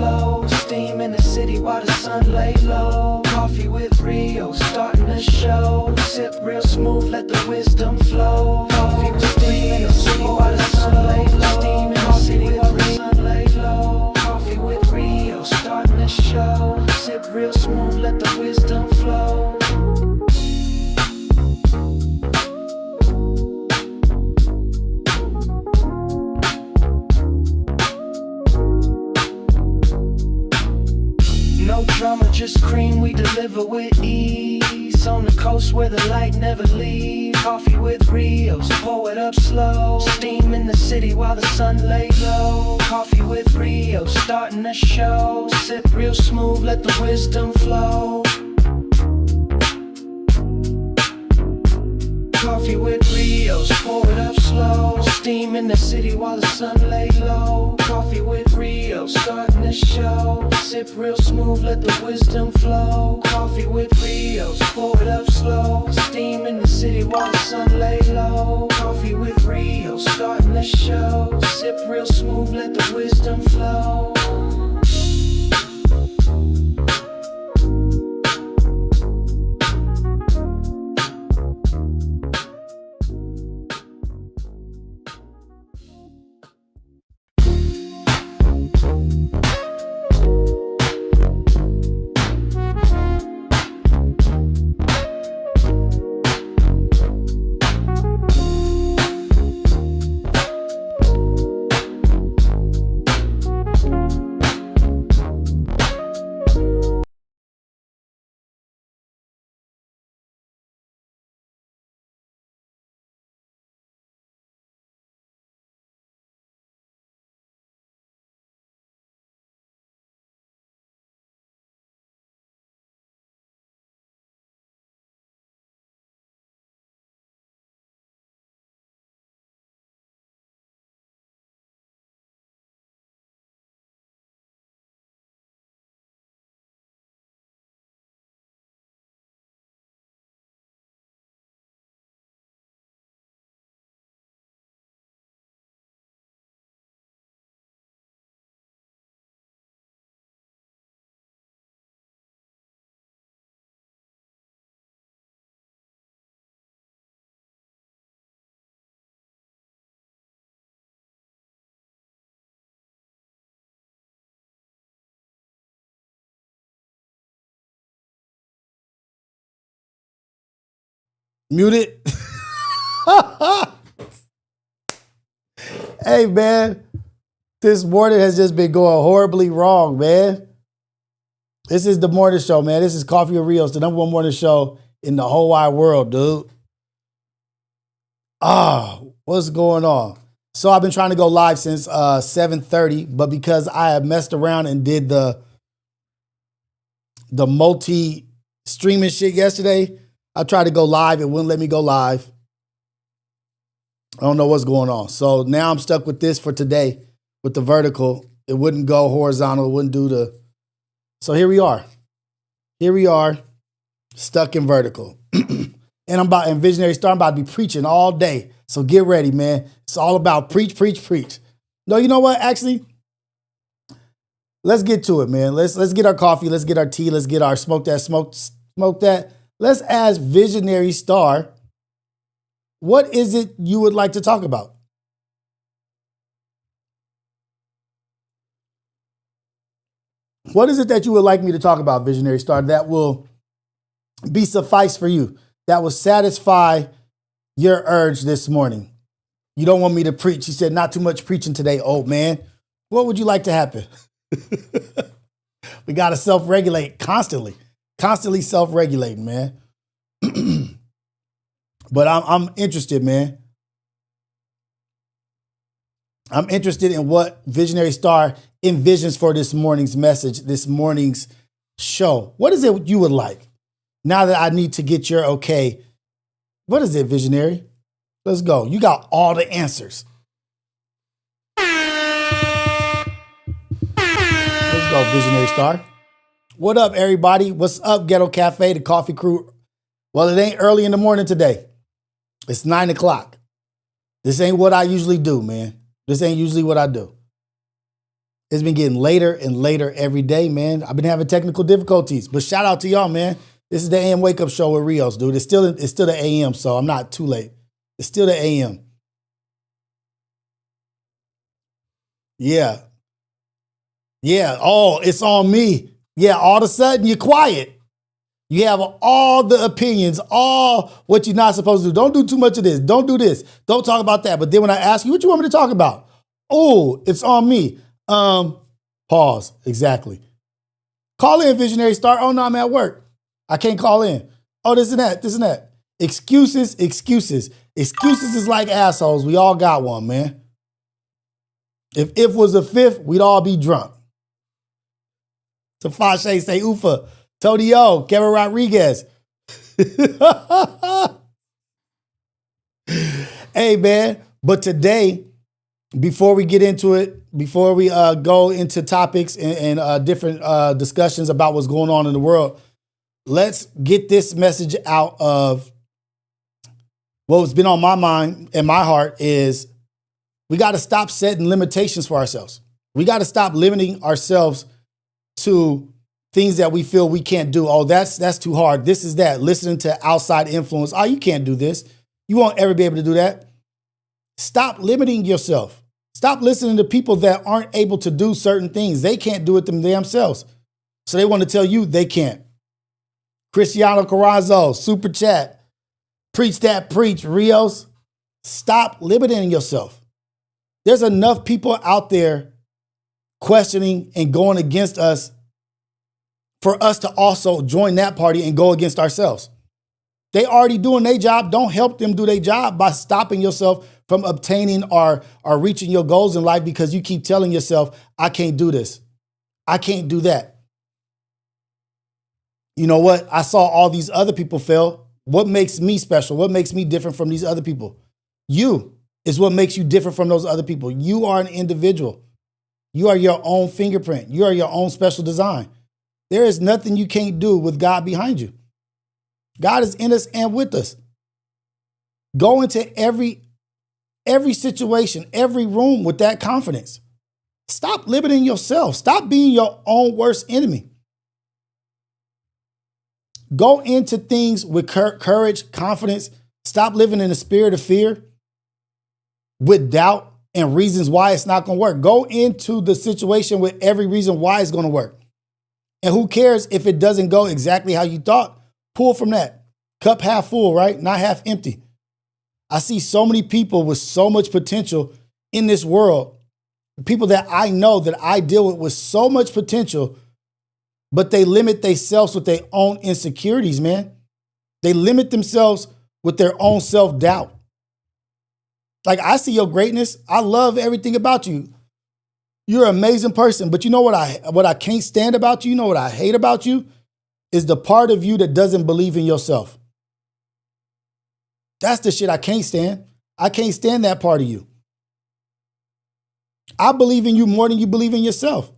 slow. Steam in the city while the sun lay low. Coffee with Rios, starting the show. Sip real smooth, let the wisdom flow. Coffee with steam in the city while the sun lay low. Steam in the city while the sun lay low. Coffee with Rios, starting the show. Sip real smooth, let the wisdom flow. No drama, just cream, we deliver with ease. On the coast where the light never leaves. Coffee with Rios, pour it up slow. Steam in the city while the sun lay low. Coffee with Rios, starting the show. Sip real smooth, let the wisdom flow. Coffee with Rios, pour it up slow. Steam in the city while the sun lay low. Coffee with Rios, starting the show. Sip real smooth, let the wisdom flow. Coffee with Rios, pour it up slow. Steam in the city while the sun lay low. Coffee with Rios, starting the show. Sip real smooth, let the wisdom flow. Muted. Hey, man. This morning has just been going horribly wrong, man. This is the morning show, man. This is Coffee with Rios, the #1 morning show in the whole wide world, dude. What's going on? So I've been trying to go live since 7:30, but because I have messed around and did the multi-streaming shit yesterday, I tried to go live. It wouldn't let me go live. I don't know what's going on. So now I'm stuck with this for today with the vertical. It wouldn't go horizontal. It wouldn't do the... So here we are. Here we are, stuck in vertical. And Visionary Star, I'm about to be preaching all day. So get ready, man. It's all about preach, preach, preach. No, you know what? Actually, let's get to it, man. Let's get our coffee. Let's get our tea. Let's get our smoke that. Let's ask Visionary Star, what is it you would like to talk about? What is it that you would like me to talk about, Visionary Star, that will be suffice for you, that will satisfy your urge this morning? You don't want me to preach. You said not too much preaching today, old man. What would you like to happen? We got to self-regulate constantly self-regulating, man. But I'm interested, man. I'm interested in what Visionary Star envisions for this morning's message, this morning's show. What is it you would like? Now that I need to get your okay, what is it, Visionary? Let's go. You got all the answers. Let's go, Visionary Star. What up, everybody? What's up, Ghetto Cafe, the coffee crew? Well, it ain't early in the morning today. It's 9 o'clock. This ain't what I usually do, man. This ain't usually what I do. It's been getting later and later every day, man. I've been having technical difficulties, but shout out to y'all, man. This is the AM Wake Up Show with Rios, dude. It's still the AM, so I'm not too late. It's still the AM. Yeah. Yeah. Oh, it's on me. Yeah. All of a sudden you're quiet. You have all the opinions, all what you're not supposed to do. Don't do too much of this. Don't do this. Don't talk about that. But then when I ask you, what you want me to talk about? Oh, it's on me. Pause. Exactly. Call in, visionary star. Oh, no, I'm at work. I can't call in. Oh, this and that. Excuses. Excuses is like assholes. We all got one, man. If was a fifth, we'd all be drunk. Tafashe say Ufa. Tony O, Kevin Rodriguez. Hey, man. But today, before we get into it, before we go into topics and different discussions about what's going on in the world, let's get this message out of what's been on my mind and my heart is we got to stop setting limitations for ourselves. We got to stop limiting ourselves to things that we feel we can't do. Oh, that's too hard. This is that. Listening to outside influence. Oh, you can't do this. You won't ever be able to do that. Stop limiting yourself. Stop listening to people that aren't able to do certain things. They can't do it themselves. So they want to tell you they can't. Cristiano Carrazzo, Super Chat. Preach that preach, Rios. Stop limiting yourself. There's enough people out there questioning and going against us for us to also join that party and go against ourselves. They already doing their job. Don't help them do their job by stopping yourself from obtaining or reaching your goals in life because you keep telling yourself, I can't do this. I can't do that. You know what? I saw all these other people fail. What makes me special? What makes me different from these other people? You is what makes you different from those other people. You are an individual. You are your own fingerprint. You are your own special design. There is nothing you can't do with God behind you. God is in us and with us. Go into every situation, every room with that confidence. Stop limiting yourself. Stop being your own worst enemy. Go into things with courage, confidence. Stop living in the spirit of fear with doubt and reasons why it's not going to work. Go into the situation with every reason why it's going to work. And who cares if it doesn't go exactly how you thought? Pull from that. Cup half full, right? Not half empty. I see so many people with so much potential in this world. People that I know that I deal with so much potential, but they limit themselves with their own insecurities, man. They limit themselves with their own self-doubt. Like, I see your greatness. I love everything about you. You're an amazing person, but you know what I can't stand about you? You know what I hate about you? Is the part of you that doesn't believe in yourself. That's the shit I can't stand. I can't stand that part of you. I believe in you more than you believe in yourself.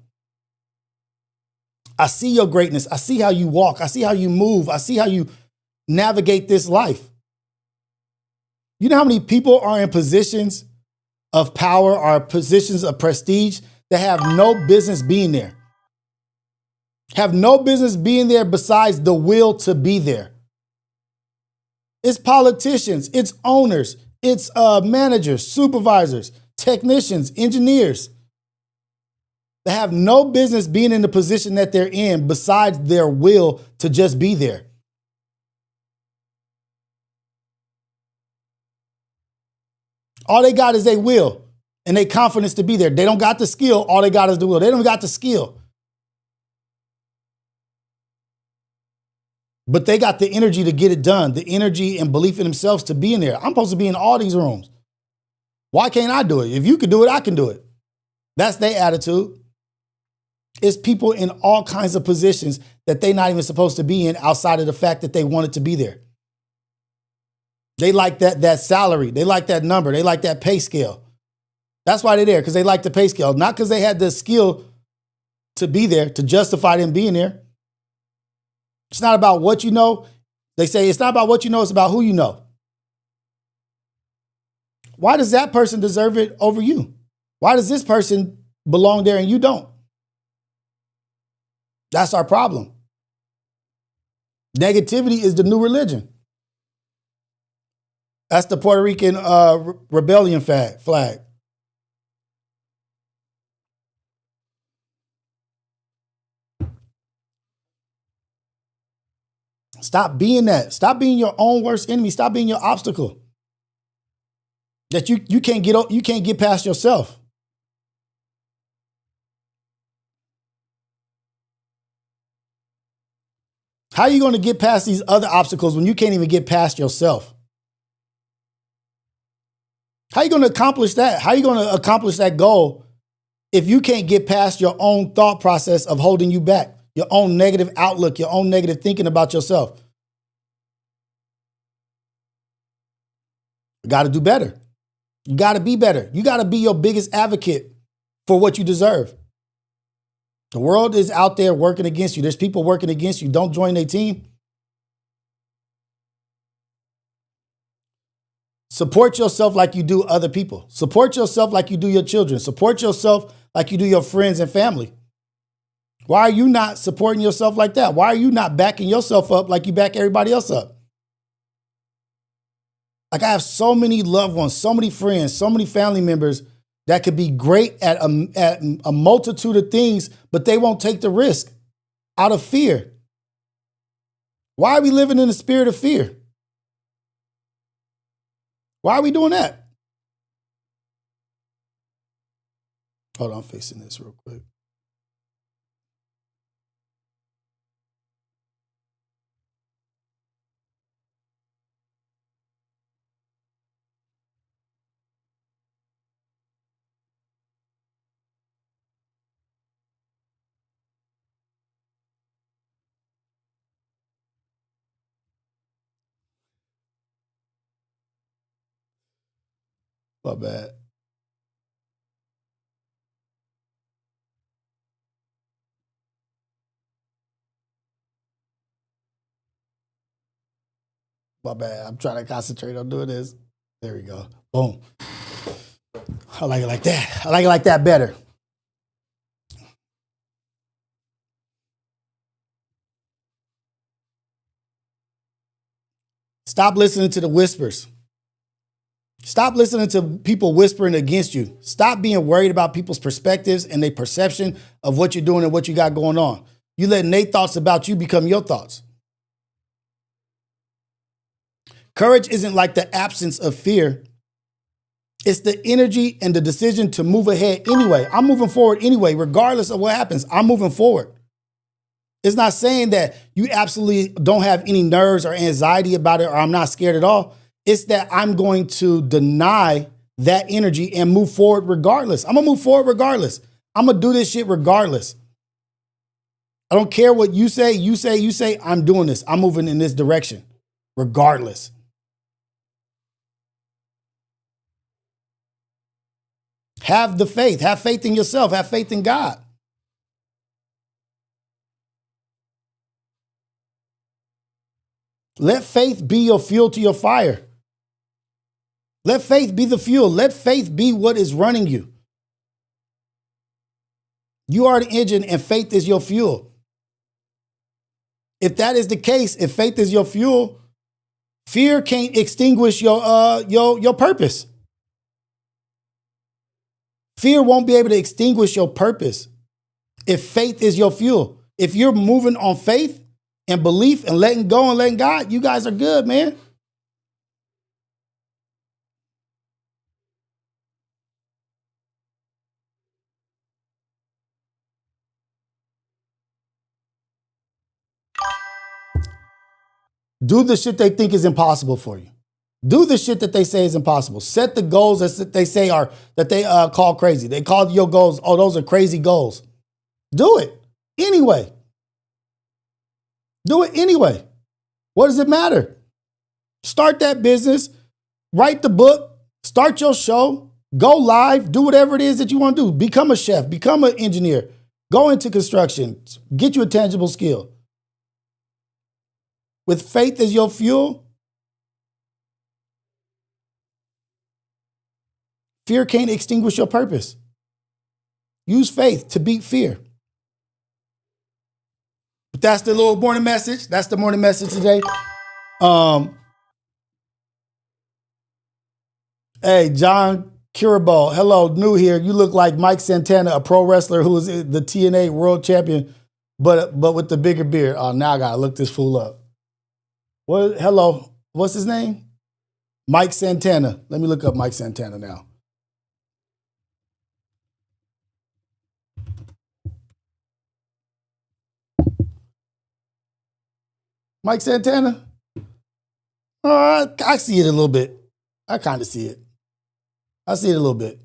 I see your greatness. I see how you walk. I see how you move. I see how you navigate this life. You know how many people are in positions of power or positions of prestige that have no business being there? Have no business being there besides the will to be there. It's politicians, it's owners, it's managers, supervisors, technicians, engineers. They have no business being in the position that they're in besides their will to just be there. All they got is their will and their confidence to be there. They don't got the skill. All they got is the will. They don't got the skill. But they got the energy to get it done, the energy and belief in themselves to be in there. I'm supposed to be in all these rooms. Why can't I do it? If you can do it, I can do it. That's their attitude. It's people in all kinds of positions that they're not even supposed to be in outside of the fact that they wanted to be there. They like that salary. They like that number. They like that pay scale. That's why they're there, because they like the pay scale. Not because they had the skill to be there, to justify them being there. It's not about what you know. They say it's not about what you know, it's about who you know. Why does that person deserve it over you? Why does this person belong there and you don't. That's our problem. Negativity is the new religion. That's the Puerto Rican rebellion flag. Stop being that. Stop being your own worst enemy. Stop being your obstacle. That you can't get past yourself. How are you going to get past these other obstacles when you can't even get past yourself? How are you going to accomplish that? How are you going to accomplish that goal if you can't get past your own thought process of holding you back, your own negative outlook, your own negative thinking about yourself? You got to do better. You got to be better. You got to be your biggest advocate for what you deserve. The world is out there working against you. There's people working against you. Don't join their team. Support yourself like you do other people. Support yourself like you do your children. Support yourself like you do your friends and family. Why are you not supporting yourself like that? Why are you not backing yourself up like you back everybody else up? Like, I have so many loved ones, so many friends, so many family members that could be great at a multitude of things, but they won't take the risk out of fear. Why are we living in the spirit of fear? Why are we doing that? Hold on, I'm fixing this real quick. My bad. My bad. I'm trying to concentrate on doing this. There we go. Boom. I like it like that. I like it like that better. Stop listening to the whispers. Stop listening to people whispering against you. Stop being worried about people's perspectives and their perception of what you're doing and what you got going on. You letting their thoughts about you become your thoughts. Courage isn't like the absence of fear. It's the energy and the decision to move ahead anyway. I'm moving forward anyway, regardless of what happens. I'm moving forward. It's not saying that you absolutely don't have any nerves or anxiety about it or I'm not scared at all. It's that I'm going to deny that energy and move forward regardless. I'm going to move forward regardless. I'm going to do this shit regardless. I don't care what you say. You say, I'm doing this. I'm moving in this direction regardless. Have the faith. Have faith in yourself. Have faith in God. Let faith be your fuel to your fire. Let faith be the fuel. Let faith be what is running you. You are the engine and faith is your fuel. If that is the case, if faith is your fuel, fear can't extinguish your purpose. Fear won't be able to extinguish your purpose if faith is your fuel. If you're moving on faith and belief and letting go and letting God, you guys are good, man. Do the shit they think is impossible for you. Do the shit that they say is impossible. Set the goals that they say are, that they call crazy. They call your goals, oh, those are crazy goals. Do it anyway. Do it anyway. What does it matter? Start that business, write the book, start your show, go live, do whatever it is that you want to do. Become a chef, become an engineer, go into construction, get you a tangible skill. With faith as your fuel, fear can't extinguish your purpose. Use faith to beat fear. But that's the little morning message. That's the morning message today. Hey, John Curabo, hello, new here. You look like Mike Santana, a pro wrestler who is the TNA world champion, but with the bigger beard. Oh, now I gotta look this fool up. What? Hello, what's his name? Mike Santana. Let me look up Mike Santana now. Mike Santana? I see it a little bit. I kind of see it. I see it a little bit.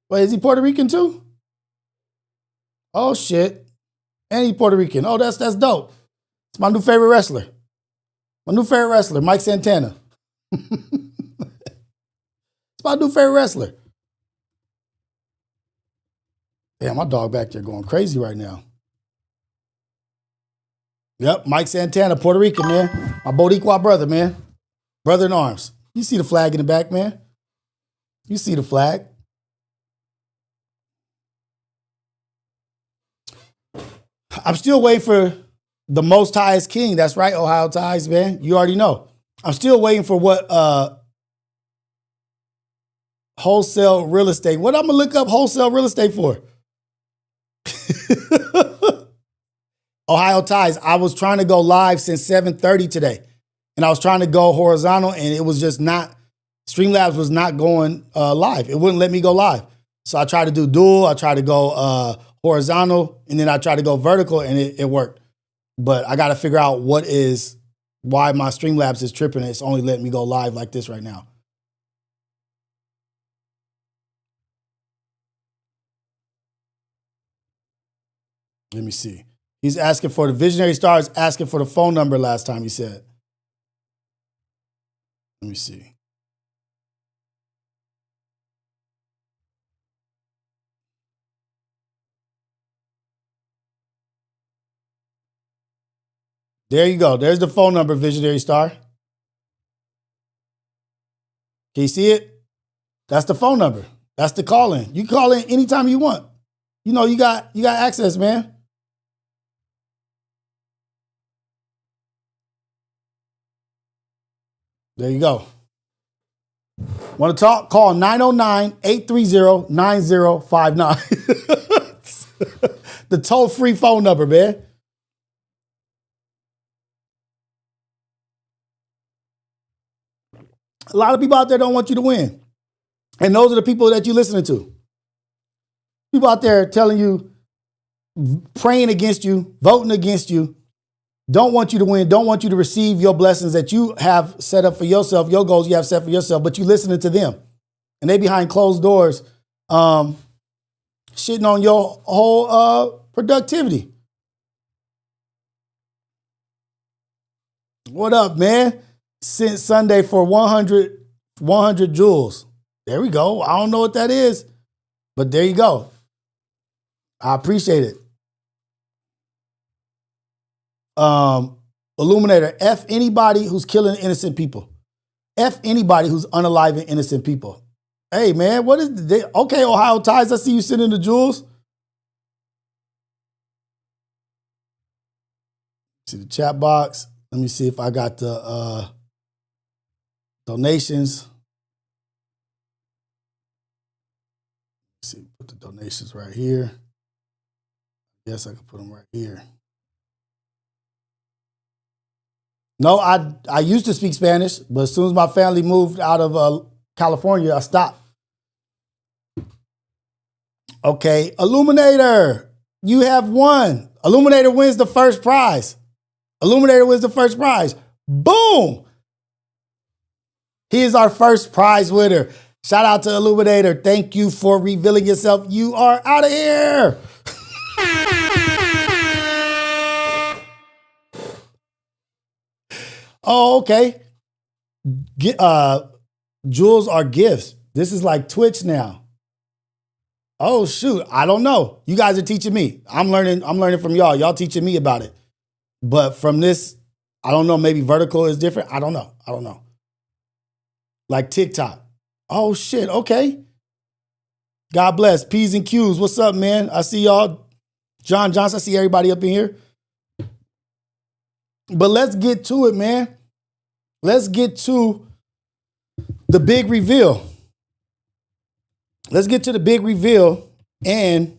Wait, is he Puerto Rican too? Oh shit. And he's Puerto Rican. Oh, that's dope. It's my new favorite wrestler. My new favorite wrestler, Mike Santana. It's my new favorite wrestler. Damn, my dog back there going crazy right now. Yep, Mike Santana, Puerto Rican, man. My Boricua brother, man. Brother in arms. You see the flag in the back, man? You see the flag. I'm still waiting for the Most Highest King. That's right, Ohio Ties, man. You already know. I'm still waiting for what wholesale real estate. What I'm going to look up wholesale real estate for? Ohio Ties. I was trying to go live since 7:30 today. And I was trying to go horizontal and it was just not, Streamlabs was not going live. It wouldn't let me go live. So I tried to do dual. I tried to go horizontal and then I tried to go vertical and it worked. But I got to figure out why my Streamlabs is tripping. It's only letting me go live like this right now. Let me see. He's asking for the Visionary Stars, asking for the phone number last time he said. Let me see. There you go. There's the phone number, Visionary Star. Can you see it? That's the phone number. That's the call in. You can call in anytime you want. You know, you got access, man. There you go. Want to talk? Call 909-830-9059. The toll-free phone number, man. A lot of people out there don't want you to win. And those are the people that you're listening to. People out there telling you, praying against you, voting against you, don't want you to win, don't want you to receive your blessings that you have set up for yourself, your goals you have set for yourself, but you listening to them. And they behind closed doors, shitting on your whole productivity. What up, man? Since Sunday for 100 joules. There we go. I don't know what that is, but there you go. I appreciate it. Illuminator, F anybody who's killing innocent people. F anybody who's unaliving innocent people. Hey, man, what is the okay, Ohio Ties, I see you sitting in the jewels. See the chat box. Let me see if I got the donations. Let's see, put the donations right here. Yes, I can put them right here. No, I used to speak Spanish, but as soon as my family moved out of California, I stopped. Okay, Illuminator, you have won. Illuminator wins the first prize. Illuminator wins the first prize. Boom! He is our first prize winner. Shout out to Illuminator. Thank you for revealing yourself. You are out of here. Oh, okay. Jewels are gifts. This is like Twitch now. Oh, shoot. I don't know. You guys are teaching me. I'm learning from y'all. Y'all teaching me about it. But from this, I don't know. Maybe vertical is different. I don't know. Like TikTok. Oh, shit. Okay. God bless. P's and Q's. What's up, man? I see y'all. John Johnson. I see everybody up in here. But let's get to it, man. Let's get to the big reveal. Let's get to the big reveal and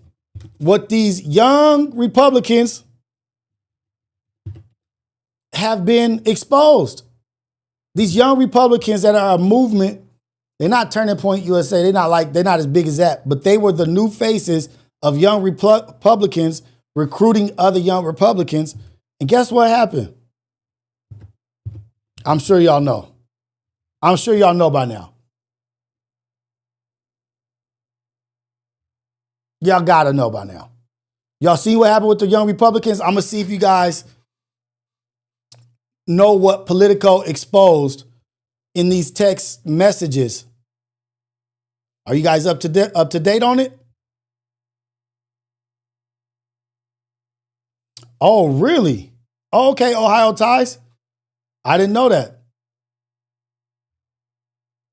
what these young Republicans have been exposed. These young Republicans that are a movement, they're not Turning Point USA. They're not as big as that, but they were the new faces of young Republicans recruiting other young Republicans. And guess what happened? I'm sure y'all know. I'm sure y'all know by now. Y'all gotta know by now. Y'all see what happened with the young Republicans? I'm gonna see if you guys know what Politico exposed in these text messages. Are you guys up to date on it? Oh, really? Oh, okay, Ohio ties. I didn't know that.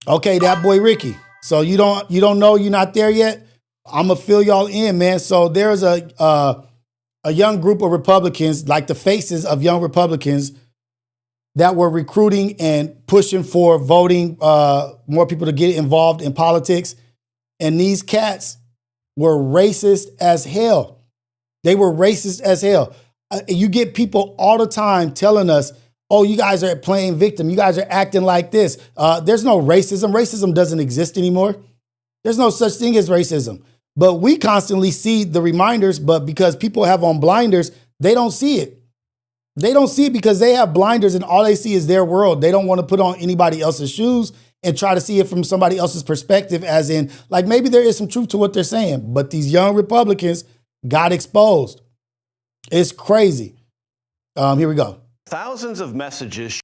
Okay, that boy Ricky. So you don't know, you're not there yet? I'm gonna fill y'all in, man. So there's a young group of Republicans, like the faces of young Republicans, that were recruiting and pushing for voting, more people to get involved in politics. And these cats were racist as hell. They were racist as hell. You get people all the time telling us, oh, you guys are playing victim. You guys are acting like this. There's no racism. Racism doesn't exist anymore. There's no such thing as racism. But we constantly see the reminders, but because people have on blinders, they don't see it. They don't see it because they have blinders and all they see is their world. They don't want to put on anybody else's shoes and try to see it from somebody else's perspective, as in, like, maybe there is some truth to what they're saying. But these young Republicans got exposed. It's crazy. Here we go. Thousands of messages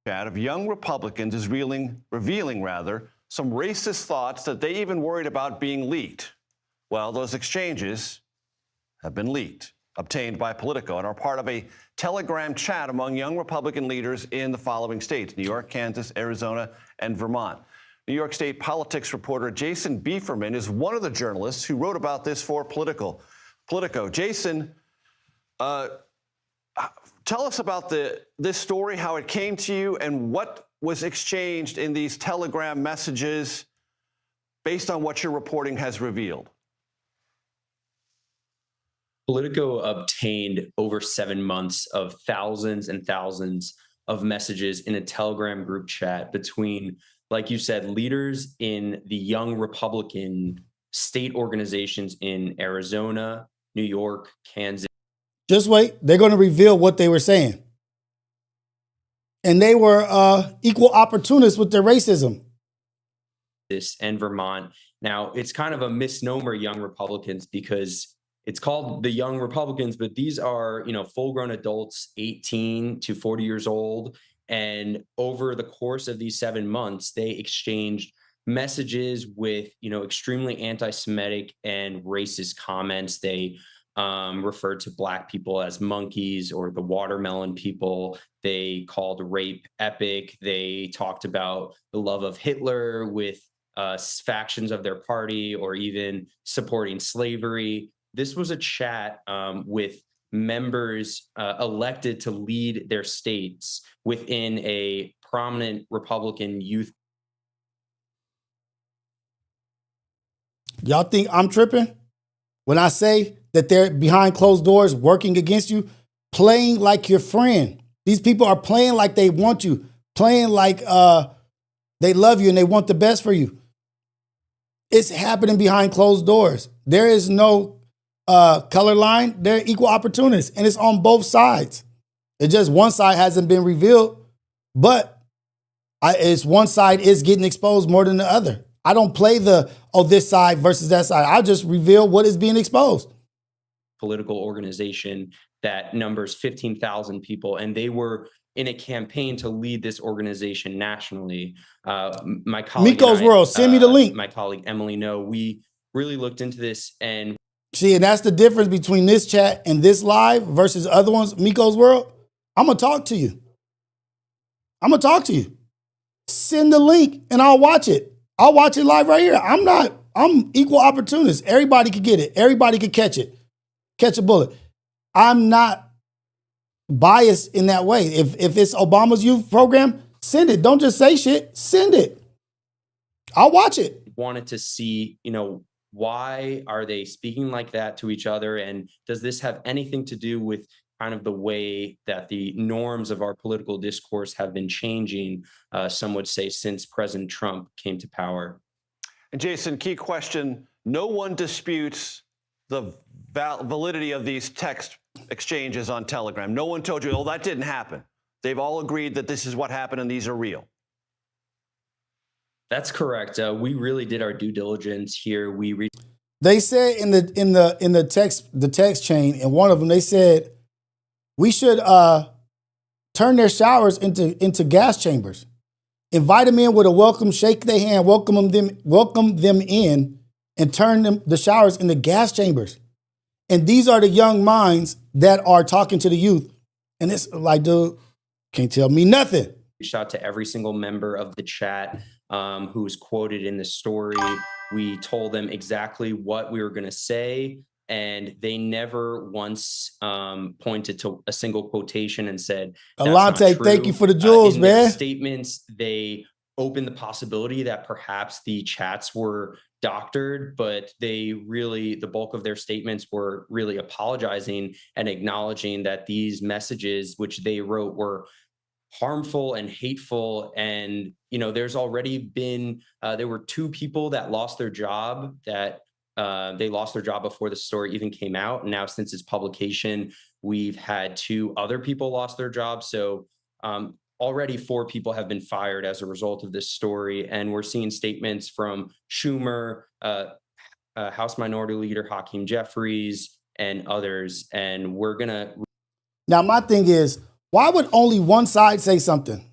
of young Republicans is revealing some racist thoughts that they even worried about being leaked. Well, those exchanges have been leaked, obtained by Politico, and are part of a Telegram chat among young Republican leaders in the following states: New York, Kansas, Arizona, and Vermont. New York State politics reporter Jason Bieferman is one of the journalists who wrote about this for Politico. Jason, tell us about this story, how it came to you, and what was exchanged in these Telegram messages based on what your reporting has revealed. Politico obtained over 7 months of thousands and thousands of messages in a Telegram group chat between, like you said, leaders in the young Republican state organizations in Arizona, New York, Kansas. Just wait. They're going to reveal what they were saying. And they were equal opportunists with their racism. And Vermont. Now, it's kind of a misnomer, young Republicans, because it's called the Young Republicans, but these are, full-grown adults, 18 to 40 years old. And over the course of these 7 months, they exchanged messages with, extremely anti-Semitic and racist comments. They referred to Black people as monkeys or the watermelon people. They called rape epic. They talked about the love of Hitler with factions of their party, or even supporting slavery. This was a chat with members elected to lead their states within a prominent Republican youth. Y'all think I'm tripping when I say that they're behind closed doors working against you, playing like your friend? These people are playing like they want you, playing like they love you and they want the best for you. It's happening behind closed doors. There is no color line. They're equal opportunists, and it's on both sides. It's just one side hasn't been revealed, but it's one side is getting exposed more than the other. I don't play this side versus that side. I just reveal what is being exposed. Political organization that numbers 15,000 people, and they were in a campaign to lead this organization nationally. My colleague Miko's World, send me the link. My colleague Emily, we really looked into this, and see, and that's the difference between this chat and this live versus other ones. Miko's World, I'm gonna talk to you. I'm gonna talk to you. Send the link and I'll watch it. I'll watch it live right here. I'm equal opportunist. Everybody could get it. Everybody could catch it. Catch a bullet. I'm not biased in that way. If it's Obama's youth program, send it. Don't just say shit. Send it. I'll watch it. Wanted to see, why are they speaking like that to each other? And does this have anything to do with kind of the way that the norms of our political discourse have been changing, some would say, since President Trump came to power? And Jason, key question, no one disputes the validity of these text exchanges on Telegram. No one told you, oh, that didn't happen. They've all agreed that this is what happened and these are real. That's correct. We really did our due diligence here. They said in the text chain, in one of them, they said we should turn their showers into gas chambers. Invite them in with a welcome, shake their hand, welcome them in, and turn the showers into gas chambers. And these are the young minds that are talking to the youth. And it's like, dude, can't tell me nothing. Reached out to every single member of the chat who was quoted in the story. We told them exactly what we were going to say, and they never once pointed to a single quotation and said, Alante, thank you for the jewels, in man. their statements, they opened the possibility that perhaps the chats were doctored, but the bulk of their statements were really apologizing and acknowledging that these messages, which they wrote, were harmful and hateful. And, there's already been, there were 2 people that lost their job, that they lost their job before the story even came out. And now since its publication, we've had 2 other people lost their jobs. So already 4 people have been fired as a result of this story. And we're seeing statements from Schumer, House Minority Leader Hakeem Jeffries, and others. And we're going to... Now, my thing is, why would only one side say something?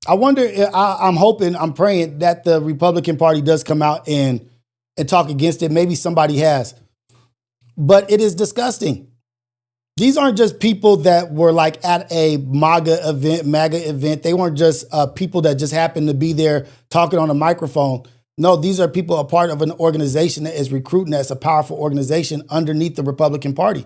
I wonder, I'm praying that the Republican Party does come out and talk against it. Maybe somebody has. But it is disgusting. These aren't just people that were like at a MAGA event. They weren't just people that just happened to be there talking on a microphone. No, these are people a part of an organization that is recruiting, that's a powerful organization underneath the Republican Party.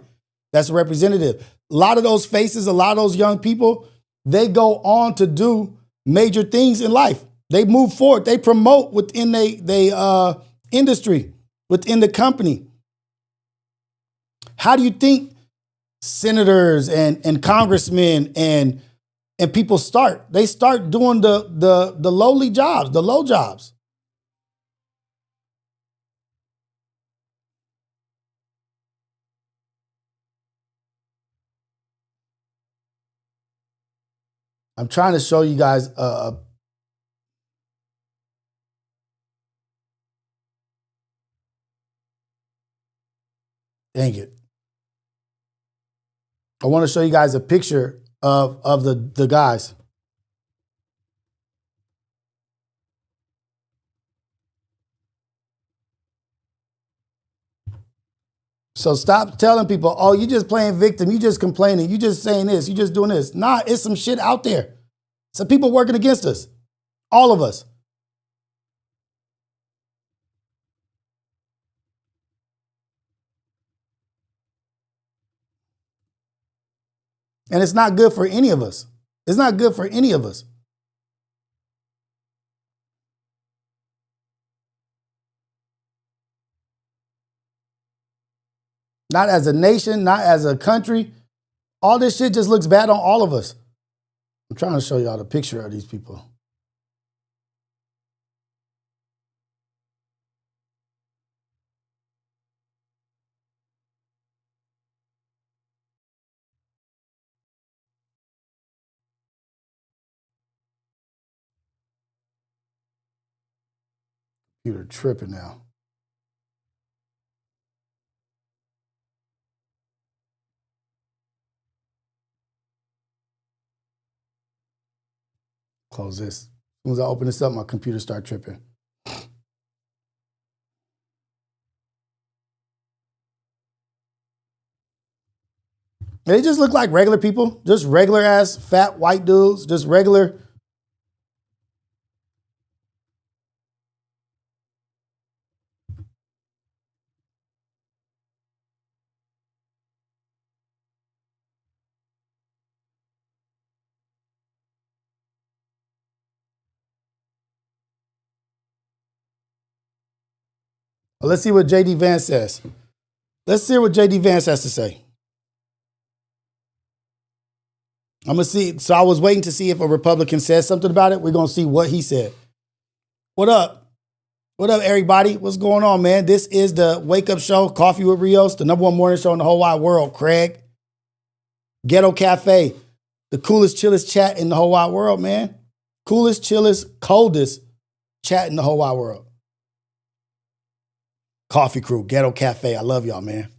That's a representative. A lot of those faces, a lot of those young people, they go on to do major things in life. They move forward. They promote within the industry, within the company. How do you think senators and congressmen and people start? They start doing the lowly jobs, the low jobs. I'm trying to show you guys dang it. I want to show you guys a picture of the guys. So stop telling people, oh, you just playing victim, you just complaining, you just saying this, you just doing this. Nah, it's some shit out there. Some people working against us. All of us. And it's not good for any of us. It's not good for any of us. Not as a nation, not as a country. All this shit just looks bad on all of us. I'm trying to show y'all the picture of these people. You're tripping now. Close this. As soon as I open this up, my computer start tripping. They just look like regular people, just regular ass fat white dudes, just regular Well, let's see what J.D. Vance says. Let's hear what J.D. Vance has to say. I'm going to see. So I was waiting to see if a Republican says something about it. We're going to see what he said. What up? What up, everybody? What's going on, man? This is the Wake Up Show, Coffee with Rios, the #1 morning show in the whole wide world, Craig. Ghetto Cafe, the coolest, chillest chat in the whole wide world, man. Coolest, chillest, coldest chat in the whole wide world. Coffee Crew, Ghetto Cafe. I love y'all, man.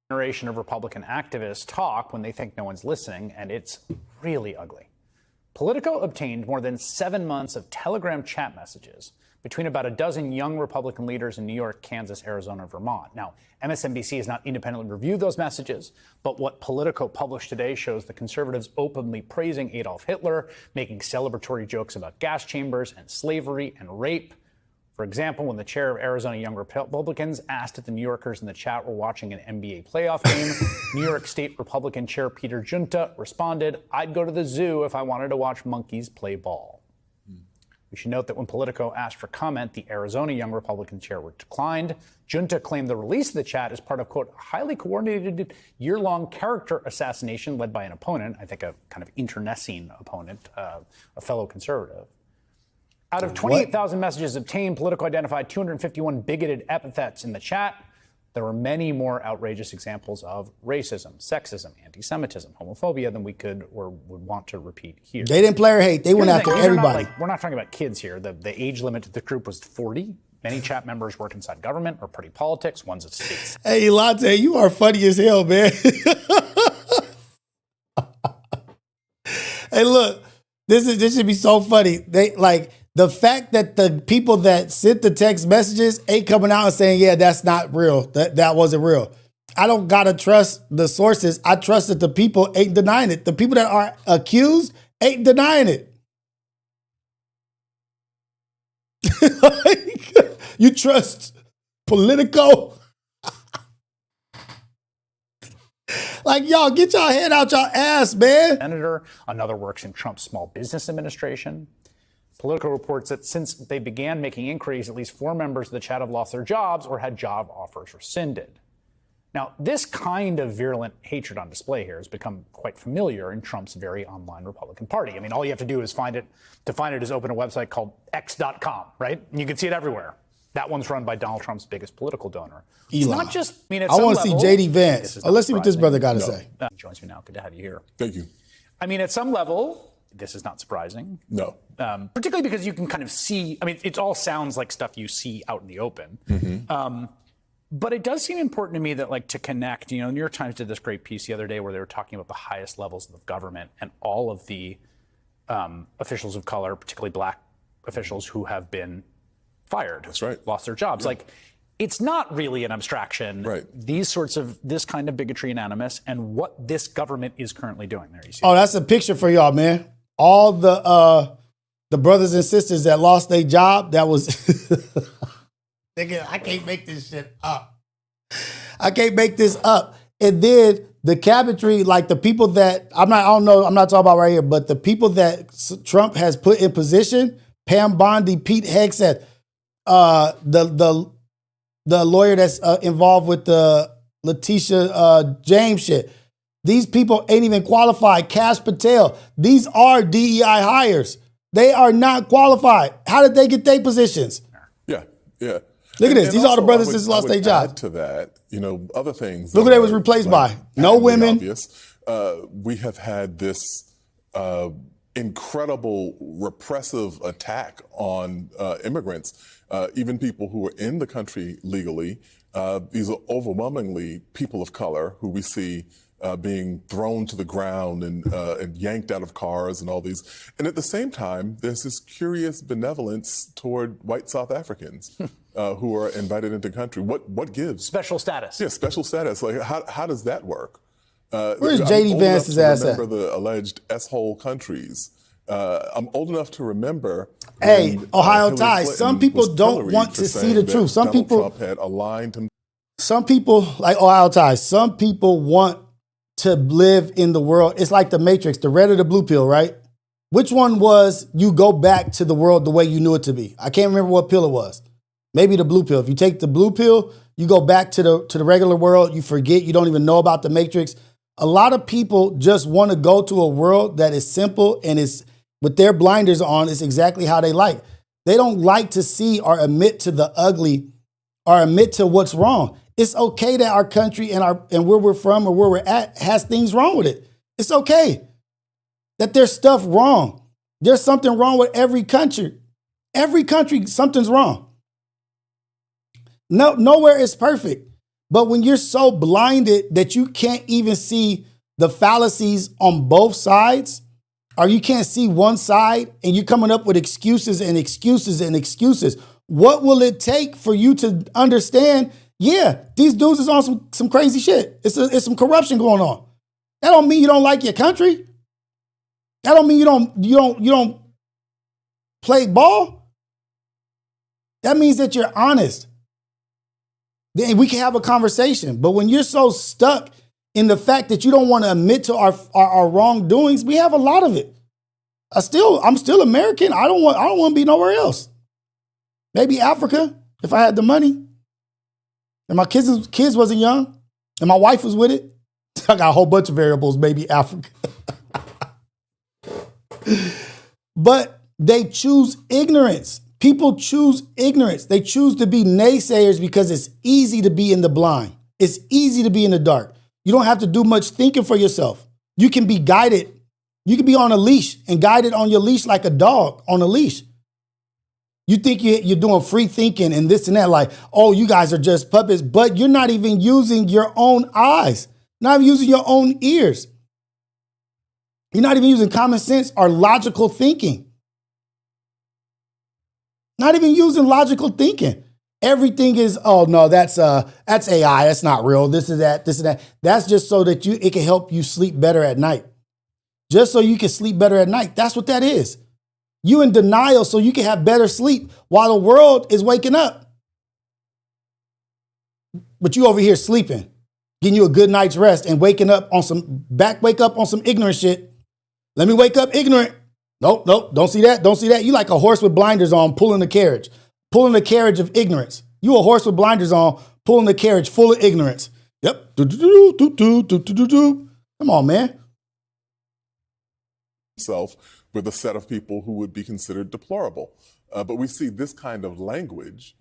Generation of Republican activists talk when they think no one's listening, and it's really ugly. Politico obtained more than 7 months of Telegram chat messages between about a dozen young Republican leaders in New York, Kansas, Arizona, and Vermont. Now, MSNBC has not independently reviewed those messages, but what Politico published today shows the conservatives openly praising Adolf Hitler, making celebratory jokes about gas chambers and slavery and rape. For example, when the chair of Arizona Young Republicans asked if the New Yorkers in the chat were watching an NBA playoff game, New York State Republican Chair Peter Junta responded, "I'd go to the zoo if I wanted to watch monkeys play ball." We should note that when Politico asked for comment, the Arizona Young Republican chair declined. Junta claimed the release of the chat is part of, quote, a highly coordinated year-long character assassination led by an opponent, I think a kind of internecine opponent, a fellow conservative. Out of 28,000 messages obtained, Politico identified 251 bigoted epithets in the chat. There were many more outrageous examples of racism, sexism, anti-Semitism, homophobia than we could or would want to repeat here. They didn't player hate. They went after everybody. We're not talking about kids here. The age limit to the group was 40. Many chat members work inside government or party politics. One's at state. Hey, Latte, you are funny as hell, man. Hey, look, this should be so funny. They like the fact that the people that sent the text messages ain't coming out and saying, yeah, that's not real. That wasn't real. I don't gotta trust the sources. I trust that the people ain't denying it. The people that are accused ain't denying it. You trust Politico? Like, y'all, get y'all head out y'all ass, man. Senator, another works in Trump's small business administration. Politico reports that since they began making inquiries, at least 4 members of the chat have lost their jobs or had job offers rescinded. Now, this kind of virulent hatred on display here has become quite familiar in Trump's very online Republican Party. I mean, all you have to do is find it is open a website called x.com, right? And you can see it everywhere. That one's run by Donald Trump's biggest political donor. It's not just, I mean, I want to see J.D. Vance. Let's see what this brother got to say. He joins me now. Good to have you here. Thank you. I mean, at some level, this is not surprising. No. Particularly because you can kind of see, I mean, it all sounds like stuff you see out in the open. Mm-hmm. But it does seem important to me that, like, to connect, you know, New York Times did this great piece the other day where they were talking about the highest levels of government and all of the officials of color, particularly black officials who have been fired. That's right. Lost their jobs. Yeah. Like, it's not really an abstraction. Right. This kind of bigotry and animus and what this government is currently doing. There you see. Oh, that's a picture for y'all, man. All the brothers and sisters that lost their job, that was nigga, I can't make this shit up. I can't make this up. And then the cabinetry, like the people that I'm not talking about right here, but the people that Trump has put in position, Pam Bondi, Pete Hegseth, the lawyer that's involved with the Letitia James shit. These people ain't even qualified. Cash Patel. These are DEI hires. They are not qualified. How did they get their positions? Yeah. Look at this. These are the brothers that lost their jobs. Add to that, you know, other things. Look what they was replaced by. No women. Obvious. We have had this incredible repressive attack on immigrants, even people who are in the country legally. These are overwhelmingly people of color who we see being thrown to the ground and yanked out of cars and all these. And at the same time, there's this curious benevolence toward white South Africans who are invited into the country. What gives? Special status. Yeah, special status. Like, how does that work? Where's J.D. Vance's ass at? Remember the alleged S-hole countries. I'm old enough to remember. Hey, Ohio Hillary ties. Clinton Some people was don't pilloried want for to see saying the that truth. Some Donald people. Trump had aligned him. Some people, like Ohio ties, some people want to live in the world. It's like the Matrix, the red or the blue pill, right? Which one was you go back to the world the way you knew it to be? I can't remember what pill it was. Maybe the blue pill. If you take the blue pill, you go back to the regular world, you forget, you don't even know about the matrix. A lot of people just want to go to a world that is simple and is with their blinders on is exactly how they like. They don't like to see or admit to the ugly or admit to what's wrong. It's okay that our country and where we're from or where we're at has things wrong with it. It's okay that there's stuff wrong. There's something wrong with every country. Every country, something's wrong. No, nowhere is perfect. But when you're so blinded that you can't even see the fallacies on both sides, or you can't see one side and you're coming up with excuses and excuses and excuses, what will it take for you to understand, yeah, these dudes is on some crazy shit. It's some corruption going on. That don't mean you don't like your country. That don't mean you don't play ball. That means that you're honest. Then we can have a conversation. But when you're so stuck in the fact that you don't want to admit to our wrongdoings, we have a lot of it. I'm still American. I don't want to be nowhere else. Maybe Africa, if I had the money. And my kids wasn't young. And my wife was with it. I got a whole bunch of variables, maybe Africa. But they choose ignorance. People choose ignorance. They choose to be naysayers because it's easy to be in the blind. It's easy to be in the dark. You don't have to do much thinking for yourself. You can be guided. You can be on a leash and guided on your leash like a dog on a leash. You think you're doing free thinking and this and that, like, oh, you guys are just puppets, but you're not even using your own eyes, not even using your own ears. You're not even using common sense or logical thinking. Not even using logical thinking. Everything is, oh no, that's AI. That's not real. This is that. That's just so that it can help you sleep better at night. Just so you can sleep better at night. That's what that is. You in denial so you can have better sleep while the world is waking up. But you over here sleeping, getting you a good night's rest and wake up on some ignorant shit. Let me wake up ignorant. Nope, don't see that. You like a horse with blinders on pulling the carriage of ignorance. You a horse with blinders on pulling the carriage full of ignorance. Yep. Come on, man. With a set of people who would be considered deplorable. But we see this kind of language,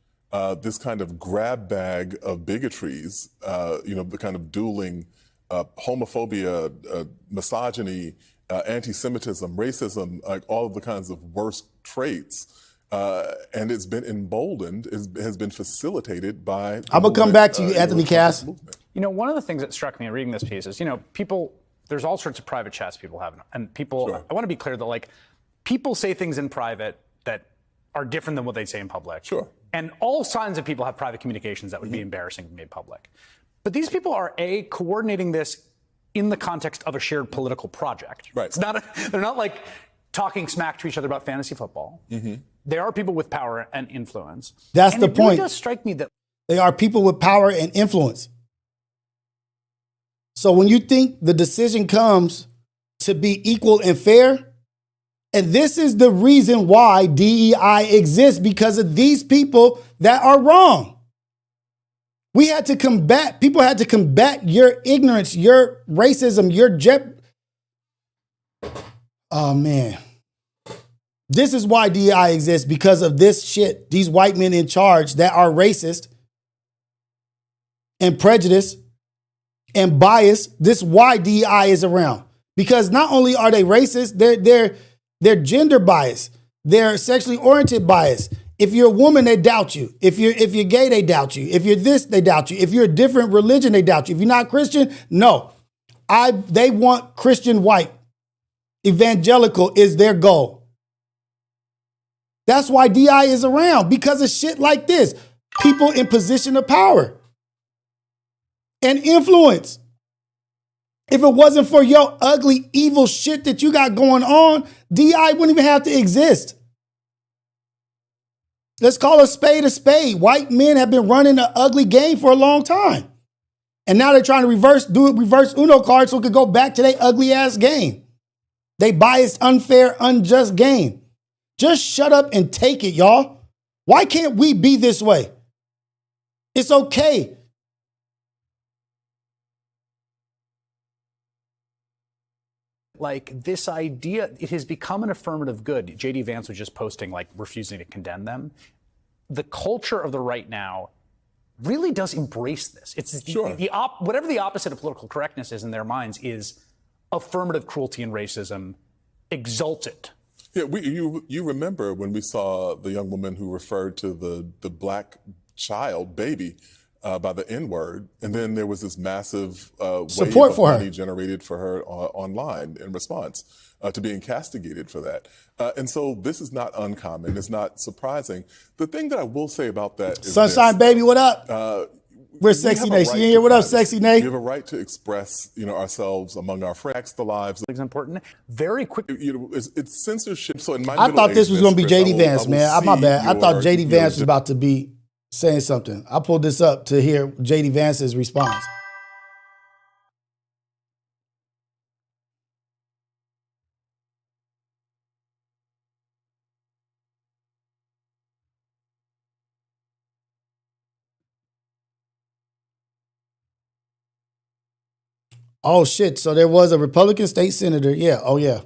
this kind of grab bag of bigotries, the kind of dueling homophobia, misogyny, anti-Semitism, racism, like all of the kinds of worst traits. And it's been emboldened, has been facilitated by... I'm going to come back to you, Anthony Cass. One of the things that struck me in reading this piece is, people... There's all sorts of private chats people have. And people, sure. I want to be clear that people say things in private that are different than what they say in public. Sure. And all signs of people have private communications that would be embarrassing to be made public. But these people are coordinating this in the context of a shared political project. Right. They're not like talking smack to each other about fantasy football. Mm-hmm. They are people with power and influence. That's the point. It really does strike me that they are people with power and influence. So when you think the decision comes to be equal and fair, and this is the reason why DEI exists, because of these people that are wrong. People had to combat your ignorance, your racism, oh man. This is why DEI exists, because of this shit. These white men in charge that are racist and prejudiced and biased. This is why DEI is around. Because not only are they racist, they're gender biased. They're sexually oriented biased. If you're a woman, they doubt you. If you're gay, they doubt you. If you're this, they doubt you. If you're a different religion, they doubt you. If you're not Christian, no. They want Christian white. Evangelical is their goal. That's why DI is around, because of shit like this. People in position of power and influence. If it wasn't for your ugly, evil shit that you got going on, DI wouldn't even have to exist. Let's call a spade a spade. White men have been running an ugly game for a long time. And now they're trying to reverse Uno cards so it could go back to their ugly ass game. They biased, unfair, unjust game. Just shut up and take it, y'all. Why can't we be this way? It's okay. Like this idea, it has become an affirmative good. J.D. Vance was just posting, like, refusing to condemn them. The culture of the right now really does embrace this. It's Sure. Whatever the opposite of political correctness is in their minds is affirmative cruelty and racism exalted. Yeah, you remember when we saw the young woman who referred to the black child, baby, by the N-word, and then there was this massive Support wave for of her. money generated for her online in response to being castigated for that. And so this is not uncommon. It's not surprising. The thing that I will say about that is Sunshine this, Baby, what up? We're we Sexy have a Nay. She right in here. to What up, privacy. Sexy Nay? We have a right to express, ourselves among our friends, the lives. It's important. Very quick. It's censorship. So in my I thought this was going to be Chris, J.D. Vance, man. My bad. I thought J.D. Vance was about to be saying something. I pulled this up to hear J.D. Vance's response. Oh, shit. So there was a Republican state senator. Yeah. Oh, yeah.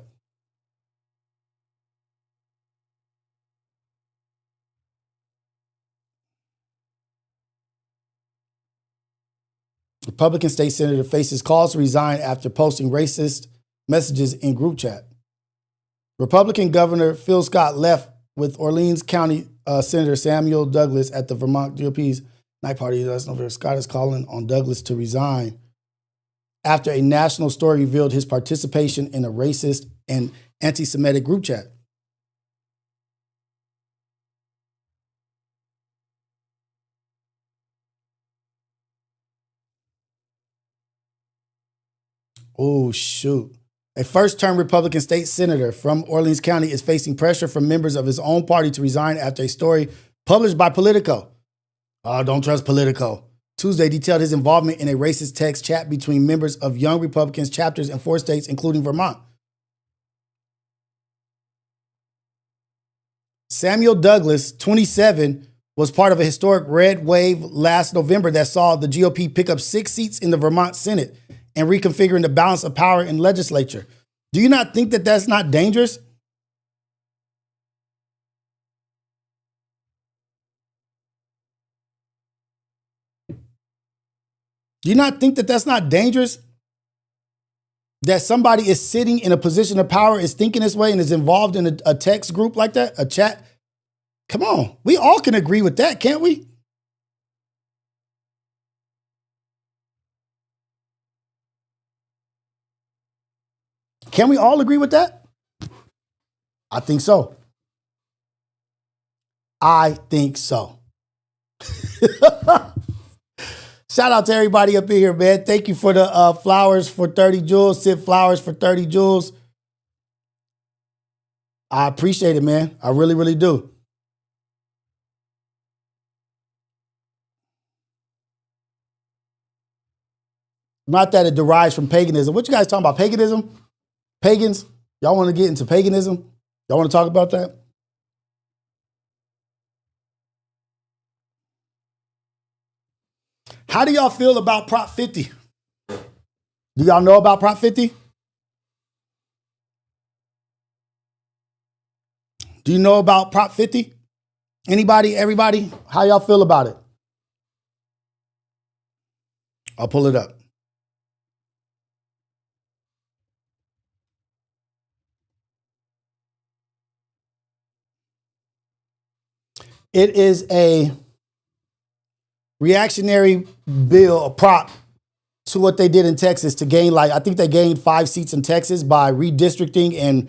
Republican state senator faces calls to resign after posting racist messages in group chat. Republican Governor Phil Scott left with Orleans County Senator Samuel Douglas at the Vermont GOP's night party last November. Scott is calling on Douglas to resign after a national story revealed his participation in a racist and anti-Semitic group chat. Oh, shoot. A first-term Republican state senator from Orleans County is facing pressure from members of his own party to resign after a story published by Politico. Oh, don't trust Politico. Tuesday detailed his involvement in a racist text chat between members of Young Republicans chapters in 4 states, including Vermont. Samuel Douglas, 27, was part of a historic red wave last November that saw the GOP pick up 6 seats in the Vermont Senate and reconfiguring the balance of power in legislature. Do you not think that that's not dangerous? Do you not think that that's not dangerous? That somebody is sitting in a position of power, is thinking this way, and is involved in a text group like that, a chat? Come on, we all can agree with that, can't we? Can we all agree with that? I think so. I think so. Shout out to everybody up in here, man. Thank you for the flowers for 30 jewels. Sip flowers for 30 jewels. I appreciate it, man. I really, really do. Not that it derives from paganism. What you guys talking about? Paganism? Pagans? Y'all want to get into paganism? Y'all want to talk about that? How do y'all feel about Prop 50? Do y'all know about Prop 50? Do you know about Prop 50? Anybody, everybody? How y'all feel about it? I'll pull it up. It is a reactionary bill, a prop to what they did in Texas to gain, I think they gained 5 seats in Texas by redistricting and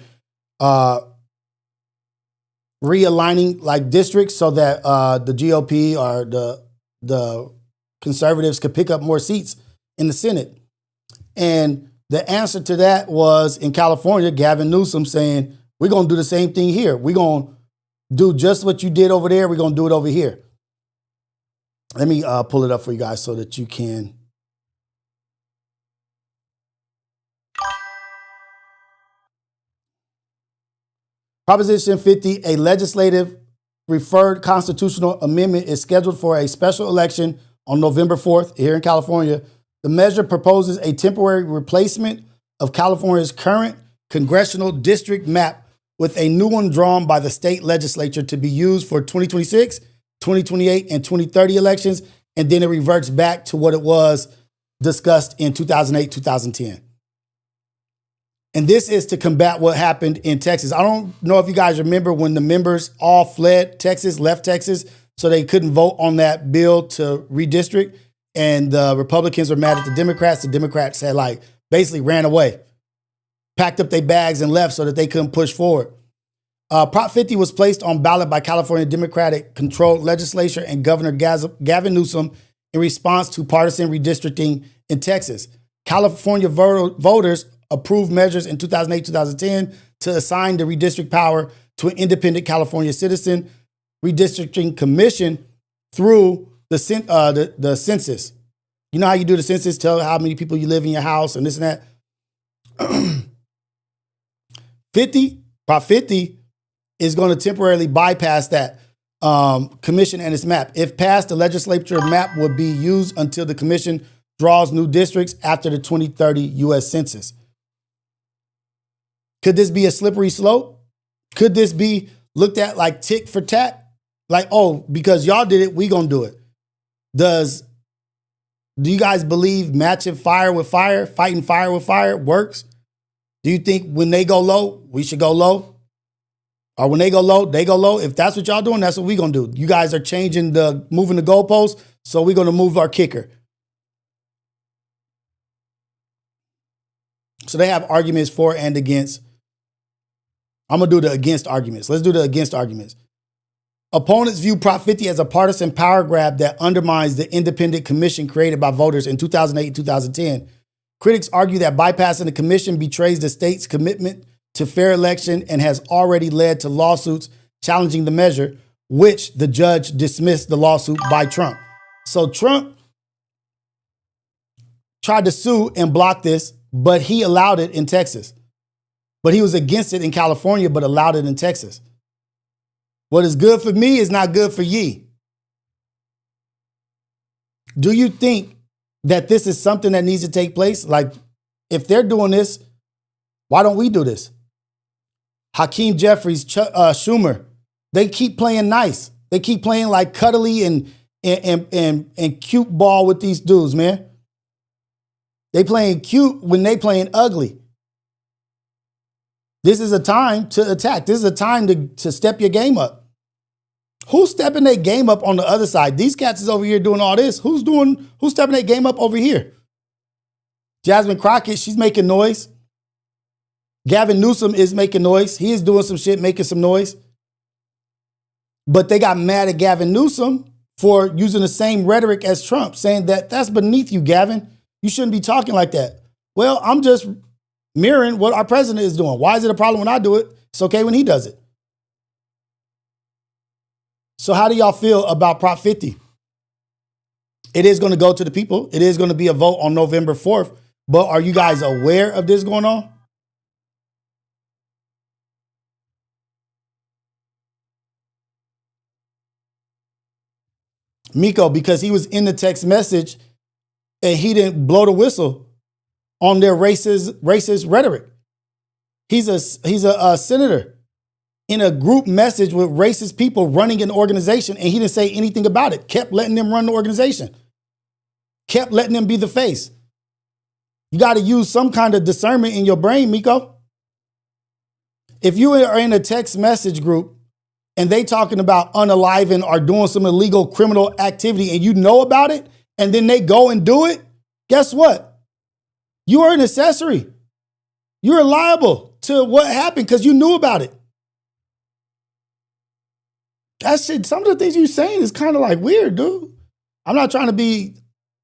realigning districts so that the GOP or the conservatives could pick up more seats in the Senate. And the answer to that was in California, Gavin Newsom saying, we're going to do the same thing here. We're going to do just what you did over there. We're going to do it over here. Let me pull it up for you guys so that you can. Proposition 50, a legislative referred constitutional amendment is scheduled for a special election on November 4th here in California. The measure proposes a temporary replacement of California's current congressional district map with a new one drawn by the state legislature to be used for 2026, 2028, and 2030 elections, and then it reverts back to what it was discussed in 2008, 2010. And this is to combat what happened in Texas. I don't know if you guys remember when the members all fled Texas, left Texas, so they couldn't vote on that bill to redistrict. And the Republicans were mad at the Democrats. The Democrats had basically ran away, packed up their bags and left so that they couldn't push forward. Prop 50 was placed on ballot by California Democratic-controlled legislature and Governor Gavin Newsom in response to partisan redistricting in Texas. California voters approved measures in 2008, 2010 to assign the redistrict power to an independent California citizen redistricting commission through the census. You know how you do the census, tell how many people you live in your house and this and that. Prop 50 is going to temporarily bypass that commission and its map. If passed, the legislature map would be used until the commission draws new districts after the 2030 U.S. Census. Could this be a slippery slope? Could this be looked at like tick for tat? Like, oh, because y'all did it, we gonna do it. Do you guys believe matching fire with fire, fighting fire with fire works? Do you think when they go low, we should go low? Or when they go low, they go low? If that's what y'all doing, that's what we gonna do. You guys are moving the goalposts, so we're gonna move our kicker. So they have arguments for and against. I'm going to do the against arguments. Let's do the against arguments. Opponents view Prop 50 as a partisan power grab that undermines the independent commission created by voters in 2008 and 2010. Critics argue that bypassing the commission betrays the state's commitment to fair election and has already led to lawsuits challenging the measure, which the judge dismissed the lawsuit by Trump. So Trump tried to sue and block this, but he allowed it in Texas. But he was against it in California, but allowed it in Texas. What is good for me is not good for ye. Do you think that this is something that needs to take place? Like, if they're doing this, why don't we do this? Hakeem Jeffries, Schumer, they keep playing nice. They keep playing like cuddly and cute ball with these dudes, man. They playing cute when they playing ugly. This is a time to attack. This is a time to step your game up. Who's stepping their game up on the other side? These cats is over here doing all this. Who's stepping their game up over here? Jasmine Crockett, she's making noise. Gavin Newsom is making noise. He is doing some shit, making some noise. But they got mad at Gavin Newsom for using the same rhetoric as Trump, saying that that's beneath you, Gavin. You shouldn't be talking like that. Well, I'm just mirroring what our president is doing. Why is it a problem when I do it? It's okay when he does it. So how do y'all feel about Prop 50? It is going to go to the people. It is going to be a vote on November 4th. But are you guys aware of this going on? Miko, because he was in the text message and he didn't blow the whistle on their racist rhetoric. He's a senator in a group message with racist people running an organization, and he didn't say anything about it. Kept letting them run the organization. Kept letting them be the face. You got to use some kind of discernment in your brain, Miko. If you are in a text message group and they talking about unaliving or doing some illegal criminal activity and you know about it, and then they go and do it, guess what? You are an accessory. You're liable to what happened because you knew about it. That shit, some of the things you're saying is kind of like weird, dude. I'm not trying to be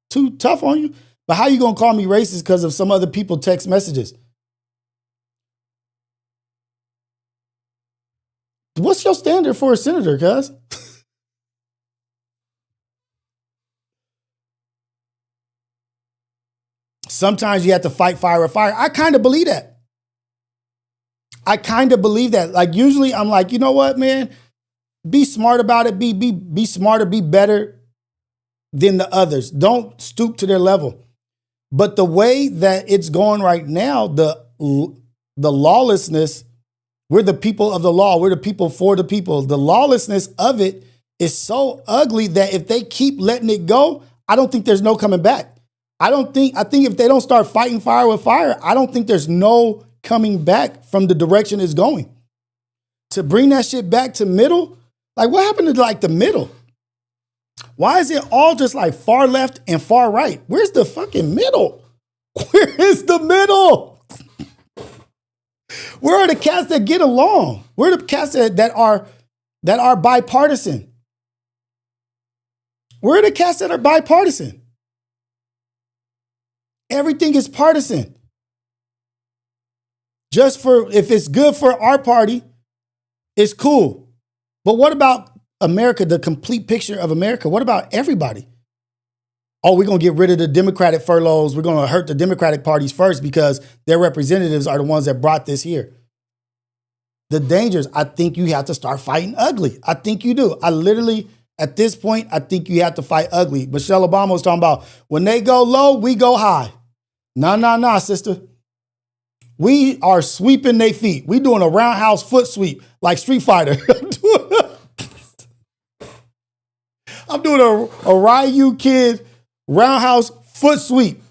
too tough on you, but how you gonna call me racist because of some other people text messages? What's your standard for a senator, cuz? Sometimes you have to fight fire with fire. I kind of believe that. Like, usually I'm like, you know what, man? Be smart about it. Be smarter, be better than the others. Don't stoop to their level. But the way that it's going right now, the lawlessness, we're the people of the law. We're the people for the people. The lawlessness of it is so ugly that if they keep letting it go, I don't think there's no coming back. I think if they don't start fighting fire with fire, I don't think there's no coming back from the direction it's going. To bring that shit back to middle, like what happened to like the middle? Why is it all just like far left and far right? Where's the fucking middle? Where is the middle? Where are the cats that get along? Where are the cats that are bipartisan? Where are the cats that are bipartisan? Everything is partisan. Just for, if it's good for our party, it's cool. But what about America, the complete picture of America? What about everybody? Oh, we're going to get rid of the Democratic furloughs. We're going to hurt the Democratic parties first because their representatives are the ones that brought this here. The dangers, I think you have to start fighting ugly. I think you do. I literally, at this point, I think you have to fight ugly. Michelle Obama was talking about when they go low, we go high. Nah, sister. We are sweeping their feet. We doing a roundhouse foot sweep like Street Fighter. I'm doing a Ryu Kid roundhouse foot sweep.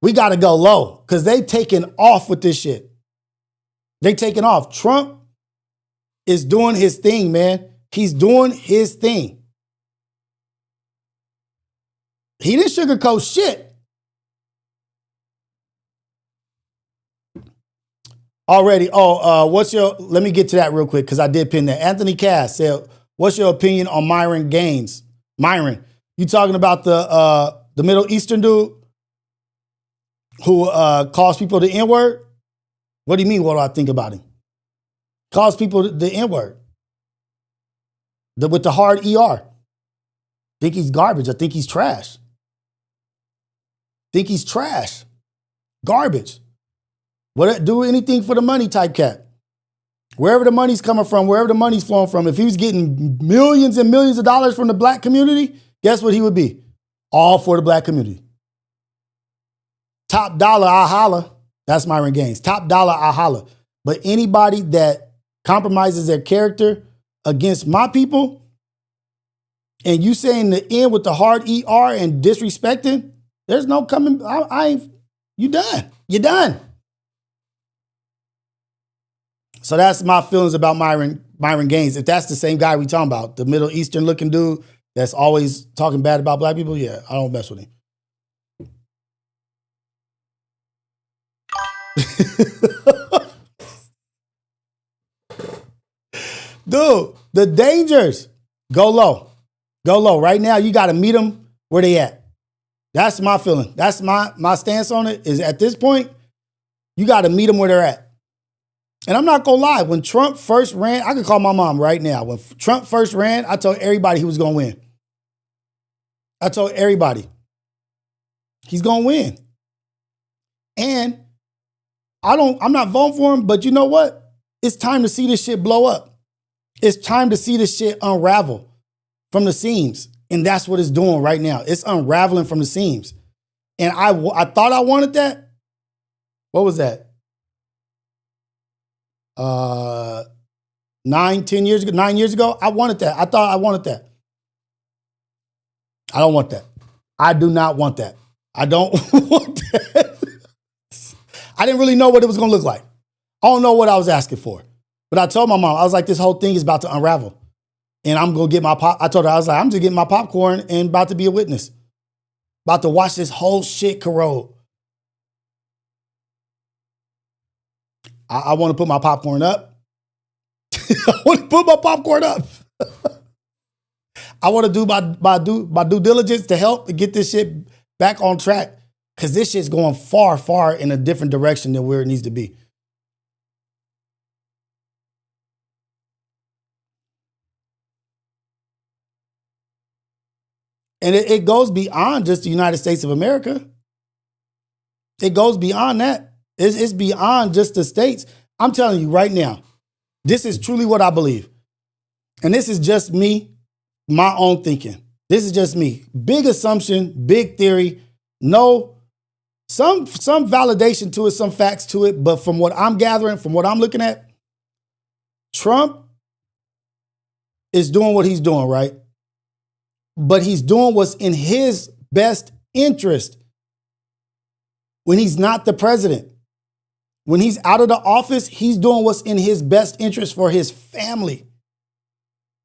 We got to go low because they taking off with this shit. They taking off. Trump is doing his thing, man. He's doing his thing. He didn't sugarcoat shit. Already. Let me get to that real quick because I did pin that. Anthony Cass said, what's your opinion on Myron Gaines? Myron, you talking about the Middle Eastern dude who calls people the N-word? What do you mean, what do I think about him? Calls people the N-word. With the hard ER. Think he's garbage. I think he's trash. Think he's trash. Garbage. What, do anything for the money type cat. Wherever the money's coming from, wherever the money's flowing from, if he was getting millions and millions of dollars from the black community, guess what he would be? All for the black community. Top dollar, I holla. That's Myron Gaines. Top dollar, I holla. But anybody that compromises their character against my people, and you saying the N with the hard ER and disrespecting, there's no coming, you done. You're done. So that's my feelings about Myron Gaines. If that's the same guy we talking about, the Middle Eastern looking dude that's always talking bad about black people, yeah, I don't mess with him. Dude, the dangers, go low. Go low. Right now, you got to meet them where they at. That's my feeling. That's my stance on it is at this point, you got to meet them where they're at. And I'm not going to lie. When Trump first ran, I could call my mom right now. When Trump first ran, I told everybody he was going to win. I told everybody he's going to win. And I'm not voting for him, but you know what? It's time to see this shit blow up. It's time to see this shit unravel from the seams. And that's what it's doing right now. It's unraveling from the seams. And I thought I wanted that. What was that? 9 years ago, I wanted that. I thought I wanted that. I don't want that. I do not want that. I don't want that. I didn't really know what it was going to look like. I don't know what I was asking for. But I told my mom, I was like, this whole thing is about to unravel. And I'm going to get I told her, I was like, I'm just getting my popcorn and about to be a witness. About to watch this whole shit corrode. I want to put my popcorn up. I want to put my popcorn up. I want to do my due diligence to help to get this shit back on track. Because this shit's going far, far in a different direction than where it needs to be. And it goes beyond just the United States of America. It goes beyond that. It's beyond just the states. I'm telling you right now, this is truly what I believe. and this is just me, my own thinking. This is just me. Big assumption, big theory. No, some validation to it, some facts to it. But from what I'm gathering, from what I'm looking at, Trump is doing what he's doing, right? But he's doing what's in his best interest when he's not the president. When he's out of the office, he's doing what's in his best interest for his family.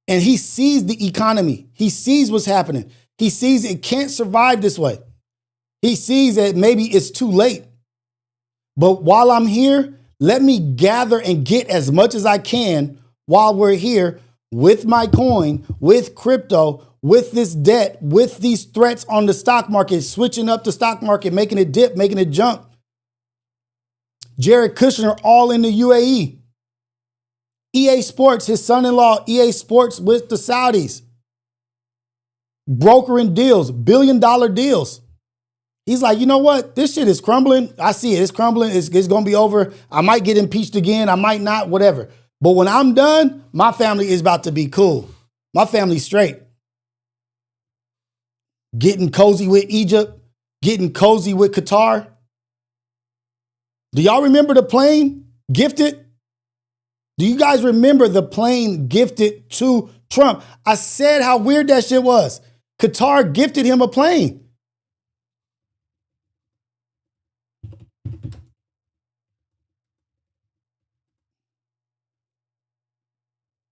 And he sees the economy. He sees what's happening. He sees it can't survive this way. He sees that maybe it's too late. But while I'm here, let me gather and get as much as I can while we're here with my coin, with crypto, with this debt, with these threats on the stock market, switching up the stock market, making it dip, making it jump. Jared Kushner all in the UAE. EA Sports, his son-in-law, EA Sports with the Saudis. Brokering deals, billion-dollar deals. He's like, you know what? This shit is crumbling. I see it. It's crumbling. It's going to be over. I might get impeached again. I might not, whatever. But when I'm done, my family is about to be cool. My family's straight. Getting cozy with Egypt, getting cozy with Qatar. Do y'all remember the plane gifted? Do you guys remember the plane gifted to Trump? I said how weird that shit was. Qatar gifted him a plane.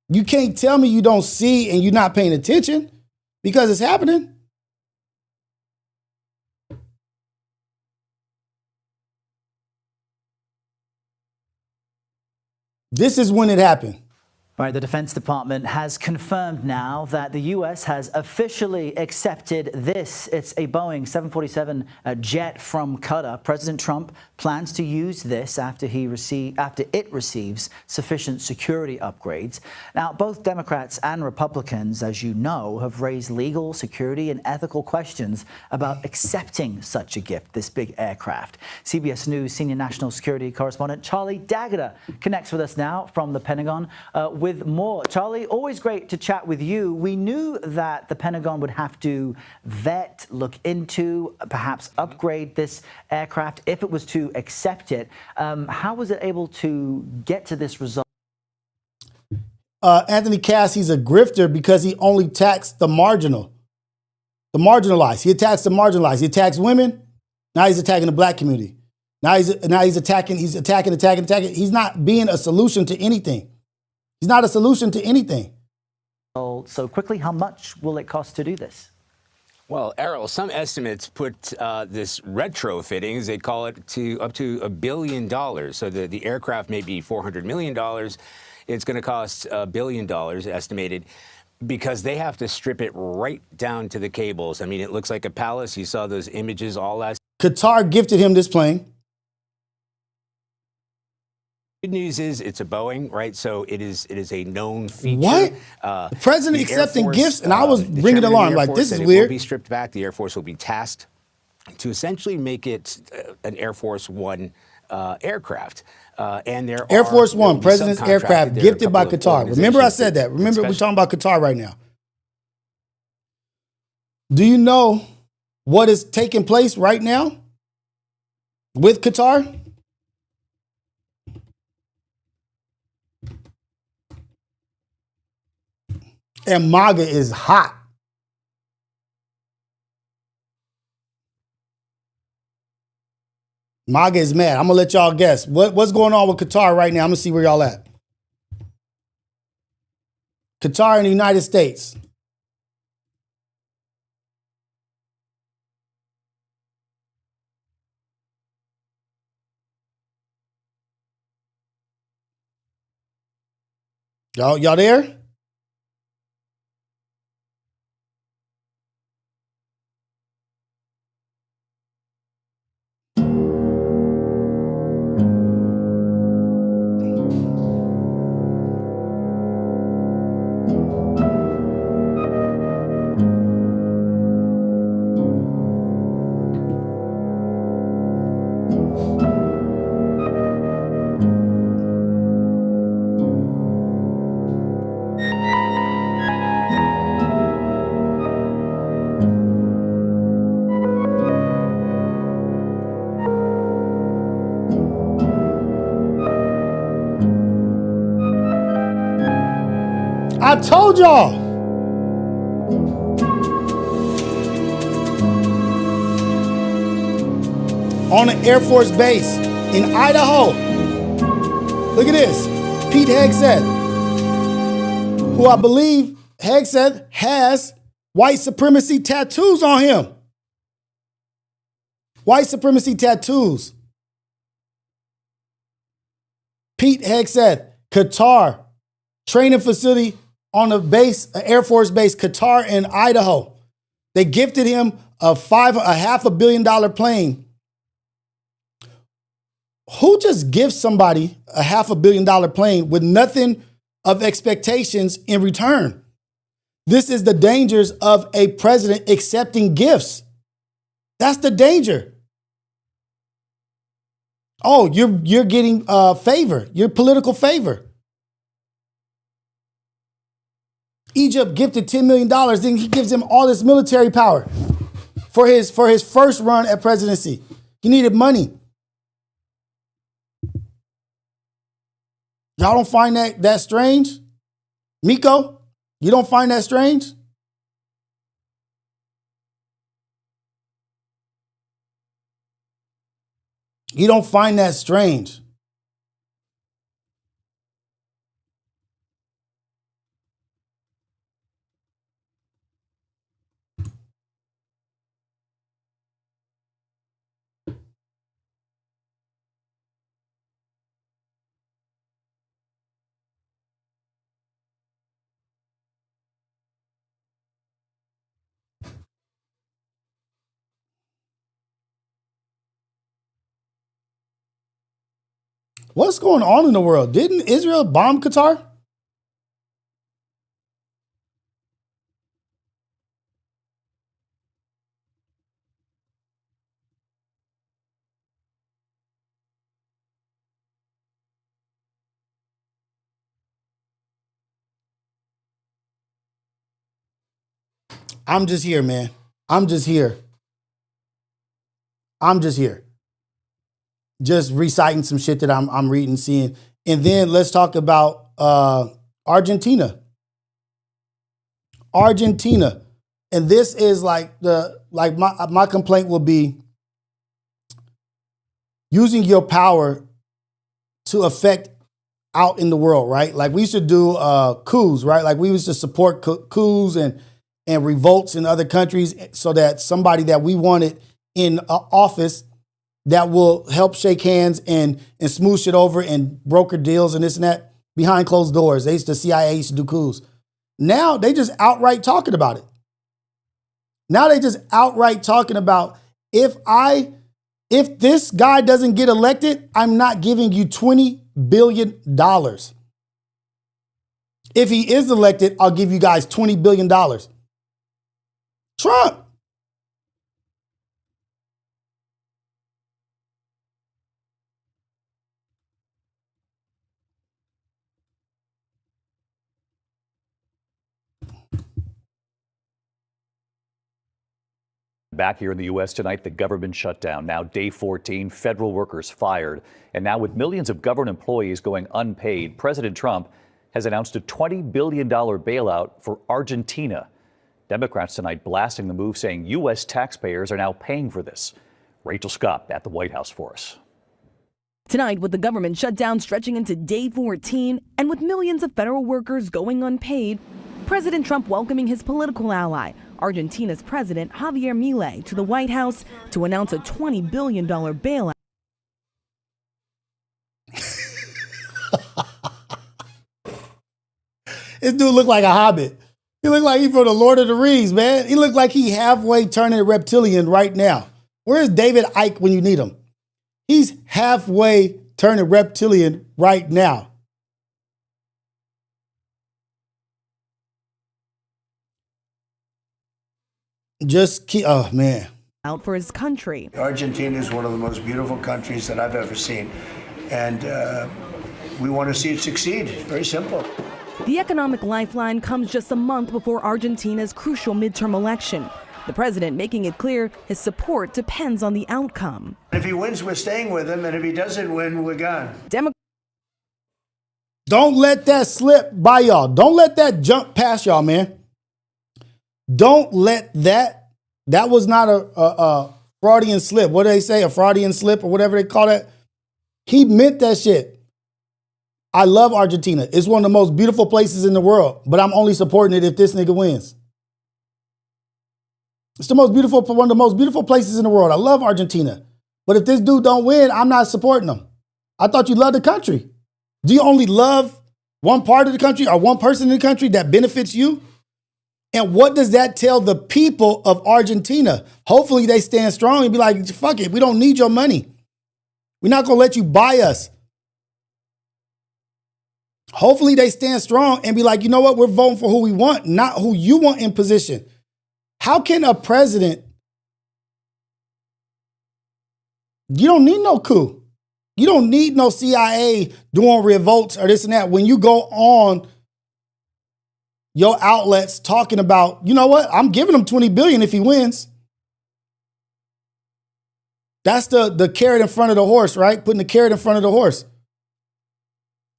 You can't tell me you don't see and you're not paying attention because it's happening. This is when it happened. Right, the Defense Department has confirmed now that the U.S. has officially accepted this. It's a Boeing 747 jet from Qatar. President Trump plans to use this after it receives sufficient security upgrades. Now, both Democrats and Republicans, as you know, have raised legal, security, and ethical questions about accepting such a gift, this big aircraft. CBS News senior national security correspondent Charlie D'Agata connects with us now from the Pentagon with more. Charlie, always great to chat with you. We knew that the Pentagon would have to vet, look into, perhaps upgrade this aircraft if it was to accept it. How was it able to get to this result? Anthony Cass, he's a grifter because he only taxed the marginalized. He attacks the marginalized. He attacks women. Now he's attacking the black community. Now he's attacking. He's not being a solution to anything. He's not a solution to anything. So quickly, how much will it cost to do this? Well, Errol, some estimates put this retrofittings, they call it, to up to $1 billion. So the aircraft may be $400 million. It's going to cost $1 billion, estimated, because they have to strip it right down to the cables. I mean, it looks like a palace. You saw those images all last. Qatar gifted him this plane. Good news is it's a Boeing, right? So it is a known feature. What? The president the accepting Force, gifts, and I was the ringing the chairman of alarm Air like, Force this is said weird. It will be stripped back. The Air Force will be tasked to essentially make it an Air Force One aircraft. And there Air Force One, will be President's subcontracted. aircraft There are a gifted by couple of Qatar. Remember I said that. Remember we're talking about Qatar right now. Do you know what is taking place right now with Qatar? And MAGA is hot. MAGA is mad. I'm going to let y'all guess. What's going on with Qatar right now? I'm going to see where y'all at. Qatar and the United States. Y'all there? told y'all. On an Air Force base in Idaho. Look at this. Pete Hegseth, who I believe Hegseth has white supremacy tattoos on him. White supremacy tattoos. Pete Hegseth, Qatar, training facility on a base, an Air Force base, Qatar in Idaho. They gifted him a $500 million plane. Who just gives somebody a $500 million plane with nothing of expectations in return? This is the dangers of a president accepting gifts. That's the danger. Oh, you're getting favor, your political favor. Egypt gifted $10 million, then he gives him all this military power for his first run at presidency. He needed money. Y'all don't find that strange? Miko, you don't find that strange? You don't find that strange? What's going on in the world? Didn't Israel bomb Qatar? I'm just here, man. I'm just here. Just reciting some shit that I'm reading, seeing. And then let's talk about Argentina. Argentina. And this is like my complaint will be using your power to affect out in the world, right? Like we used to do coups, right? Like we used to support coups and revolts in other countries so that somebody that we wanted in office that will help shake hands and smooth shit over and broker deals and this and that behind closed doors. The CIA used to do coups. Now they just outright talking about it. Now they just outright talking about if this guy doesn't get elected, I'm not giving you $20 billion. If he is elected, I'll give you guys $20 billion. Trump. Back here in the U.S. tonight, the government shutdown. Now day 14, federal workers fired. And now with millions of government employees going unpaid, President Trump has announced a $20 billion bailout for Argentina. Democrats tonight blasting the move, saying U.S. taxpayers are now paying for this. Rachel Scott at the White House for us. Tonight, with the government shutdown stretching into day 14 and with millions of federal workers going unpaid, President Trump welcoming his political ally, Argentina's President Javier Milei, to the White House to announce a $20 billion bailout. This dude looked like a hobbit. He looked like he from the Lord of the Rings, man. He looked like he halfway turning a reptilian right now. Where's David Icke when you need him? He's halfway turning reptilian right now. Oh, man. Out for his country. Argentina is one of the most beautiful countries that I've ever seen. And we want to see it succeed. It's very simple. The economic lifeline comes just a month before Argentina's crucial midterm election. The president making it clear his support depends on the outcome. If he wins, we're staying with him. And if he doesn't win, we're gone. Don't let that slip by y'all. Don't let that jump past y'all, man. Don't let that. That was not a Freudian slip. What do they say? A Freudian slip or whatever they call that. He meant that shit. I love Argentina. It's one of the most beautiful places in the world, but I'm only supporting it if this nigga wins. It's one of the most beautiful places in the world. I love Argentina. But if this dude don't win, I'm not supporting him. I thought you loved the country. Do you only love one part of the country or one person in the country that benefits you? And what does that tell the people of Argentina? Hopefully they stand strong and be like, fuck it, we don't need your money. We're not going to let you buy us. Hopefully they stand strong and be like, you know what, we're voting for who we want, not who you want in position. How can a president, you don't need no coup. You don't need no CIA doing revolts or this and that. When you go on your outlets talking about, you know what, I'm giving him $20 billion if he wins. That's the carrot in front of the horse, right? Putting the carrot in front of the horse.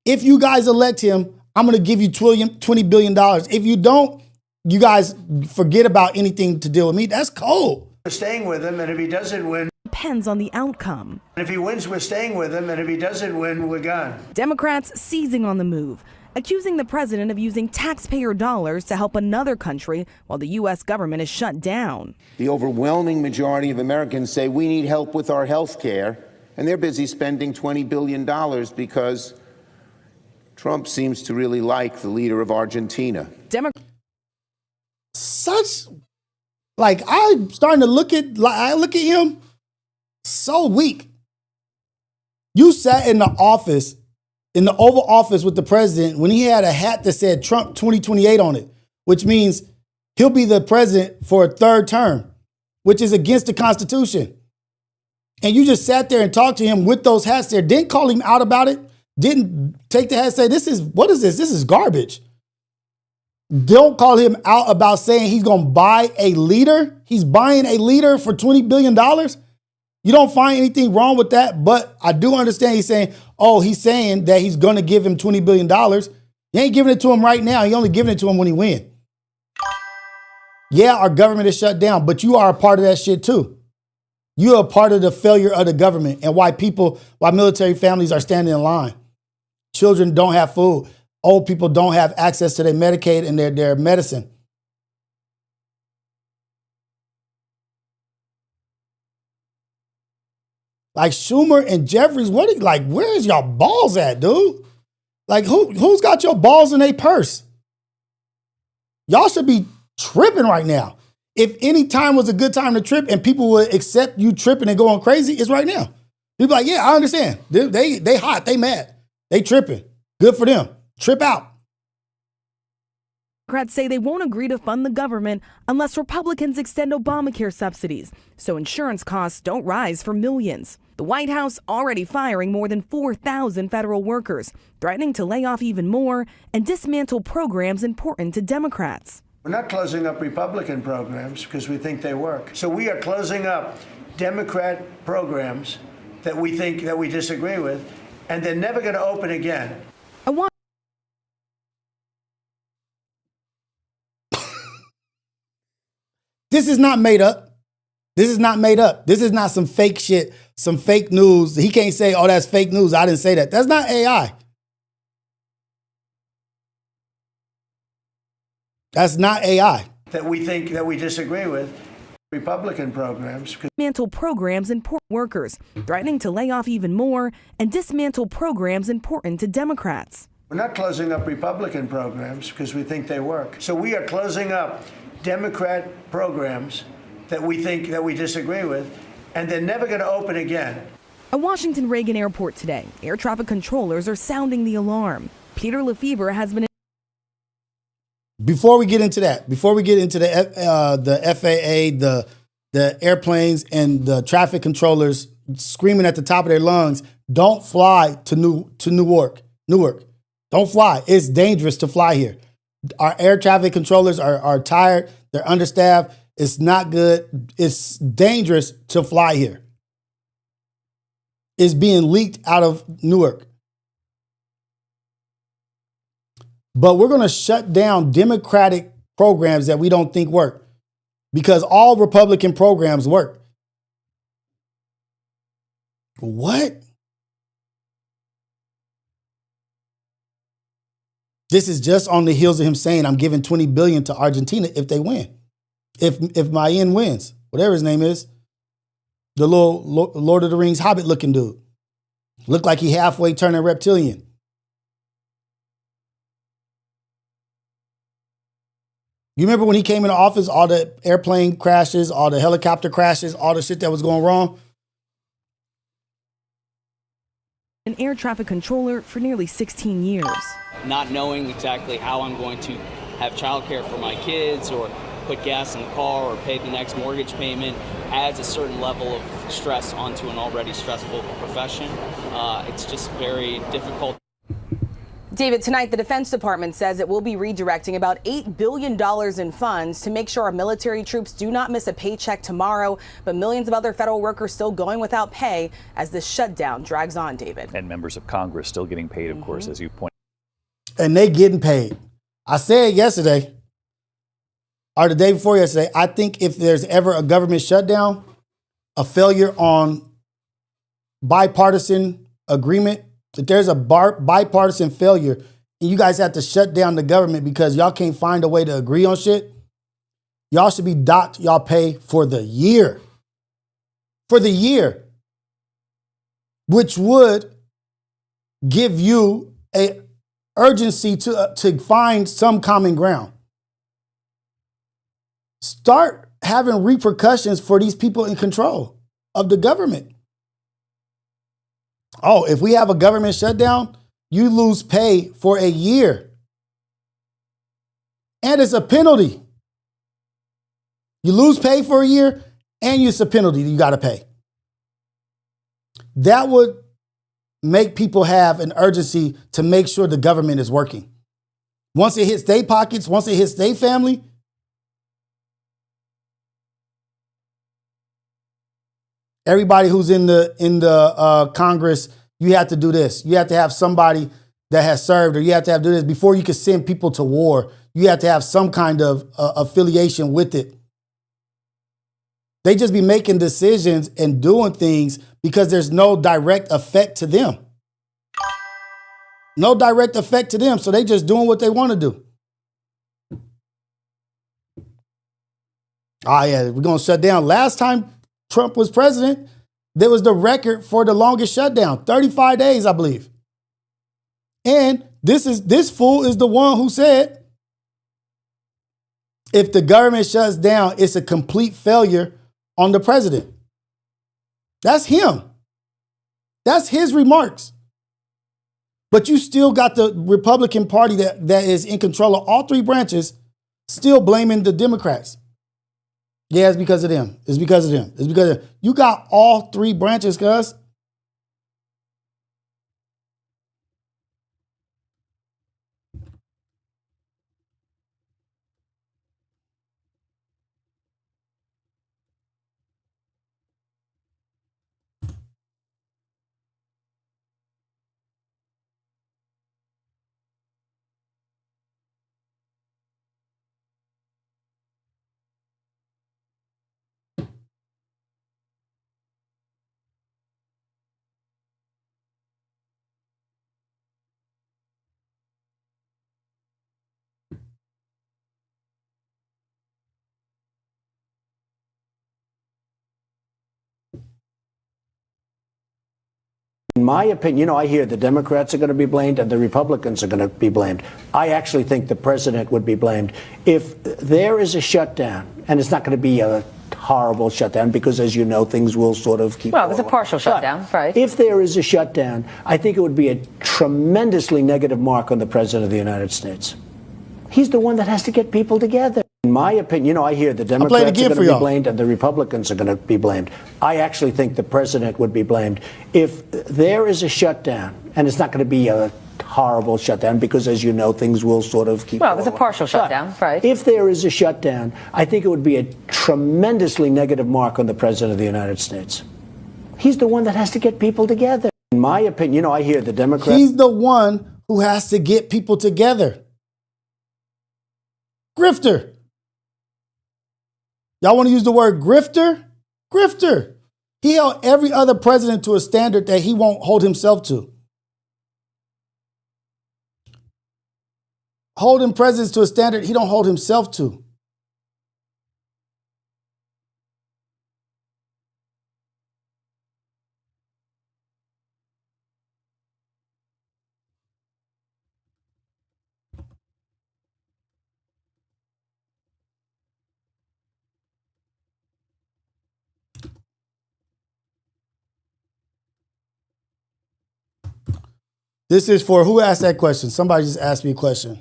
If you guys elect him, I'm going to give you $20 billion. If you don't, you guys forget about anything to deal with me. That's cold. We're staying with him, and if he doesn't win, Depends on the outcome. if he wins, we're staying with him, and if he doesn't win, we're gone. Democrats seizing on the move, accusing the president of using taxpayer dollars to help another country while the U.S. government is shut down. The overwhelming majority of Americans say we need help with our health care, and they're busy spending $20 billion because Trump seems to really like the leader of Argentina. I'm starting to look at him so weak. You sat in the office, in the Oval Office with the president when he had a hat that said Trump 2028 on it, which means he'll be the president for a third term, which is against the Constitution. And you just sat there and talked to him with those hats there, didn't call him out about it, didn't take the hat and say, what is this? This is garbage. Don't call him out about saying he's going to buy a leader. He's buying a leader for $20 billion. You don't find anything wrong with that, but I do understand he's saying that he's going to give him $20 billion. He ain't giving it to him right now. He only giving it to him when he wins. Yeah, our government is shut down, but you are a part of that shit too. You are a part of the failure of the government and why military families are standing in line. Children don't have food. Old people don't have access to their Medicaid and their medicine. Like Schumer and Jeffries, where's y'all balls at, dude? Like who's got your balls in their purse? Y'all should be tripping right now. If any time was a good time to trip and people would accept you tripping and going crazy, it's right now. People like, yeah, I understand. They hot, they mad, they tripping. Good for them. Trip out. Democrats say they won't agree to fund the government unless Republicans extend Obamacare subsidies, so insurance costs don't rise for millions. The White House already firing more than 4,000 federal workers, threatening to lay off even more and dismantle programs important to Democrats. We're not closing up Republican programs because we think they work. So we are closing up Democrat programs that we disagree with, and they're never going to open again. This is not made up. This is not made up. This is not some fake shit, some fake news. He can't say, oh, that's fake news. I didn't say that. That's not AI. That's not AI. That we disagree with. Republican programs. Dismantle programs important workers, threatening to lay off even more and dismantle programs important to Democrats. We're not closing up Republican programs because we think they work. So we are closing up Democrat programs that we disagree with, and they're never going to open again. At Washington Reagan Airport today, air traffic controllers are sounding the alarm. Peter Lefevre has been. Before we get into the FAA, the airplanes, and the traffic controllers screaming at the top of their lungs, don't fly to Newark. Don't fly. It's dangerous to fly here. Our air traffic controllers are tired. They're understaffed. It's not good. It's dangerous to fly here. It's being leaked out of Newark. But we're going to shut down Democratic programs that we don't think work because all Republican programs work. What? This is just on the heels of him saying, I'm giving $20 billion to Argentina if they win. If Mayen wins, whatever his name is, the little Lord of the Rings Hobbit looking dude. Looked like he halfway turned a reptilian. You remember when he came into office, all the airplane crashes, all the helicopter crashes, all the shit that was going wrong? An air traffic controller for nearly 16 years. Not knowing exactly how I'm going to have childcare for my kids or put gas in the car or pay the next mortgage payment adds a certain level of stress onto an already stressful profession. It's just very difficult. David, tonight the Defense Department says it will be redirecting about $8 billion in funds to make sure our military troops do not miss a paycheck tomorrow. But millions of other federal workers still going without pay as this shutdown drags on, David. And members of Congress still getting paid, of course, as you point. And they getting paid. I said yesterday, or the day before yesterday, I think if there's ever a government shutdown, a failure on bipartisan agreement, if there's a bipartisan failure and you guys have to shut down the government because y'all can't find a way to agree on shit, y'all should be docked y'all pay for the year. For the year. Which would give you a urgency to find some common ground. Start having repercussions for these people in control of the government. Oh, if we have a government shutdown, you lose pay for a year. And it's a penalty. You lose pay for a year and it's a penalty you got to pay. That would make people have an urgency to make sure the government is working. Once it hits their pockets, once it hits their family, everybody who's in the Congress, you have to do this. You have to have somebody that has served, or you have to do this before you can send people to war. You have to have some kind of affiliation with it. They just be making decisions and doing things because there's no direct effect to them. No direct effect to them, so they just doing what they want to do. Oh yeah, we're going to shut down. Last time Trump was president, there was the record for the longest shutdown, 35 days, I believe. And this fool is the one who said, if the government shuts down, it's a complete failure on the president. That's him. That's his remarks. But you still got the Republican Party that is in control of all three branches still blaming the Democrats. Yeah, it's because of them. It's because of them. It's because of them. You got all three branches, cuz. In my opinion, I hear the Democrats are going to be blamed and the Republicans are going to be blamed. I actually think the president would be blamed. If there is a shutdown, and it's not going to be a horrible shutdown because, as you know, things will sort of keep Well, it was a partial shutdown, right? If there is a shutdown, I think it would be a tremendously negative mark on the president of the United States. He's the one that has to get people together. In my opinion, I hear the Democrats are going to be blamed and the Republicans are going to be blamed. I actually think the president would be blamed. If there is a shutdown, and it's not going to be a horrible shutdown because, as you know, things will sort of keep Well, it was a partial shutdown, right? If there is a shutdown, I think it would be a tremendously negative mark on the president of the United States. He's the one that has to get people together. In my opinion, I hear the Democrats. He's the one who has to get people together. Grifter. Y'all want to use the word grifter? Grifter. He held every other president to a standard that he won't hold himself to. Holding presidents to a standard he don't hold himself to. This is for who asked that question? Somebody just asked me a question.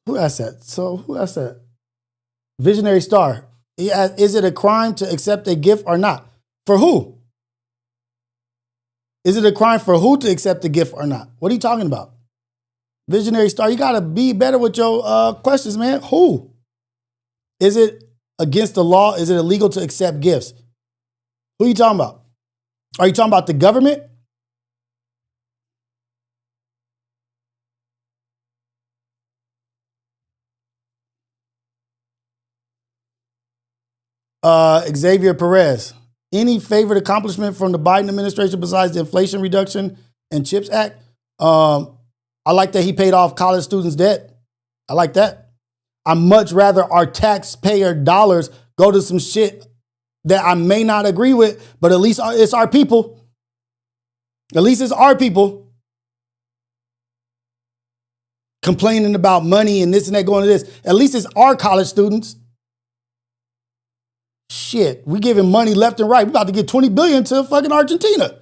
Who asked that? So who asked that? Visionary Star. He asked, is it a crime to accept a gift or not? For who? Is it a crime for who to accept a gift or not? What are you talking about? Visionary Star, you got to be better with your questions, man. Who? Is it against the law? Is it illegal to accept gifts? Who are you talking about? Are you talking about the government? Xavier Perez. Any favorite accomplishment from the Biden administration besides the Inflation Reduction and CHIPS Act? I like that he paid off college students' debt. I like that. I'd much rather our taxpayer dollars go to some shit that I may not agree with, but at least it's our people. At least it's our people complaining about money and this and that going to this. At least it's our college students. Shit, we giving money left and right. We about to get $20 billion to fucking Argentina.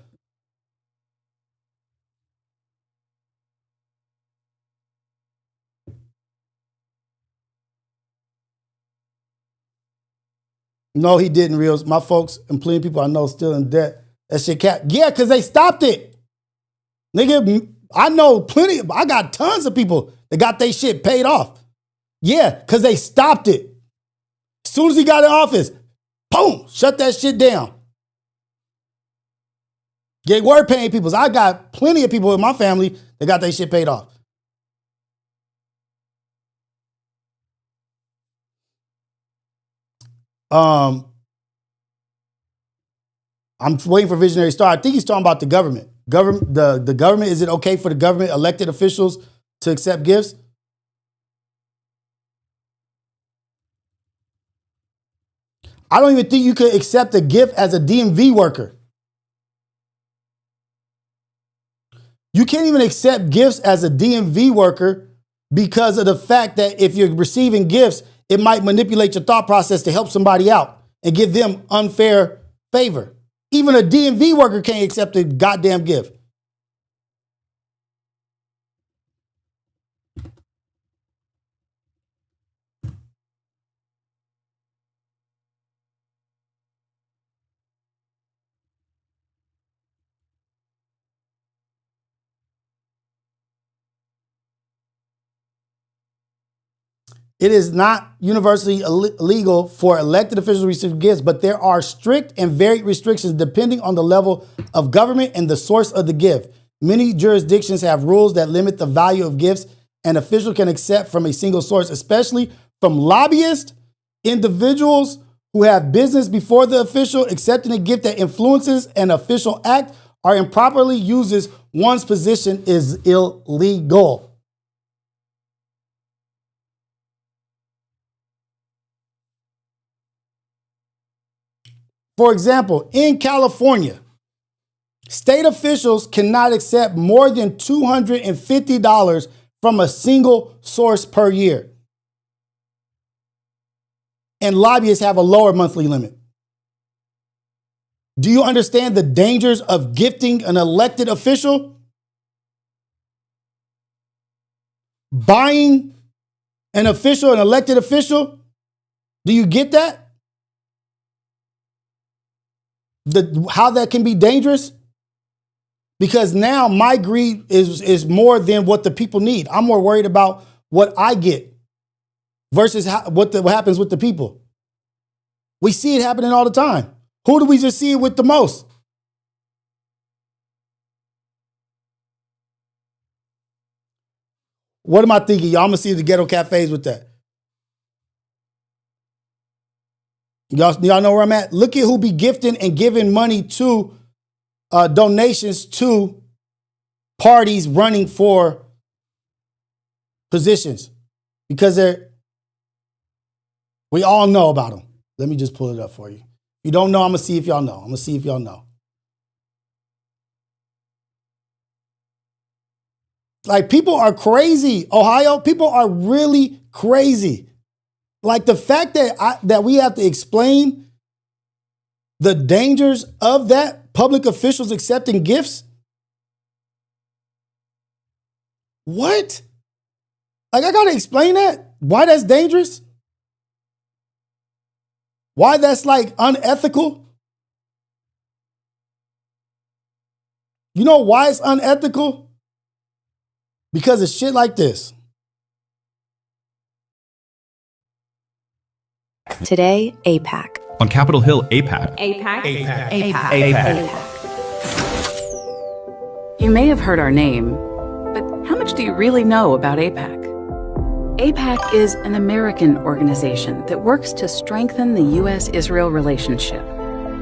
No, he didn't, Rios. My folks and plenty of people I know still in debt. That shit cap. Yeah, because they stopped it. Nigga, I know plenty. I got tons of people that got their shit paid off. Yeah, because they stopped it. As soon as he got in office, boom, shut that shit down. They were paying people. I got plenty of people in my family that got their shit paid off. I'm waiting for Visionary Star. I think he's talking about the government. The government, is it okay for the government elected officials to accept gifts? I don't even think you could accept a gift as a DMV worker. You can't even accept gifts as a DMV worker because of the fact that if you're receiving gifts, it might manipulate your thought process to help somebody out and give them unfair favor. Even a DMV worker can't accept a goddamn gift. It is not universally illegal for elected officials to receive gifts, but there are strict and varied restrictions depending on the level of government and the source of the gift. Many jurisdictions have rules that limit the value of gifts an official can accept from a single source, especially from lobbyists, individuals who have business before the official. Accepting a gift that influences an official act or improperly uses one's position is illegal. For example, in California, state officials cannot accept more than $250 from a single source per year. And lobbyists have a lower monthly limit. Do you understand the dangers of gifting an elected official? Buying an official, an elected official? Do you get that? How that can be dangerous? Because now my greed is more than what the people need. I'm more worried about what I get versus what happens with the people. We see it happening all the time. Who do we just see it with the most? What am I thinking? Y'all, I'm gonna see the ghetto cafes with that. Y'all know where I'm at? Look at who be gifting and giving money to donations to parties running for positions. Because we all know about them. Let me just pull it up for you. If you don't know, I'm gonna see if y'all know. Like, people are crazy. Ohio, people are really crazy. Like, the fact that we have to explain the dangers of that, public officials accepting gifts. What? Like, I gotta explain that? Why that's dangerous? Why that's like unethical? You know why it's unethical? Because of shit like this. Today, AIPAC. On Capitol Hill, AIPAC. AIPAC. You may have heard our name, but how much do you really know about AIPAC? AIPAC is an American organization that works to strengthen the U.S.-Israel relationship.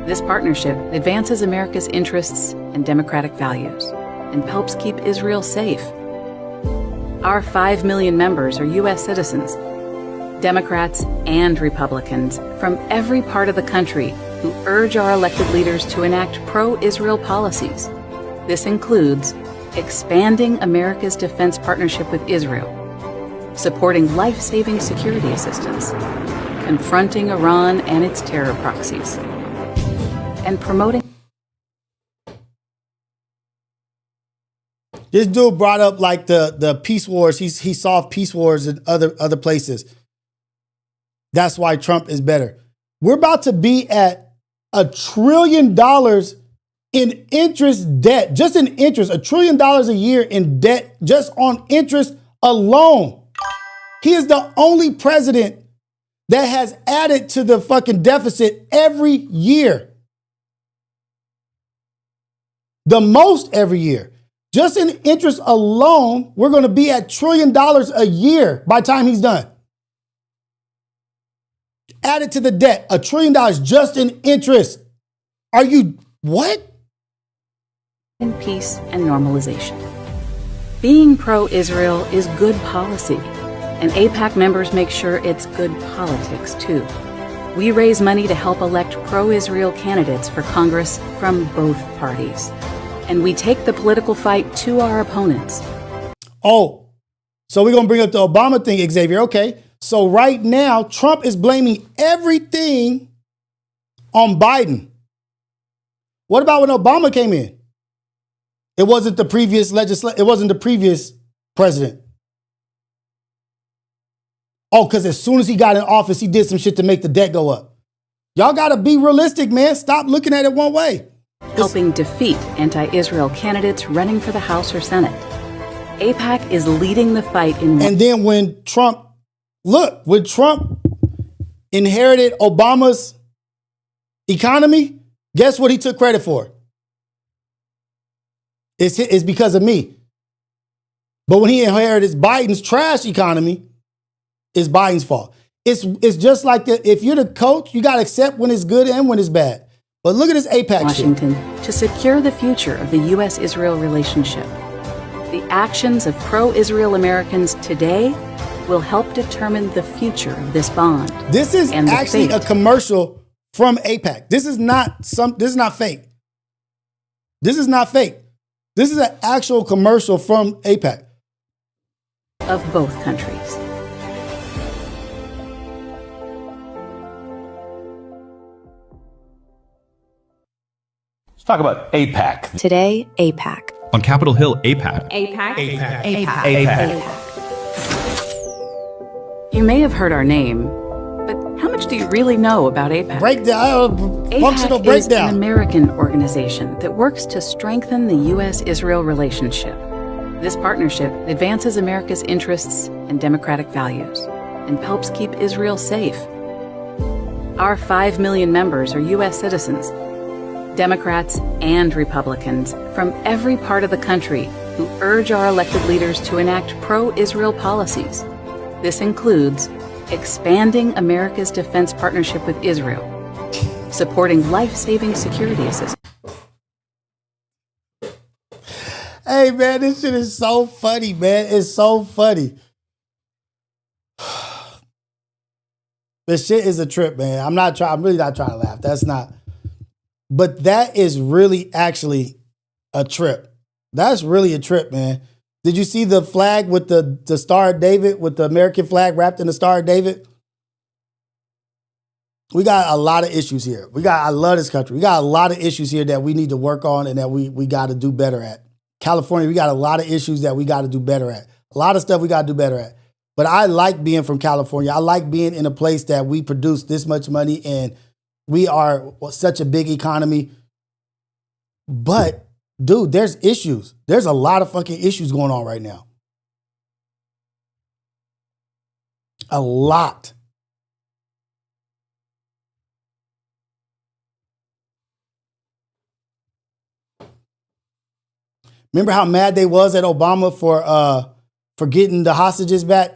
This partnership advances America's interests and democratic values and helps keep Israel safe. Our 5 million members are U.S. citizens, Democrats and Republicans from every part of the country who urge our elected leaders to enact pro-Israel policies. This includes expanding America's defense partnership with Israel, supporting life-saving security assistance, confronting Iran and its terror proxies, and promoting. This dude brought up like the peace wars. He solved peace wars in other places. That's why Trump is better. We're about to be at $1 trillion in interest debt, just in interest, $1 trillion a year in debt, just on interest alone. He is the only president that has added to the fucking deficit every year. The most every year. Just in interest alone, we're going to be at $1 trillion a year by the time he's done. Added to the debt, $1 trillion just in interest. Are you what? In peace and normalization. Being pro-Israel is good policy, and AIPAC members make sure it's good politics too. We raise money to help elect pro-Israel candidates for Congress from both parties. And we take the political fight to our opponents. Oh, so we're going to bring up the Obama thing, Xavier. Okay. So right now, Trump is blaming everything on Biden. What about when Obama came in? It wasn't the previous it wasn't the previous president. Oh, because as soon as he got in office, he did some shit to make the debt go up. Y'all got to be realistic, man. Stop looking at it one way. Helping defeat anti-Israel candidates running for the House or Senate. AIPAC is leading the fight in... And then when Trump inherited Obama's economy, guess what he took credit for? It's because of me. But when he inherited Biden's trash economy, it's Biden's fault. It's just like if you're the coach, you got to accept when it's good and when it's bad. But look at this AIPAC Washington shit. To secure the future of the U.S.-Israel relationship. The actions of pro-Israel Americans today will help determine the future of this bond. This is actually a commercial from AIPAC. This is not fake. This is not fake. This is an actual commercial from AIPAC. Of both countries. Talk about AIPAC. Today, AIPAC. On Capitol Hill, AIPAC. You may have heard our name, But how much do you really know about AIPAC? Functional AIPAC is breakdown. an American organization that works to strengthen the U.S.-Israel relationship. This partnership advances America's interests and democratic values and helps keep Israel safe. Our 5 million members are U.S. citizens, Democrats and Republicans from every part of the country who urge our elected leaders to enact pro-Israel policies. This includes expanding America's defense partnership with Israel, supporting life-saving security assistance. Hey, man, this shit is so funny, man. It's so funny. This shit is a trip, man. I'm really not trying to laugh. That's not. But that is really actually a trip. That's really a trip, man. Did you see the flag with the Star of David, with the American flag wrapped in the Star of David? We got a lot of issues here. I love this country. We got a lot of issues here that we need to work on and that we got to do better at. California, we got a lot of issues that we got to do better at. A lot of stuff we got to do better at. But I like being from California. I like being in a place that we produce this much money and we are such a big economy. But, dude, there's issues. There's a lot of fucking issues going on right now. A lot. Remember how mad they was at Obama for getting the hostages back?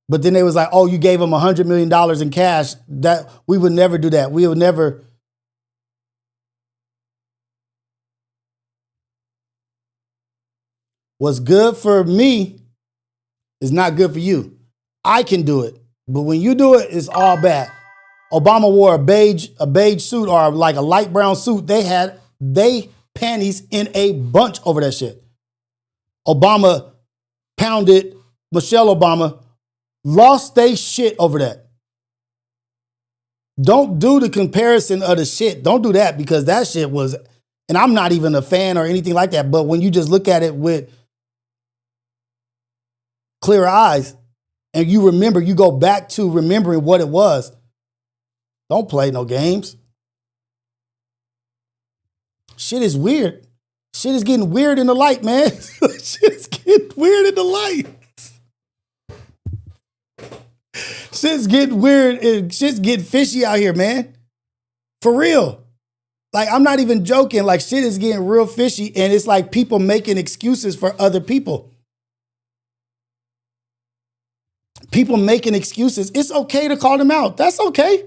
But then they was like, oh, you gave them $100 million in cash. That we would never do that. We would never. What's good for me is not good for you. I can do it. But when you do it, it's all bad. Obama wore a beige suit or like a light brown suit. They panties in a bunch over that shit. Obama pounded Michelle Obama, lost they shit over that. Don't do the comparison of the shit. Don't do that because that shit was, and I'm not even a fan or anything like that, but when you just look at it with clear eyes and you go back to remembering what it was, don't play no games. Shit is weird. Shit is getting weird in the light, man. Shit's getting weird in the light. Shit's getting weird and shit's getting fishy out here, man. For real. Like, I'm not even joking. Like, shit is getting real fishy and it's like people making excuses for other people. People making excuses. It's okay to call them out. That's okay.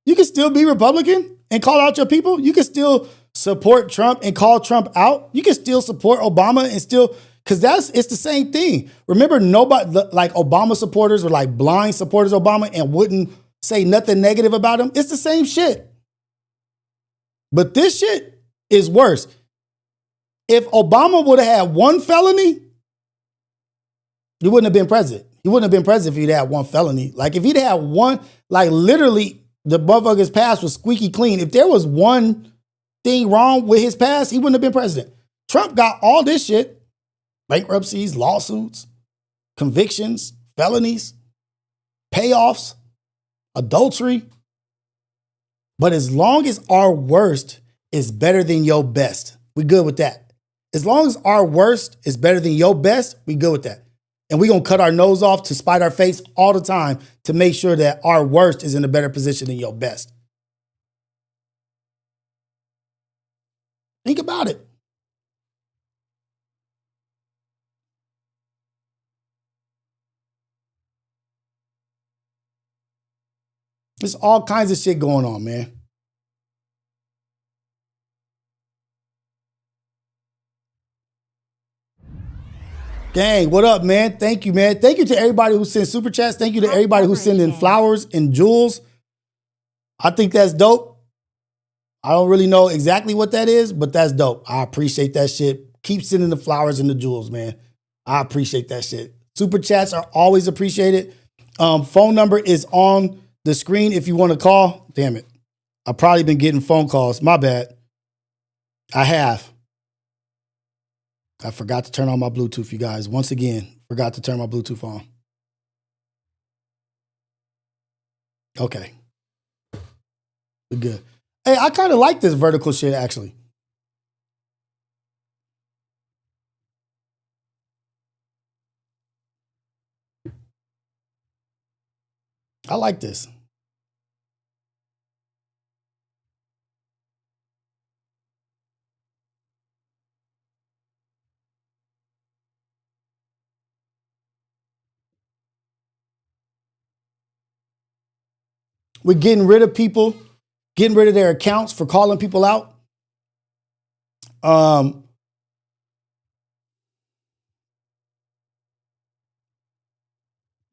You can still be Republican and call out your people. You can still support Trump and call Trump out. You can still support Obama and still, because it's the same thing. Remember, nobody, like Obama supporters were like blind supporters of Obama and wouldn't say nothing negative about him. It's the same shit. But this shit is worse. If Obama would have had one felony, he wouldn't have been president. He wouldn't have been president if he'd had one felony. Like if he'd had one, like literally the motherfucker's past was squeaky clean. If there was one thing wrong with his past, he wouldn't have been president. Trump got all this shit, bankruptcies, lawsuits, convictions, felonies, payoffs, adultery. But as long as our worst is better than your best, we good with that. As long as our worst is better than your best, we good with that. And we're going to cut our nose off to spite our face all the time to make sure that our worst is in a better position than your best. Think about it. There's all kinds of shit going on, man. Gang, what up, man? Thank you, man. Thank you to everybody who sent super chats. Thank you to everybody who sent in flowers and jewels. I think that's dope. I don't really know exactly what that is, but that's dope. I appreciate that shit. Keep sending the flowers and the jewels, man. I appreciate that shit. Super chats are always appreciated. Phone number is on the screen if you want to call. Damn it. I've probably been getting phone calls. My bad. I have. I forgot to turn on my Bluetooth, you guys. Once again, forgot to turn my Bluetooth on. Okay. We're good. Hey, I kind of like this vertical shit, actually. I like this. We're getting rid of people, getting rid of their accounts for calling people out.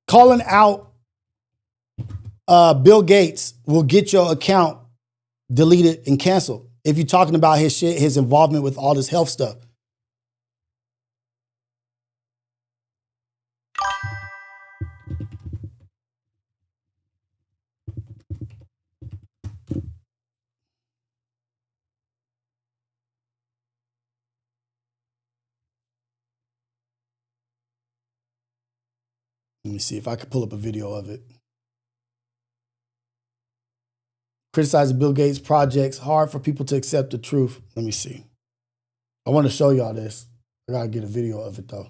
Calling out Bill Gates will get your account deleted and canceled if you're talking about his shit, his involvement with all this health stuff. Let me see if I can pull up a video of it. Criticizing Bill Gates projects, hard for people to accept the truth. Let me see. I want to show y'all this. I gotta get a video of it though.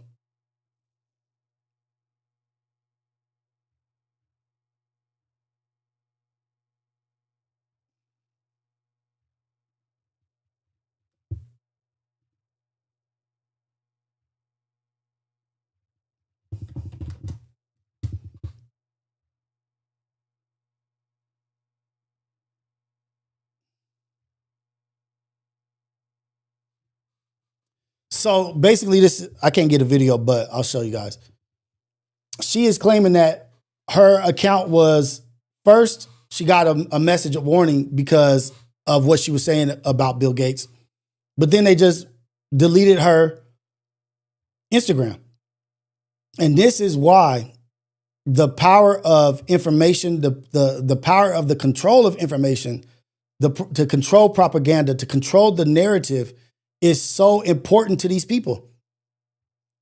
So basically this, I can't get a video, but I'll show you guys. She is claiming that her account was, first, she got a message of warning because of what she was saying about Bill Gates. But then they just deleted her Instagram. And this is why the power of information, the power of the control of information, to control propaganda, to control the narrative is so important to these people.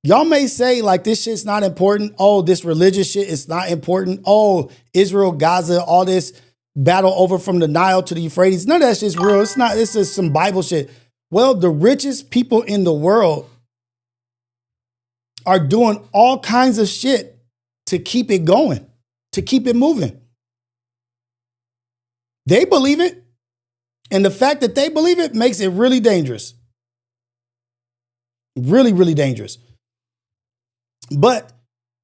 Y'all may say like this shit's not important. Oh, this religious shit is not important. Oh, Israel, Gaza, all this battle over from the Nile to the Euphrates. None of that shit's real. It's not, this is some Bible shit. Well, the richest people in the world are doing all kinds of shit to keep it going, to keep it moving. They believe it. And the fact that they believe it makes it really dangerous. Really, really dangerous. But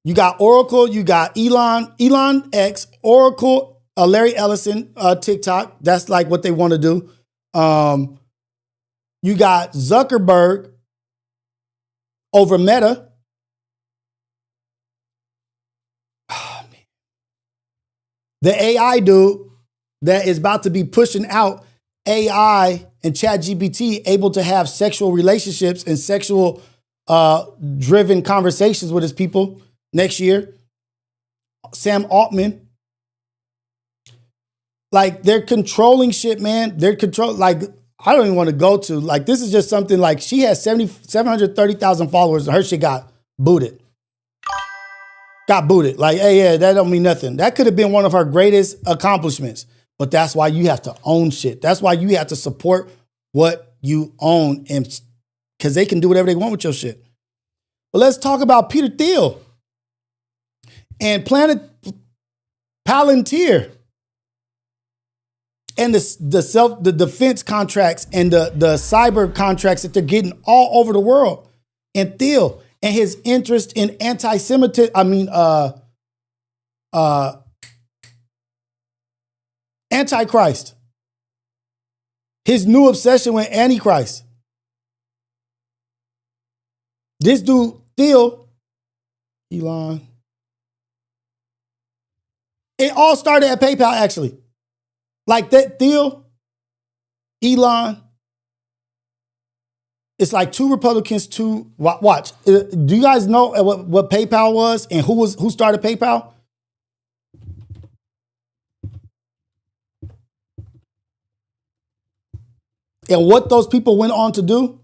you got Oracle, you got Elon X, Oracle, Larry Ellison, TikTok. That's like what they want to do. You got Zuckerberg over Meta. The AI dude that is about to be pushing out AI and ChatGPT able to have sexual relationships and sexual driven conversations with his people next year. Sam Altman. Like they're controlling shit, man. They're like, I don't even want to go to, like, this is just something like she has 730,000 followers and her shit got booted. Got booted. Like, hey, yeah, that don't mean nothing. That could have been one of her greatest accomplishments. But that's why you have to own shit. That's why you have to support what you own, and because they can do whatever they want with your shit. But let's talk about Peter Thiel and Palantir and the defense contracts and the cyber contracts that they're getting all over the world. And Thiel and his interest in anti-Semitism, Antichrist. His new obsession with Antichrist. This dude, Thiel, Elon. It all started at PayPal, actually. Like that Thiel, Elon. It's like two Republicans, watch. Do you guys know what PayPal was and who started PayPal? And what those people went on to do?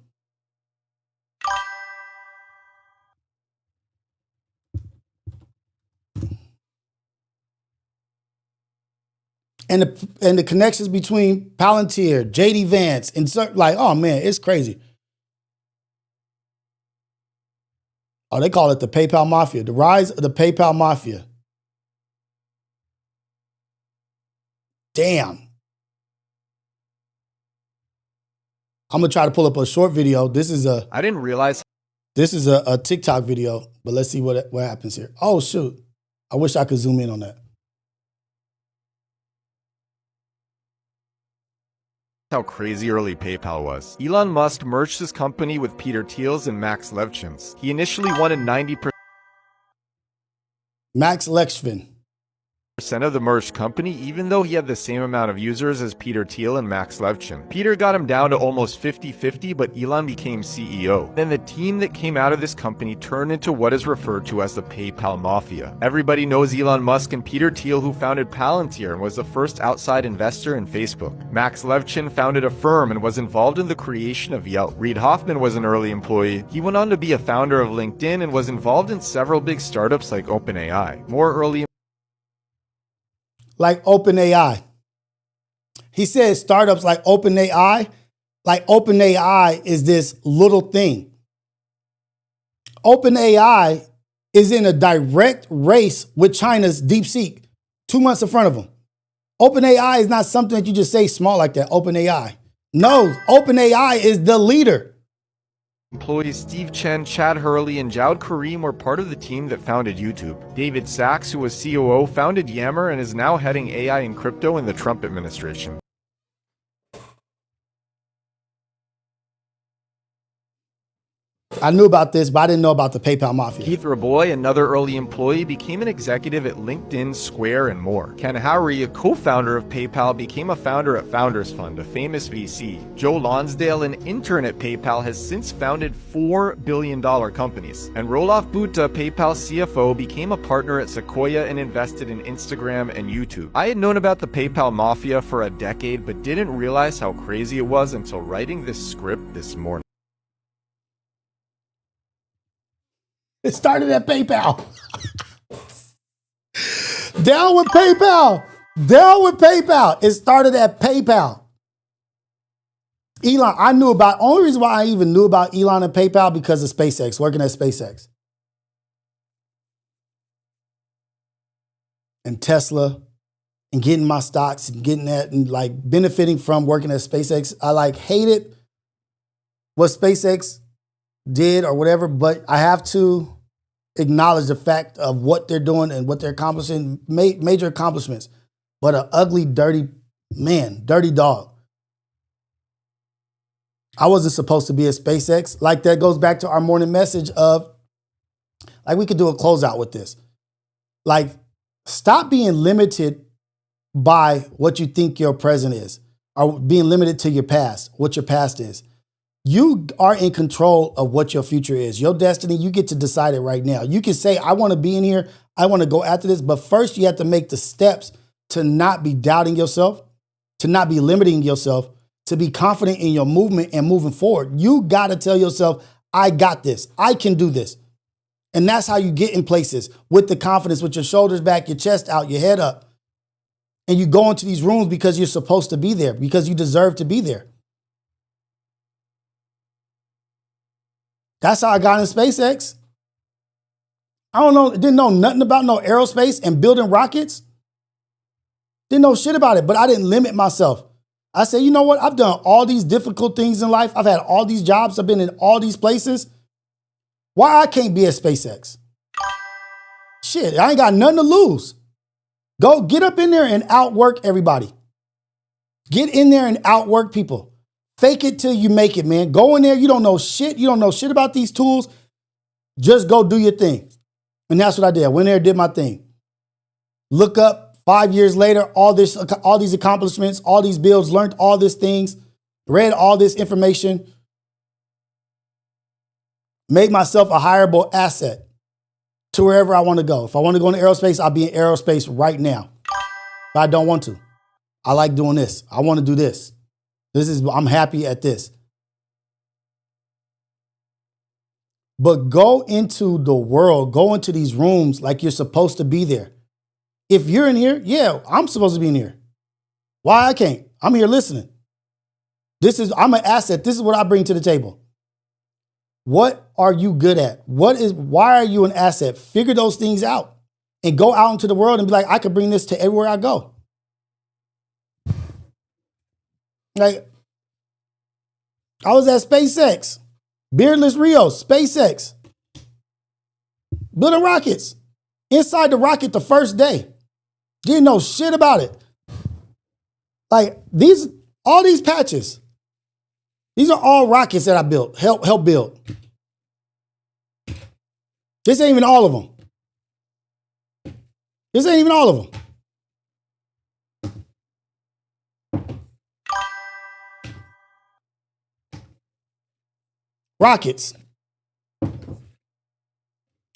and the connections between Palantir, JD Vance, and like, oh man, it's crazy. Oh, they call it the PayPal Mafia, the rise of the PayPal Mafia. Damn. I'm gonna try to pull up a short video. I didn't realize. This is a TikTok video, but let's see what happens here. Oh shoot. I wish I could zoom in on that. How crazy early PayPal was. Elon Musk merged his company with Peter Thiel's and Max Levchin's. He initially wanted 90% Max Levchin of the merged company, even though he had the same amount of users as Peter Thiel and Max Levchin. Peter got him down to almost 50-50, but Elon became CEO. Then the team that came out of this company turned into what is referred to as the PayPal Mafia. Everybody knows Elon Musk and Peter Thiel, who founded Palantir and was the first outside investor in Facebook. Max Levchin founded a firm and was involved in the creation of Yelp. Reid Hoffman was an early employee. He went on to be a founder of LinkedIn and was involved in several big startups like OpenAI. More early like OpenAI. He said startups like OpenAI is this little thing. OpenAI is in a direct race with China's DeepSeek, 2 months in front of them. OpenAI is not something that you just say small like that, OpenAI. No, OpenAI is the leader. Employees Steve Chen, Chad Hurley, and Jawed Karim were part of the team that founded YouTube. David Sachs, who was COO, founded Yammer and is now heading AI and crypto in the Trump administration. I knew about this, but I didn't know about the PayPal Mafia. Keith Raboy, another early employee, became an executive at LinkedIn, Square, and more. Ken Howry, a co-founder of PayPal, became a founder at Founders Fund, a famous VC. Joe Lonsdale, an intern at PayPal, has since founded $4 billion companies. And Roelof Botha, PayPal's CFO, became a partner at Sequoia and invested in Instagram and YouTube. I had known about the PayPal Mafia for a decade, but didn't realize how crazy it was until writing this script this morning. It started at PayPal. Down with PayPal. Down with PayPal. It started at PayPal. Elon, I knew about, only reason why I even knew about Elon and PayPal because of SpaceX, working at SpaceX. And Tesla, and getting my stocks and getting that and like benefiting from working at SpaceX. I like hated what SpaceX did or whatever, but I have to acknowledge the fact of what they're doing and what they're accomplishing, major accomplishments, but an ugly, dirty man, dirty dog. I wasn't supposed to be at SpaceX. Like that goes back to our morning message of, like we could do a closeout with this. Like stop being limited by what you think your present is or being limited to your past, what your past is. You are in control of what your future is. Your destiny, you get to decide it right now. You can say, I want to be in here. I want to go after this. But first, you have to make the steps to not be doubting yourself, to not be limiting yourself, to be confident in your movement and moving forward. You got to tell yourself, I got this. I can do this. And that's how you get in places with the confidence, with your shoulders back, your chest out, your head up. And you go into these rooms because you're supposed to be there, because you deserve to be there. That's how I got in SpaceX. I don't know, didn't know nothing about no aerospace and building rockets. Didn't know shit about it, but I didn't limit myself. I said, you know what? I've done all these difficult things in life. I've had all these jobs. I've been in all these places. Why I can't be at SpaceX? Shit, I ain't got nothing to lose. Go get up in there and outwork everybody. Get in there and outwork people. Fake it till you make it, man. Go in there. You don't know shit. You don't know shit about these tools. Just go do your thing. And that's what I did. I went there, did my thing. Look up 5 years later, all these accomplishments, all these builds, learned all these things, read all this information, made myself a hireable asset to wherever I want to go. If I want to go into aerospace, I'll be in aerospace right now. But I don't want to. I like doing this. I want to do this. I'm happy at this. But go into the world, go into these rooms like you're supposed to be there. If you're in here, yeah, I'm supposed to be in here. Why I can't? I'm here listening. I'm an asset. This is what I bring to the table. What are you good at? Why are you an asset? Figure those things out and go out into the world and be like, I could bring this to everywhere I go. Like, I was at SpaceX, beardless Rios, SpaceX, building rockets. Inside the rocket the first day. Didn't know shit about it. Like, all these patches, these are all rockets that I built, help build. This ain't even all of them. This ain't even all of them. Rockets.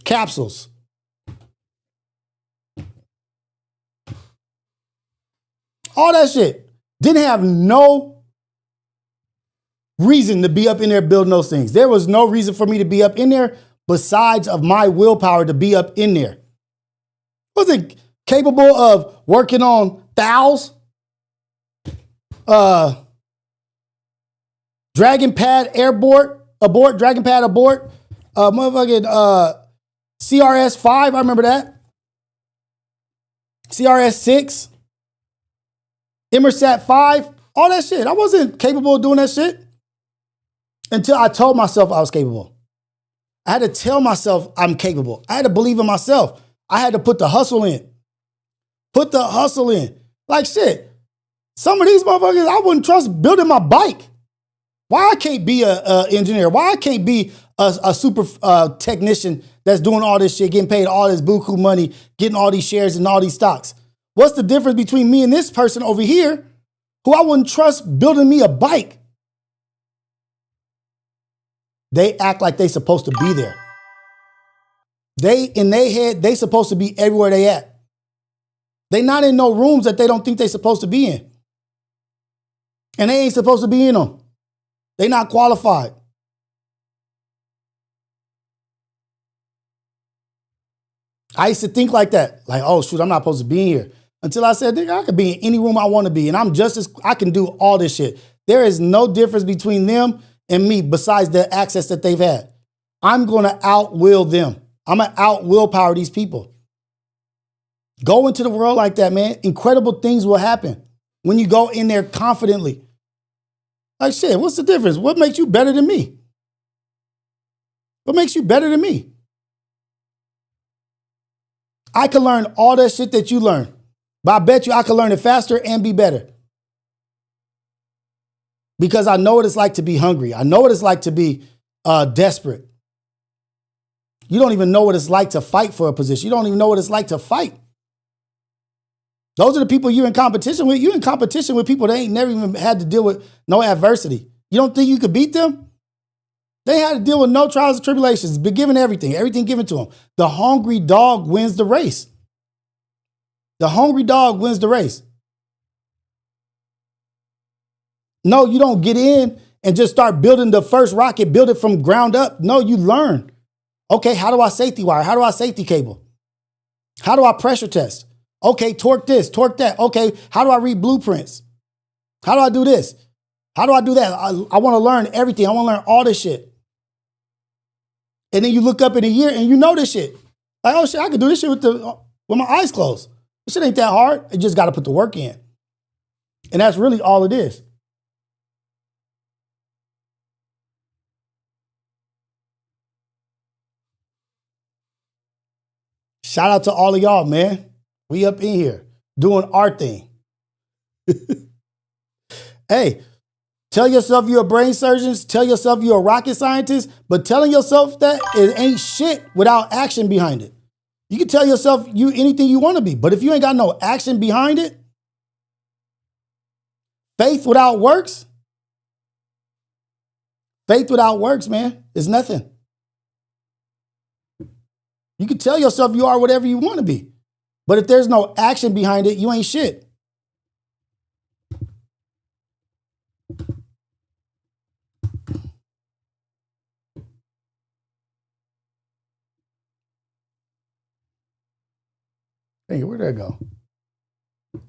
Capsules. All that shit. Didn't have no reason to be up in there building those things. There was no reason for me to be up in there besides of my willpower to be up in there. Wasn't capable of working on thals, Dragon Pad abort, motherfucking CRS 5, I remember that. CRS 6, Inmarsat 5, all that shit. I wasn't capable of doing that shit until I told myself I was capable. I had to tell myself I'm capable. I had to believe in myself. I had to put the hustle in. Put the hustle in. Like shit. Some of these motherfuckers I wouldn't trust building my bike. Why I can't be a engineer? Why I can't be a super technician that's doing all this shit, getting paid all this buku money, getting all these shares and all these stocks? What's the difference between me and this person over here who I wouldn't trust building me a bike? They act like they supposed to be there. In their head, they supposed to be everywhere they at. They not in no rooms that they don't think they supposed to be in. And they ain't supposed to be in them. They not qualified. I used to think like that. Like, oh shoot, I'm not supposed to be here. Until I said, nigga, I could be in any room I want to be. And I can do all this shit. There is no difference between them and me besides the access that they've had. I'm going to outwill them. I'm going to out-willpower these people. Go into the world like that, man. Incredible things will happen when you go in there confidently. Like, shit, what's the difference? What makes you better than me? What makes you better than me? I can learn all that shit that you learn. But I bet you I can learn it faster and be better. Because I know what it's like to be hungry. I know what it's like to be desperate. You don't even know what it's like to fight for a position. You don't even know what it's like to fight. Those are the people you're in competition with. You're in competition with people that ain't never even had to deal with no adversity. You don't think you could beat them? They had to deal with no trials and tribulations, been given everything given to them. The hungry dog wins the race. The hungry dog wins the race. No, you don't get in and just start building the first rocket, build it from ground up. No, you learn. Okay, how do I safety wire? How do I safety cable? How do I pressure test? Okay, torque this, torque that. Okay, how do I read blueprints? How do I do this? How do I do that? I want to learn everything. I want to learn all this shit. And then you look up in a year and you know this shit. Like, oh shit, I can do this shit with my eyes closed. This shit ain't that hard. You just got to put the work in. And that's really all it is. Shout out to all of y'all, man. We up in here doing our thing. Hey, tell yourself you're a brain surgeon. Tell yourself you're a rocket scientist. But telling yourself that it ain't shit without action behind it. You can tell yourself you anything you want to be. But if you ain't got no action behind it, faith without works, man, is nothing. You can tell yourself you are whatever you want to be. But if there's no action behind it, you ain't shit. Hey, where'd that go?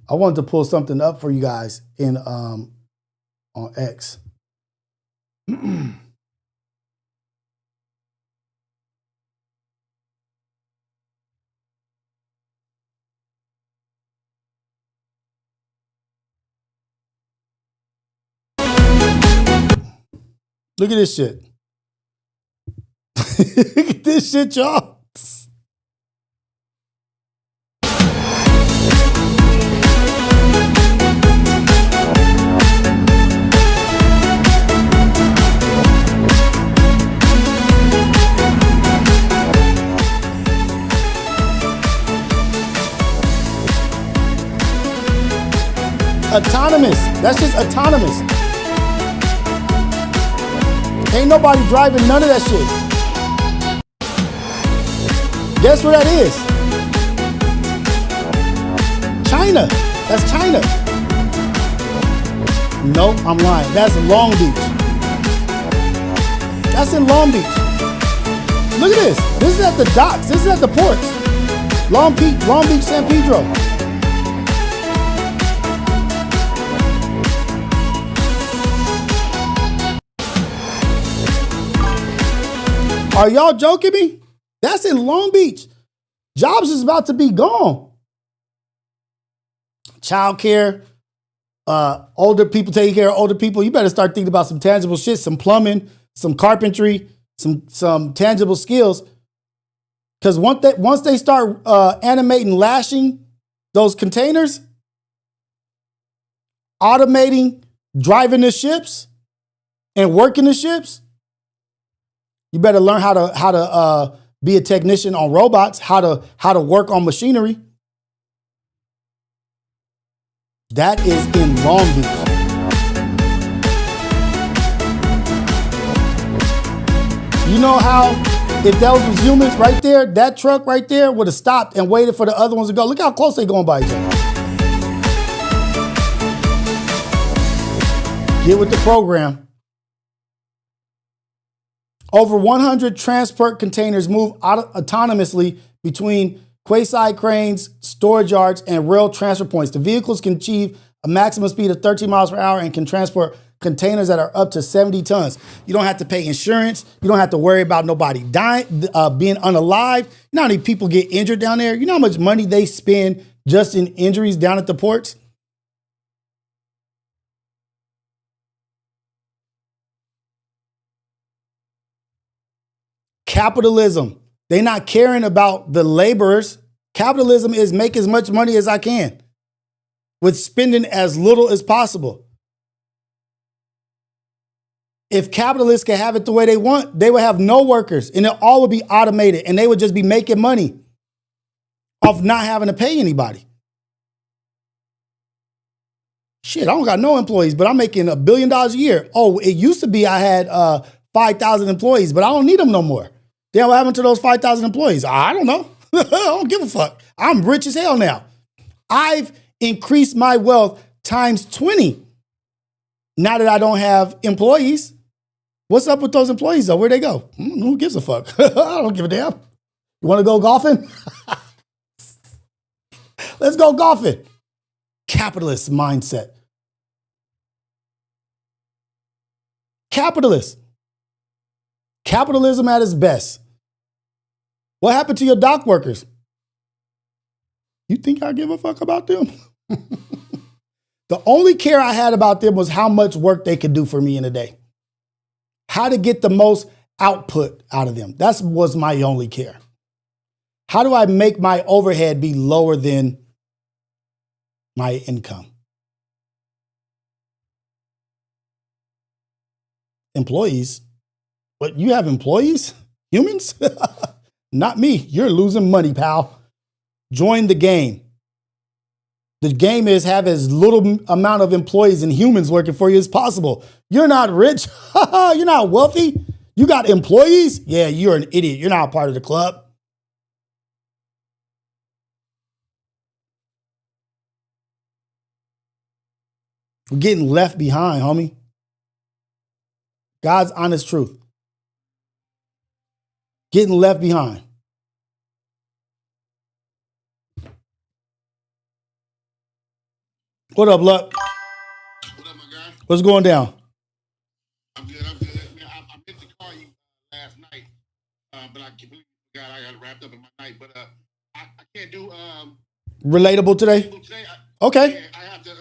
I wanted to pull something up for you guys in on X. Look at this shit. Look at this shit, y'all. Autonomous. That's just autonomous. Ain't nobody driving none of that shit. Guess where that is? China. That's China. No, I'm lying. That's Long Beach. That's in Long Beach. Look at this. This is at the docks. This is at the ports. Long Beach, San Pedro. Are y'all joking me? That's in Long Beach. Jobs is about to be gone. Childcare, older people taking care of older people. You better start thinking about some tangible shit, some plumbing, some carpentry, some tangible skills. Because once they start animating, lashing those containers, automating, driving the ships, and working the ships, you better learn how to be a technician on robots, how to work on machinery. That is in Long Beach. You know how if those was humans right there, that truck right there would have stopped and waited for the other ones to go. Look how close they going by each other. Get with the program. Over 100 transport containers move autonomously between quasi cranes, storage yards, and rail transfer points. The vehicles can achieve a maximum speed of 13 miles per hour and can transport containers that are up to 70 tons. You don't have to pay insurance. You don't have to worry about nobody dying, being unalive. You know how many people get injured down there? You know how much money they spend just in injuries down at the ports? Capitalism. They're not caring about the laborers. Capitalism is make as much money as I can with spending as little as possible. If capitalists could have it the way they want, they would have no workers and it all would be automated and they would just be making money off not having to pay anybody. Shit, I don't got no employees, but I'm making $1 billion a year. Oh, it used to be I had 5,000 employees, but I don't need them no more. Then what happened to those 5,000 employees? I don't know. I don't give a fuck. I'm rich as hell now. I've increased my wealth times 20 now that I don't have employees. What's up with those employees though? Where'd they go? Who gives a fuck? I don't give a damn. You want to go golfing? Let's go golfing. Capitalist mindset. Capitalist. Capitalism at its best. What happened to your dock workers? You think I give a fuck about them? The only care I had about them was how much work they could do for me in a day. How to get the most output out of them. That was my only care. How do I make my overhead be lower than my income? Employees? But you have employees? Humans? Not me. You're losing money, pal. Join the game. The game is have as little amount of employees and humans working for you as possible. You're not rich. You're not wealthy. You got employees? Yeah, you're an idiot. You're not a part of the club. We're getting left behind, homie. God's honest truth. Getting left behind. What up, Luck? What up, my guy? What's going down? I'm good. I meant to call you last night, but I completely forgot. I got wrapped up in my night. But I can't do Relatable today? Okay. Yeah, I have to.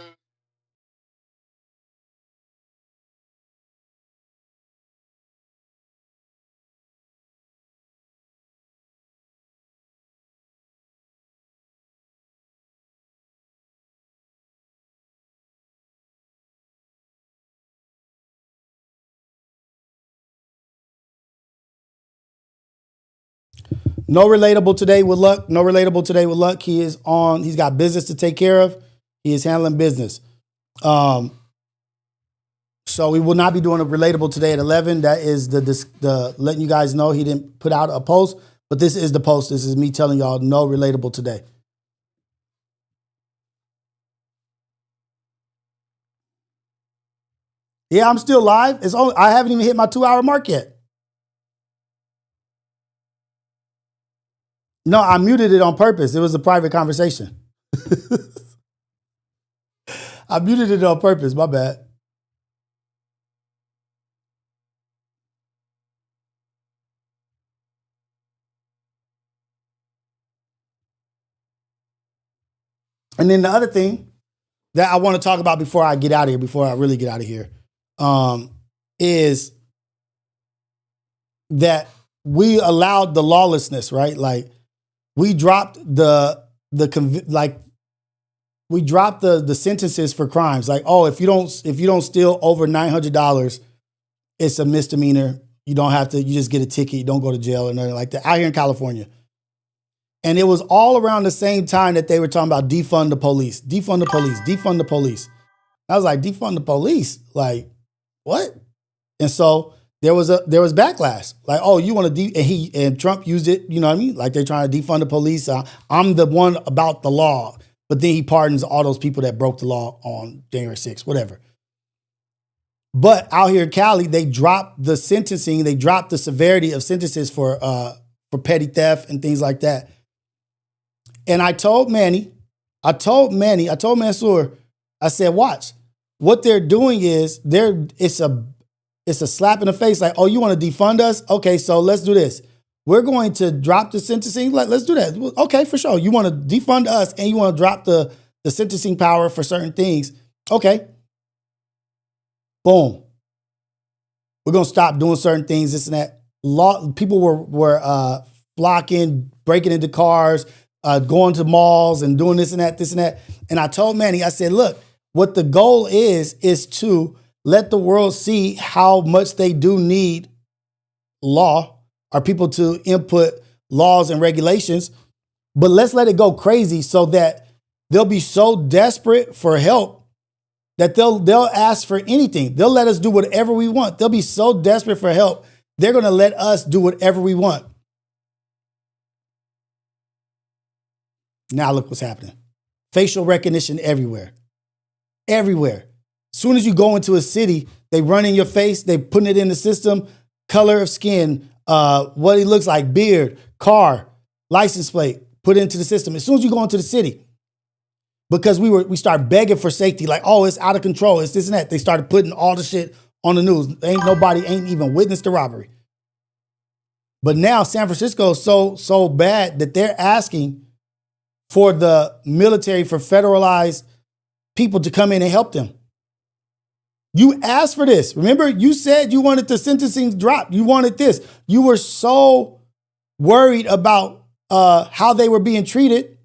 No relatable today with Luck. No relatable today with Luck. He is on. He's got business to take care of. He is handling business. So we will not be doing a relatable today at 11. That is the letting you guys know he didn't put out a post, but this is the post. This is me telling y'all no relatable today. Yeah, I'm still live. I haven't even hit my 2-hour mark yet. No, I muted it on purpose. It was a private conversation. I muted it on purpose. My bad. And then the other thing that I want to talk about before I get out of here, before I really get out of here, is that we allowed the lawlessness, right? Like we dropped the sentences for crimes. Like, oh, if you don't steal over $900, it's a misdemeanor. You don't have to. You just get a ticket. You don't go to jail or nothing like that. Out here in California. And it was all around the same time that they were talking about defund the police, defund the police, defund the police. I was like, defund the police? Like, what? And so there was backlash. Like, oh, you want to and Trump used it, you know what I mean? Like they're trying to defund the police. I'm the one about the law. But then he pardons all those people that broke the law on January 6th, whatever. But out here in Cali, they dropped the sentencing, they dropped the severity of sentences for petty theft and things like that. And I told Mansour, I said, watch, what they're doing is it's a slap in the face. Like, oh, you want to defund us? Okay, so let's do this. We're going to drop the sentencing. Let's do that. Okay, for sure. You want to defund us and you want to drop the sentencing power for certain things. Okay. Boom. We're going to stop doing certain things, this and that. People were flocking, breaking into cars, going to malls and doing this and that. And I told Manny, I said, look, what the goal is to let the world see how much they do need law or people to input laws and regulations. But let's let it go crazy so that they'll be so desperate for help that they'll ask for anything. They'll let us do whatever we want. They'll be so desperate for help, they're going to let us do whatever we want. Now look what's happening. Facial recognition everywhere. Everywhere. As soon as you go into a city, they run in your face, they putting it in the system, color of skin, what he looks like, beard, car, license plate, put it into the system. As soon as you go into the city, because we start begging for safety, like, oh, it's out of control, it's this and that. They started putting all the shit on the news. Nobody ain't even witnessed the robbery. But now San Francisco is so bad that they're asking for the military, for federalized people to come in and help them. You asked for this. Remember, you said you wanted the sentencing drop. You wanted this. You were so worried about how they were being treated.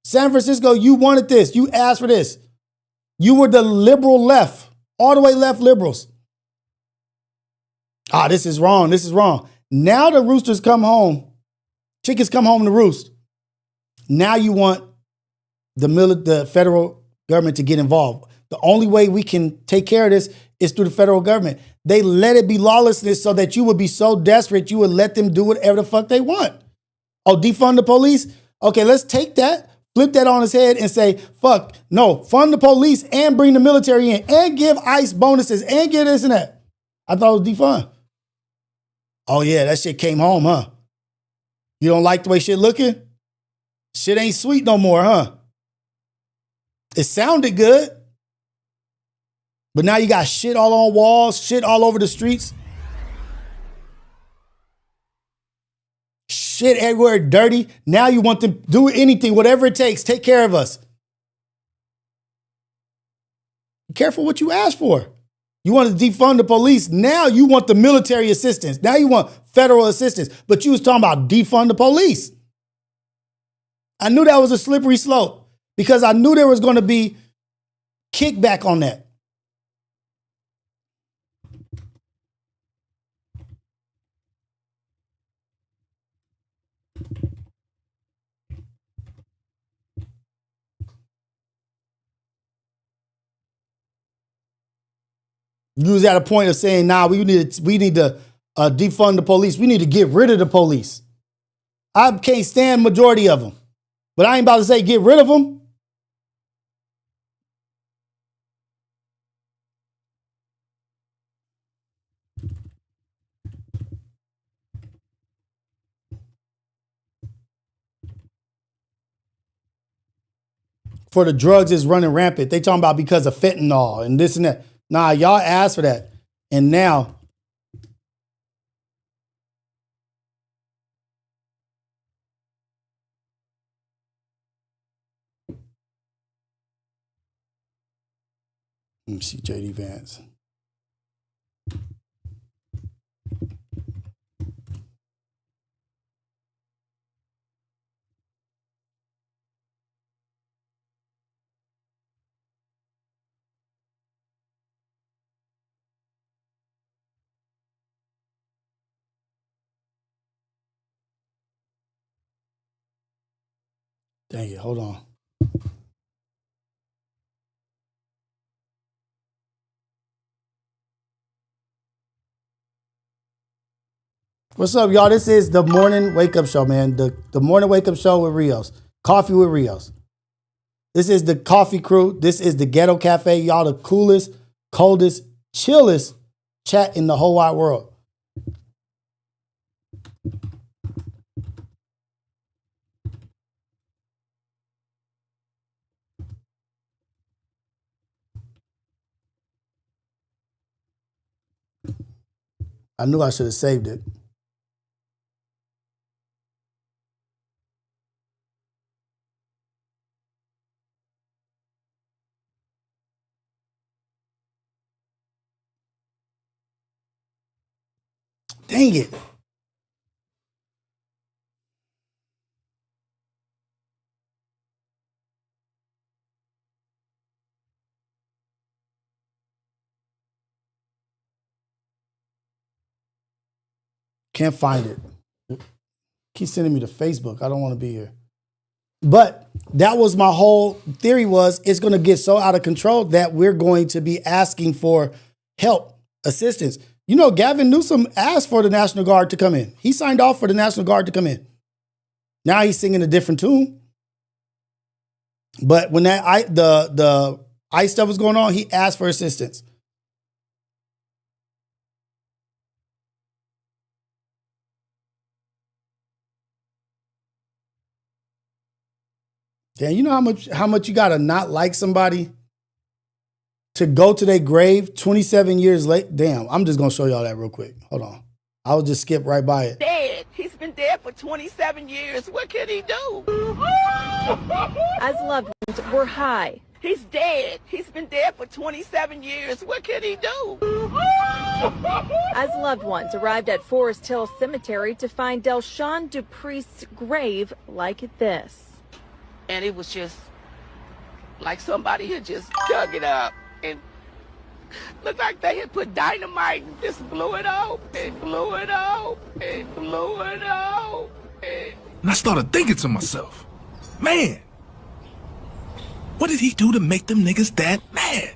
San Francisco, you wanted this. You asked for this. You were the liberal left, all the way left liberals. This is wrong. This is wrong. Now the roosters come home. Chickens come home to roost. Now you want the federal government to get involved. The only way we can take care of this is through the federal government. They let it be lawlessness so that you would be so desperate you would let them do whatever the fuck they want. Oh, defund the police? Okay, let's take that, flip that on his head and say, fuck, no, fund the police and bring the military in and give ICE bonuses and give this and that. I thought it was defund. Oh yeah, that shit came home, huh? You don't like the way shit looking? Shit ain't sweet no more, huh? It sounded good. But now you got shit all on walls, shit all over the streets. Shit everywhere dirty. Now you want them to do anything, whatever it takes. Take care of us. Be careful what you ask for. You want to defund the police. Now you want the military assistance. Now you want federal assistance. But you was talking about defund the police. I knew that was a slippery slope because I knew there was going to be kickback on that. You was at a point of saying, nah, we need to defund the police. We need to get rid of the police. I can't stand majority of them. But I ain't about to say get rid of them. For the drugs is running rampant. They talking about because of fentanyl and this and that. Nah, y'all asked for that. And now, let me see JD Vance. Dang it, hold on. What's up, y'all? This is the morning wake up show, man. The morning wake up show with Rios. Coffee with Rios. This is the coffee crew. This is the Ghetto Cafe. Y'all the coolest, coldest, chillest chat in the whole wide world. I knew I should have saved it. Dang it. Can't find it. Keep sending me to Facebook. I don't want to be here. But that was my whole theory was it's going to get so out of control that we're going to be asking for help, assistance. You know, Gavin Newsom asked for the National Guard to come in. He signed off for the National Guard to come in. Now he's singing a different tune. But when the ICE stuff was going on, he asked for assistance. Damn, you know how much you gotta not like somebody to go to their grave 27 years late? Damn, I'm just gonna show y'all that real quick. Hold on. I'll just skip right by it. Dead. He's been dead for 27 years. What can he do? As loved ones were high. He's dead. He's been dead for 27 years. What can he do? As loved ones arrived at Forest Hill Cemetery to find Delshon Dupree's grave like this. And it was just like somebody had just dug it up and looked like they had put dynamite and just blew it open, blew it open, blew it open. And I started thinking to myself, man, what did he do to make them niggas that mad?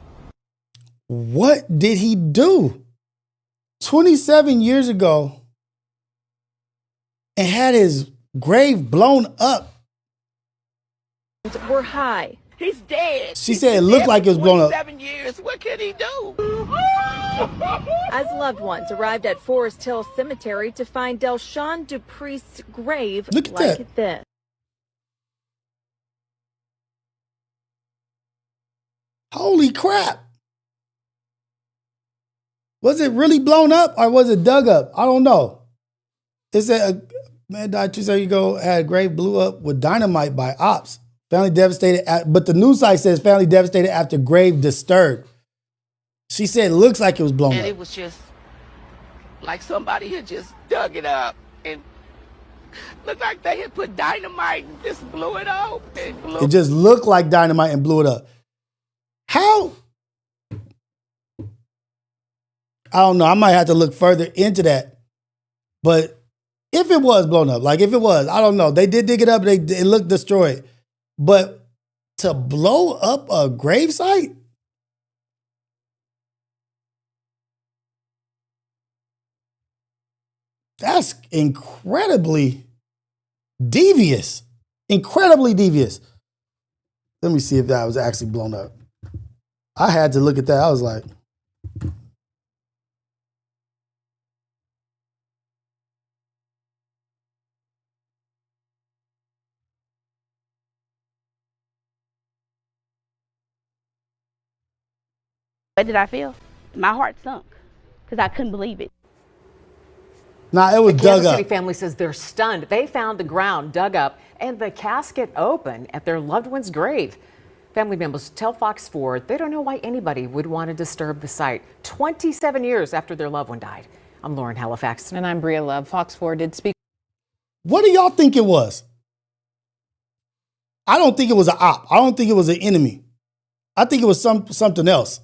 What did he do 27 years ago and had his grave blown up? Were high. He's dead. She said it looked like it was blown up. 7 years. What could he do? As loved ones arrived at Forest Hill Cemetery to find Delshon Dupree's grave look at like that. this. Holy crap. Was it really blown up or was it dug up? I don't know. It said a man died 2 seconds ago, had a grave blew up with dynamite by ops. Family devastated, but the news site says family devastated after grave disturbed. She said it looks like it was blown up. And it was just like somebody had just dug it up and looked like they had put dynamite and just blew it up. It just looked like dynamite and blew it up. How? I don't know. I might have to look further into that. But if it was blown up, like if it was, I don't know. They did dig it up. It looked destroyed. But to blow up a gravesite? That's incredibly devious. Incredibly devious. Let me see if that was actually blown up. I had to look at that. I was like, what did I feel? My heart sunk because I couldn't believe it. Nah, it was the dug Kansas up. City family says they're stunned. They found the ground dug up and the casket open at their loved one's grave. Family members tell Fox 4 they don't know why anybody would want to disturb the site 27 years after their loved one died. I'm Lauren Halifax. And I'm Bria Love. Fox 4 did speak. What do y'all think it was? I don't think it was an op. I don't think it was an enemy. I think it was something else.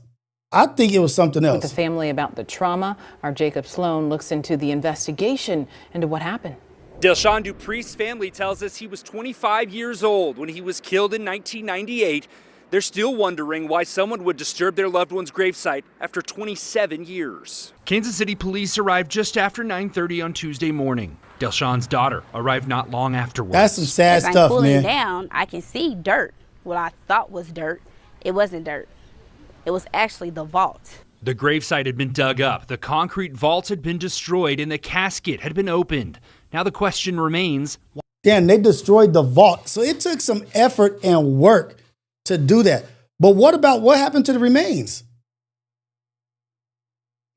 I think it was something else. With the family about the trauma, our Jacob Sloan looks into the investigation into what happened. Delshon Dupree's family tells us he was 25 years old when he was killed in 1998. They're still wondering why someone would disturb their loved one's gravesite after 27 years. Kansas City police arrived just after 9:30 on Tuesday morning. Delshon's daughter arrived not long afterwards. That's some sad As stuff, I'm pulling man. down, I can see dirt. What I thought was dirt, it wasn't dirt. It was actually the vault. The gravesite had been dug up, the concrete vault had been destroyed, and the casket had been opened. Now the question remains. Damn, they destroyed the vault. So it took some effort and work to do that. But what happened to the remains?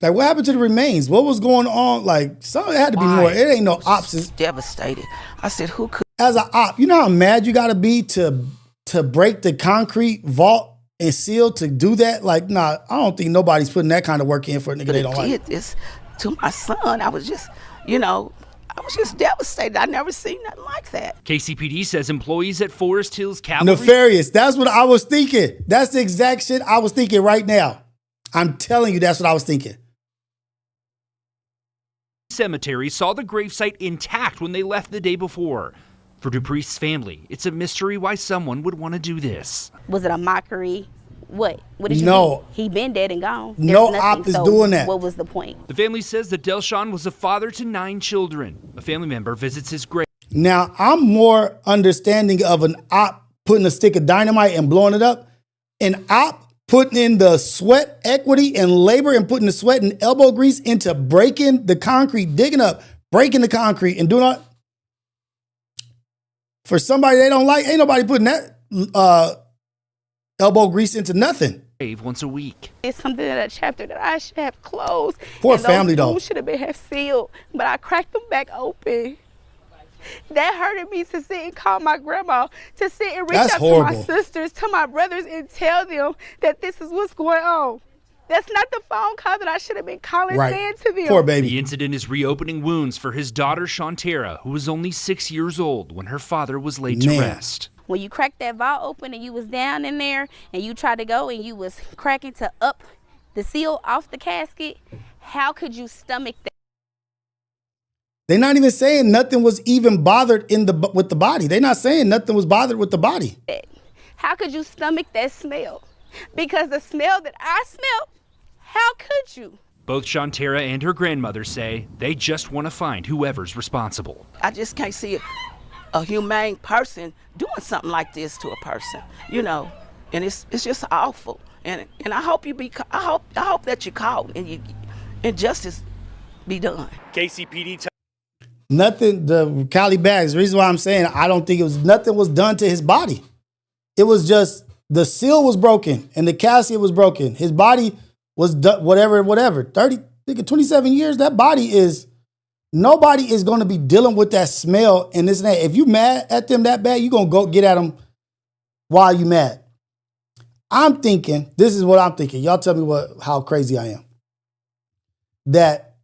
Like, what happened to the remains? What was going on? Like, it had to be more. It ain't no ops. Devastated. I said, who could? As an op, you know how mad you got to be to break the concrete vault and seal to do that? Like, nah, I don't think nobody's putting that kind of work in for a nigga they don't like. did this to my son. I was just, I was just devastated. I never seen nothing like that. KCPD says employees at Forest Hills Cavalry Nefarious. That's what I was thinking. That's the exact shit I was thinking right now. I'm telling you, that's what I was thinking. Cemetery saw the gravesite intact when they left the day before. For Dupree's family, it's a mystery why someone would want to do this. Was it a mockery? What did you No. do? He been dead and gone. No There's op nothing, is so doing that. What was the point? The family says that Delshon was a father to 9 children. A family member visits his grave. Now, I'm more understanding of an op putting a stick of dynamite and blowing it up. An op putting in the sweat, equity, and labor and putting the sweat and elbow grease into breaking the concrete, digging up, breaking the concrete, and doing all. For somebody they don't like, ain't nobody putting that elbow grease into nothing. Once a week. It's something in that chapter that I should have closed. Poor and family, those though. wounds should have been sealed, but I cracked them back open. That hurted me to sit and call my grandma, to sit and reach That's out horrible. to my sisters, to my brothers, and tell them that this is what's going on. That's not the phone call that I should have been calling, saying to them. Poor baby. The incident is reopening wounds for his daughter Shantara, who was only 6 years old when her father was laid to rest. When you cracked that vault open and you was down in there and you tried to go and you was cracking to up the seal off the casket, how could you stomach that? They're not even saying nothing was even bothered with the body. They're not saying nothing was bothered with the body. How could you stomach that smell? Because the smell that I smelled, how could you? Both Shantara and her grandmother say they just want to find whoever's responsible. I just can't see a humane person doing something like this to a person, and it's just awful. And I hope I hope that you're caught and justice be done. KCPD. Nothing. The Cali bags. The reason why I'm saying I don't think nothing was done to his body. It was just The seal was broken and the casket was broken. His body was whatever. 27 years, that body is, nobody is going to be dealing with that smell and this and that. If you mad at them that bad, you're going to go get at them while you mad. I'm thinking, this is what I'm thinking. Y'all tell me how crazy I am. That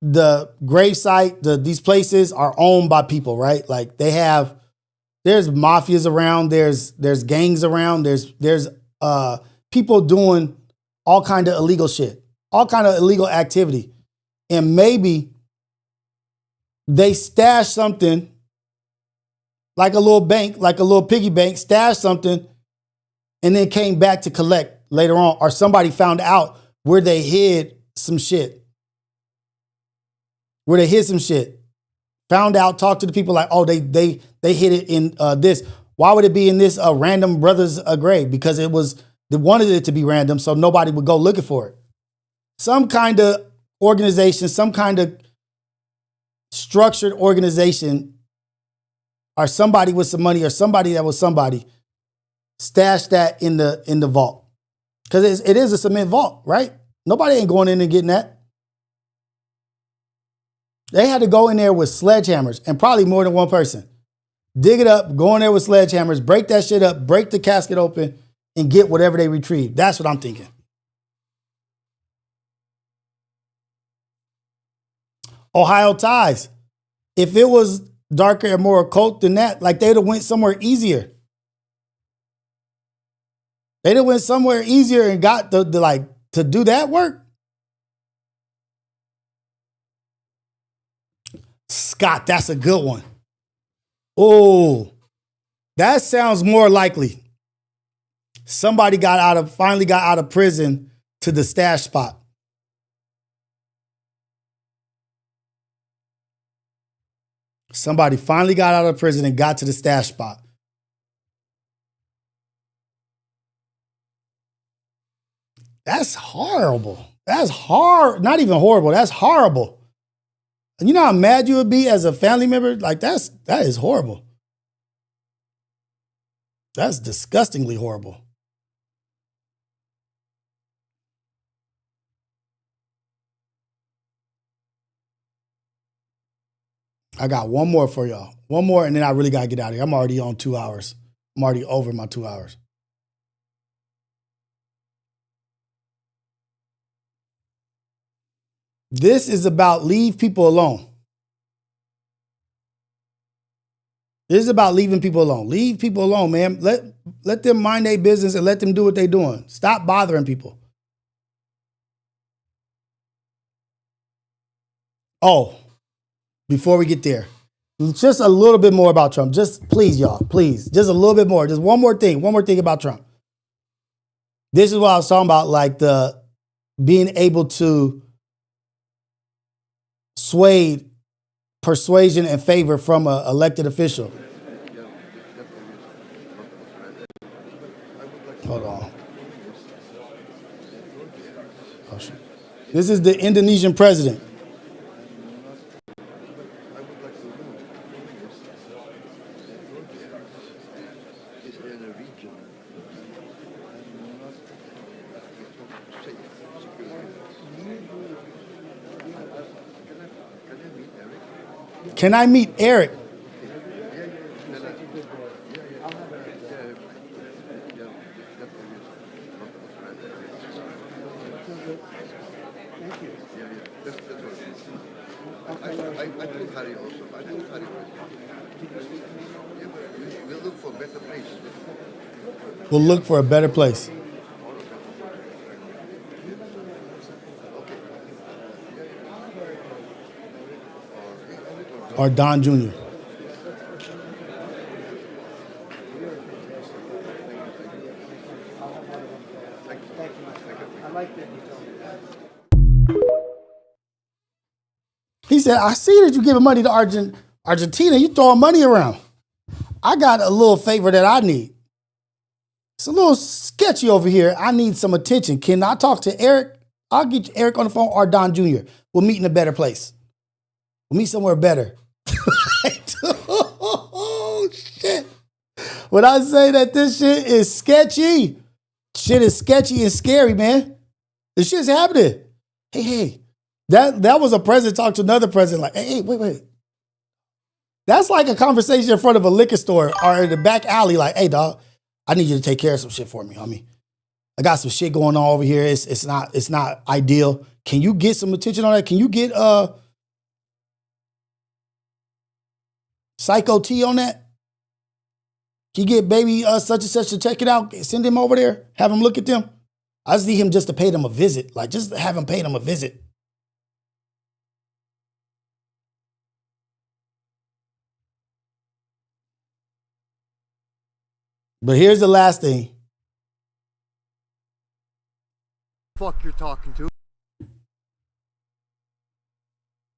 the gravesite, these places are owned by people, right? Like there's mafias around, there's gangs around, there's people doing all kind of illegal shit, all kind of illegal activity. And maybe they stash something like a little bank, like a little piggy bank, stash something, and then came back to collect later on, or somebody found out where they hid some shit. Found out, talked to the people like, oh, they hid it in this. Why would it be in this random brother's grave? Because they wanted it to be random, so nobody would go looking for it. Some kind of organization, some kind of structured organization, or somebody with some money, or somebody that was somebody, stashed that in the vault. Because it is a cement vault, right? Nobody ain't going in and getting that. They had to go in there with sledgehammers, and probably more than one person. Dig it up, go in there with sledgehammers, break that shit up, break the casket open, and get whatever they retrieve. That's what I'm thinking. Ohio ties. If it was darker and more occult than that, like they'd have went somewhere easier. They'd have went somewhere easier and got to do that work. Scott, that's a good one. Oh, that sounds more likely. Somebody finally got out of prison to the stash spot. Somebody finally got out of prison and got to the stash spot. That's horrible. That's hard. Not even horrible. That's horrible. And you know how mad you would be as a family member? Like that is horrible. That's disgustingly horrible. I got one more for y'all. One more, and then I really got to get out of here. I'm already on 2 hours. I'm already over my 2 hours. This is about leave people alone. This is about leaving people alone. Leave people alone, man. Let them mind their business and let them do what they're doing. Stop bothering people. Oh, before we get there, just a little bit more about Trump. Just please, y'all, please. Just a little bit more. Just one more thing about Trump. This is what I was talking about, like the being able to sway persuasion and favor from an elected official. Hold on. Oh, shit. This is the Indonesian president. Can I meet Eric? We'll look for a better place. Or Don Jr. He said, I see that you're giving money to Argentina. You throwing money around. I got a little favor that I need. It's a little sketchy over here. I need some attention. Can I talk to Eric? I'll get Eric on the phone or Don Jr. We'll meet in a better place. We'll meet somewhere better. Oh, shit. When I say that this shit is sketchy, shit is sketchy and scary, man. This shit's happening. Hey. That was a president talking to another president like, hey, wait. That's like a conversation in front of a liquor store or in the back alley like, hey, dog, I need you to take care of some shit for me, homie. I got some shit going on over here. It's not ideal. Can you get some attention on that? Can you get Psycho T on that? Can you get baby such and such to check it out? Send him over there. Have him look at them. I just need him just to pay them a visit. Like, just have him pay them a visit. But here's the last thing. Fuck you're talking to.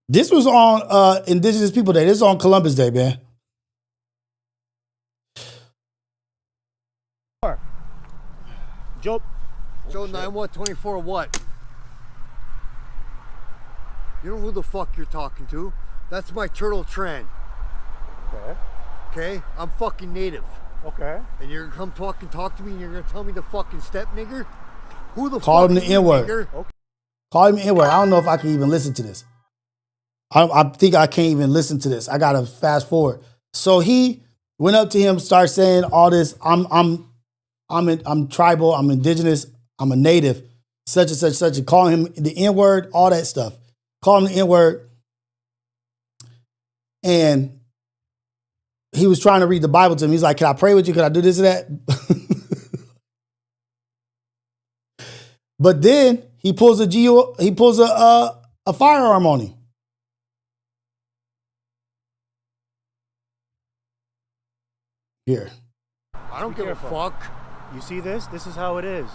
This was on Indigenous People Day. This is on Columbus Day, man. Joe 9124 what? You know who the fuck you're talking to? That's my turtle Tran. Okay. Okay? I'm fucking native. Okay. And you're gonna come talk to me and you're gonna tell me to fucking step nigger? Who the Call fuck him the N-word. nigger? Call him the N-word. I don't know if I can even listen to this. I think I can't even listen to this. I gotta fast forward. So he went up to him, started saying all this. I'm tribal. I'm indigenous. I'm a native. Such and such and calling him the N-word. All that stuff. Call him the N-word. And he was trying to read the Bible to him. He's like, "Can I pray with you? Can I do this and that?" But then he pulls a firearm on him. Here. I don't give a fuck. You see this? This is how it is.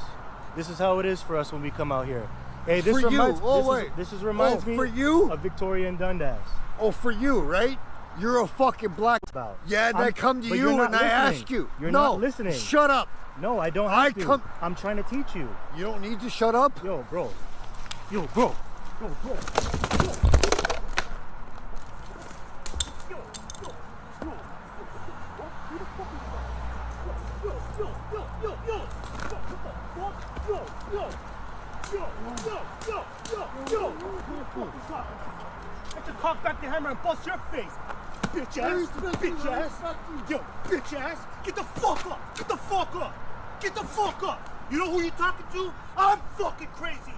This is how it is for us when we come out here. Hey, this for reminds you. This reminds me for you? of Victoria and Dundas. Oh, for you, right? You're a fucking black. Yeah, and I come to you and I ask you. You're not listening. Shut up. No, I don't have to. I'm trying to teach you. You don't need to shut up? Yo, bro. Yo, bro. Get the cock back the hammer and bust your face. Bitch ass. Bitch ass. Yo, bitch ass. Get the fuck up. Get the fuck up. Get the fuck up. You know who you talking to? I'm fucking crazy.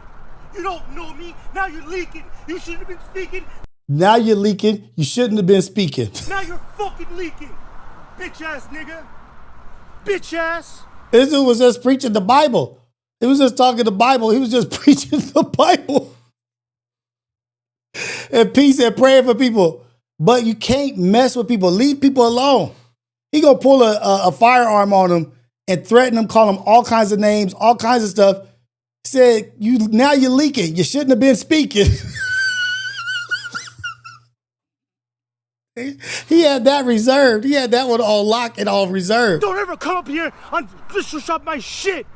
You don't know me. Now you're leaking. You shouldn't have been speaking. Now you're leaking. You shouldn't have been speaking. Now you're fucking leaking. Bitch ass nigga. Bitch ass. This dude was just preaching the Bible. He was just talking the Bible. He was just preaching the Bible. And peace and praying for people. But you can't mess with people. Leave people alone. He gonna pull a firearm on them and threaten them, call them all kinds of names, all kinds of stuff. Said, now you're leaking. You shouldn't have been speaking. He had that reserved. He had that one all locked and all reserved. Don't ever come up here and disrespect my shit.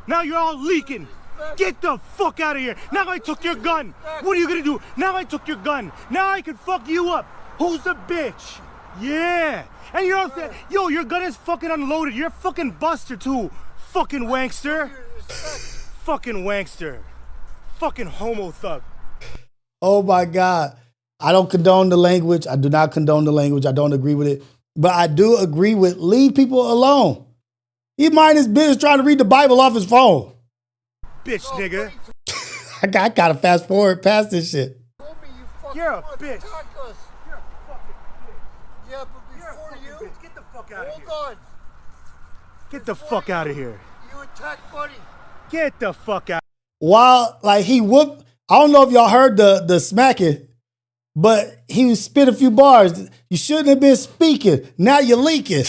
Now you're all leaking. Get the fuck out of here. Now I took your gun. What are you gonna do? Now I took your gun. Now I can fuck you up. Who's the bitch? Yeah. And you're out there. Yo, your gun is fucking unloaded. You're a fucking buster too. Fucking wankster. Fucking wankster. Fucking homo thug. Oh my God. I don't condone the language. I do not condone the language. I don't agree with it. But I do agree with leave people alone. He mind his business trying to read the Bible off his phone. Bitch, nigga. I gotta fast forward past this shit. You're a bitch. Yeah, but before you... Get the fuck out of here. Hold on. Get the fuck out of here. You attacked Buddy. Get the fuck out. While, like, he whooped, I don't know if y'all heard the smacking, but he spit a few bars. You shouldn't have been speaking. Now you're leaking.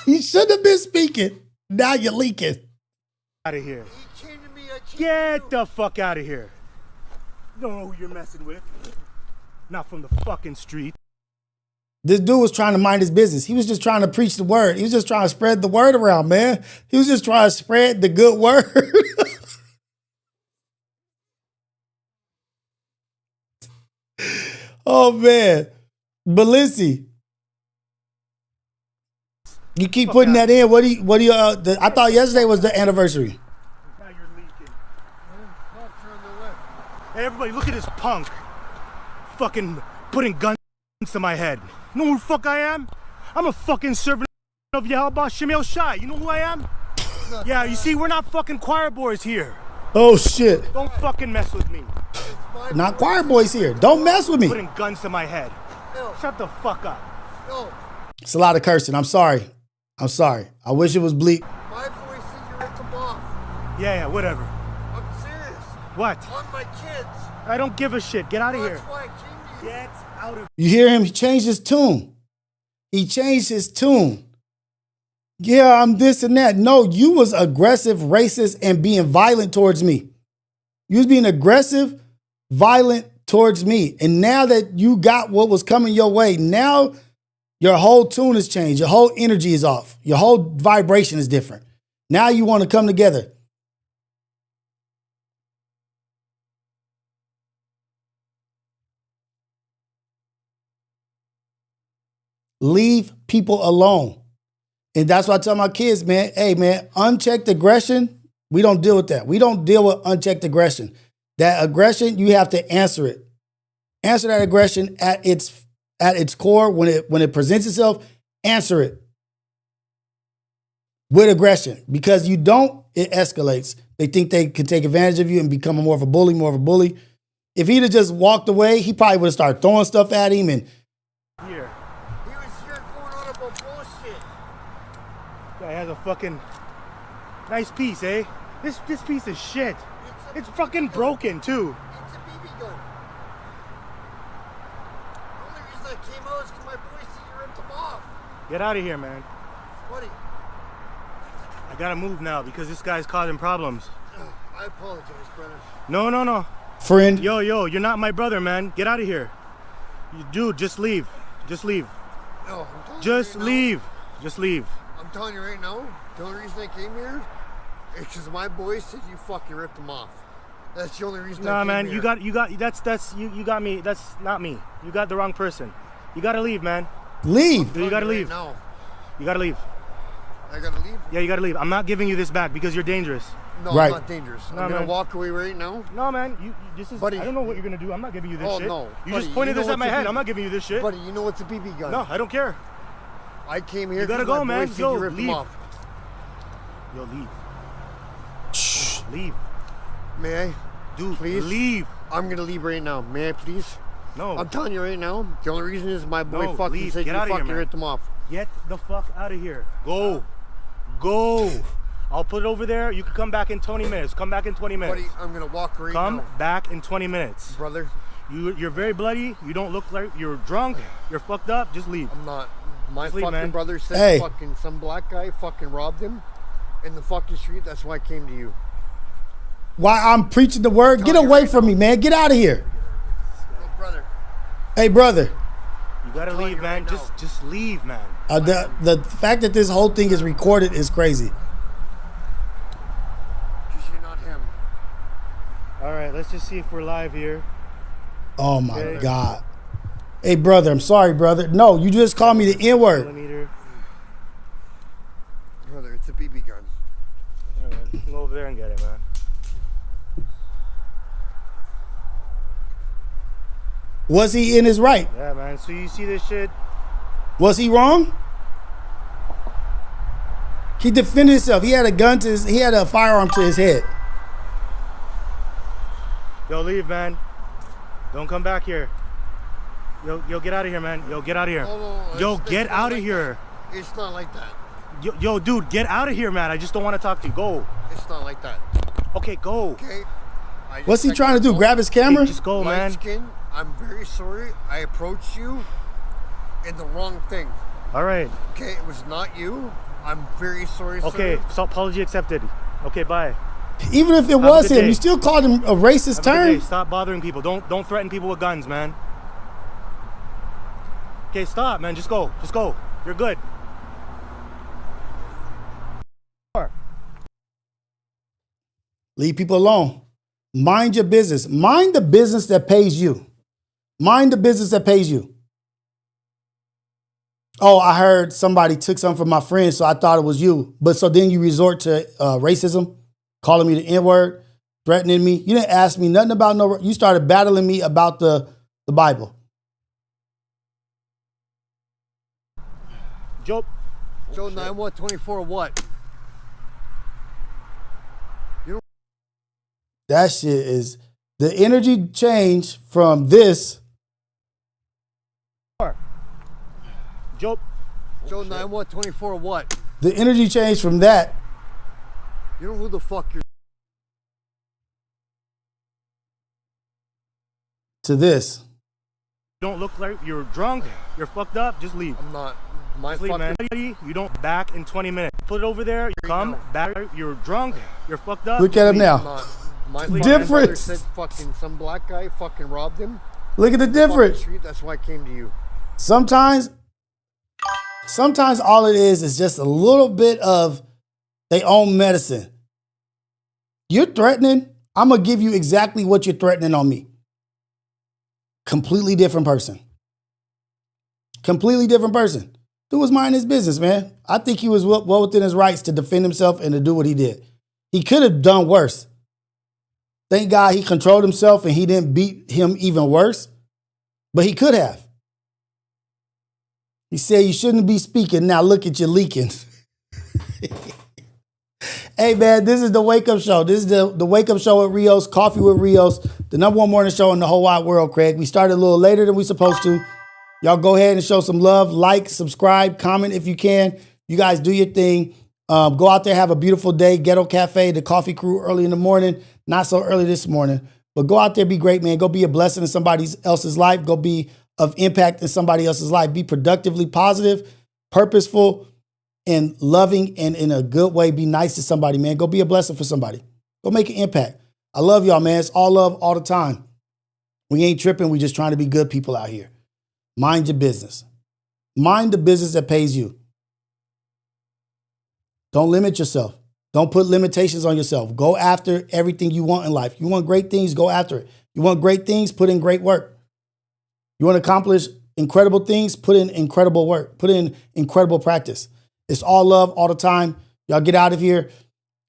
You shouldn't have been speaking. Now you're leaking. Out of here. Get the fuck out of here. You don't know who you're messing with. Not from the fucking street. This dude was trying to mind his business. He was just trying to preach the word. He was just trying to spread the word around, man. He was just trying to spread the good word. Oh, man. But listen, You keep putting that in. What do you? I thought yesterday was the anniversary. Now you're leaking. Hey, everybody, look at this punk. Fucking putting guns to my head. You know who the fuck I am? I'm a fucking servant of Yahweh Shemel Shai. You know who I am? Yeah, you see, we're not fucking choir boys here. Oh shit! Don't fucking mess with me. Not choir boys here. Don't mess with me. Putting guns to my head. Shut the fuck up. It's a lot of cursing. I'm sorry. I'm sorry. I wish it was bleep. My boy said you ripped him off. Yeah, whatever. I'm serious. What? On my kids. I don't give a shit. Get out of here. That's why I came to you. Get out of You hear him? He changed his tune. He changed his tune. Yeah, I'm this and that. No, you was aggressive, racist, and being violent towards me. You was being aggressive, violent towards me. And now that you got what was coming your way, now your whole tune has changed. Your whole energy is off. Your whole vibration is different. Now you want to come together. Leave people alone. And that's why I tell my kids, man, hey, man, unchecked aggression, we don't deal with that. We don't deal with unchecked aggression. That aggression, you have to answer it. Answer that aggression at its core when it presents itself. Answer it with aggression, because you don't, it escalates. They think they can take advantage of you and become more of a bully. If he'd have just walked away, he probably would have started throwing stuff at him. And here. He was here going on about bullshit. Guy has a fucking nice piece, eh? This piece of shit. It's fucking broken too. It's a BB gun. The only reason I came out is because my boy said you ripped him off. Get out of here, man. Buddy. I gotta move now because this guy's causing problems. I apologize, brother. No. Friend. Yo, you're not my brother, man. Get out of here. Dude, just leave. Just leave. No, I'm telling Just you right leave. Now, Just leave. I'm telling you right now, the only reason I came here is because my boy said you fucking ripped him off. That's the only reason I Nah, came man, here. you got me. That's not me. You got the wrong person. You gotta leave, man. Leave. You gotta leave. Right now. You gotta leave. I gotta leave? Yeah, you gotta leave. I'm not giving you this back because you're dangerous. No, right. I'm not dangerous. No, I'm gonna man. walk away right now. No, man. This is. Buddy. I don't know what you're gonna do. I'm not giving you this shit. No. You Buddy, just pointed know this at what's my a head. BB I'm not giving you this shit. Buddy, you know what's a BB gun? No, I don't care. I came here. You gotta 'cause go, my man. boy said Yo, you ripped him leave. off. Yo, leave. Leave. May I? Dude, please leave. I'm gonna leave right now. May I please? No. I'm telling you right now. The only reason is my boy No, fucking leave. said Get you out of here, fucking man. ripped him off. Get the fuck out of here. Go. I'll put it over there. You can come back in 20 minutes. Come back in 20 minutes. Buddy, I'm gonna walk right now. Come back in 20 minutes. Brother. You're very bloody. You don't look like you're drunk. You're fucked up. Just leave. I'm not. My Just leave, fucking man. brother said Hey. fucking some black guy fucking robbed him in the fucking street. That's why I came to you. While I'm preaching the word, get away from me, man. Get out of here. No, brother. Hey, brother. You gotta leave, man. Just leave, man. The fact that this whole thing is recorded is crazy. Because you're not him. All right, let's just see if we're live here. Oh my God. Hey, brother, I'm sorry, brother. No, you just called me the N-word. Brother, it's a BB gun. All right, you can go over there and get it, man. Was he in his right? Yeah, man. So you see this shit? Was he wrong? He defended himself. He had a firearm to his head. Yo, leave, man. Don't come back here. Yo, get out of here, man. Yo, get out of here. Yo, get out of here. It's not like that. Yo, dude, get out of here, man. I just don't want to talk to you. Go. It's not like that. Okay, go. Okay. What's he trying to do? Grab his camera? Just go, Light man. skin, I'm very sorry. I approached you in the wrong thing. All right. Okay, it was not you. I'm very sorry, Okay, sir. so apology accepted. Okay, bye. Even if it Have a was good him, day. you still called him a racist Have a good term? day. Stop bothering people. Don't threaten people with guns, man. Okay, stop, man. Just go. Just go. You're good. Leave people alone. Mind your business. Mind the business that pays you. Mind the business that pays you. oh, I heard somebody took something from my friend, so I thought it was you. But so then you resort to racism, calling me the N-word, threatening me. You didn't ask me nothing about you started battling me about the Bible. Joe 9124 what? That shit is the energy change from this. Joe 9124 what? The energy change from that. You know who the fuck you're to this. Don't look like you're drunk, you're fucked up, just leave. I'm not. My Sleep, man. You don't back in 20 minutes. Put it over there, you come back, you're drunk, you're fucked up. Look at him now. My difference. Said fucking some black guy fucking robbed him. Look at the difference. Street, that's why I came to you. Sometimes all it is just a little bit of their own medicine. You're threatening, I'm going to give you exactly what you're threatening on me. Completely different person. Completely different person. Dude was minding his business, man. I think he was well within his rights to defend himself and to do what he did. He could have done worse. Thank God he controlled himself and he didn't beat him even worse. But he could have. He said you shouldn't be speaking. Now look at you leaking. Hey, man, this is the Wake Up Show. This is the Wake Up Show at Rios, Coffee with Rios, the #1 morning show in the whole wide world, Craig. We started a little later than we supposed to. Y'all go ahead and show some love. Like, subscribe, comment if you can. You guys do your thing. Go out there, have a beautiful day. Ghetto Cafe, the coffee crew early in the morning. Not so early this morning. But go out there, be great, man. Go be a blessing in somebody else's life. Go be of impact in somebody else's life. Be productively positive, purposeful, and loving, and in a good way. Be nice to somebody, man. Go be a blessing for somebody. Go make an impact. I love y'all, man. It's all love all the time. We ain't tripping. We just trying to be good people out here. Mind your business. Mind the business that pays you. Don't limit yourself. Don't put limitations on yourself. Go after everything you want in life. You want great things, go after it. You want great things, put in great work. You want to accomplish incredible things, put in incredible work. Put in incredible practice. It's all love all the time. Y'all get out of here.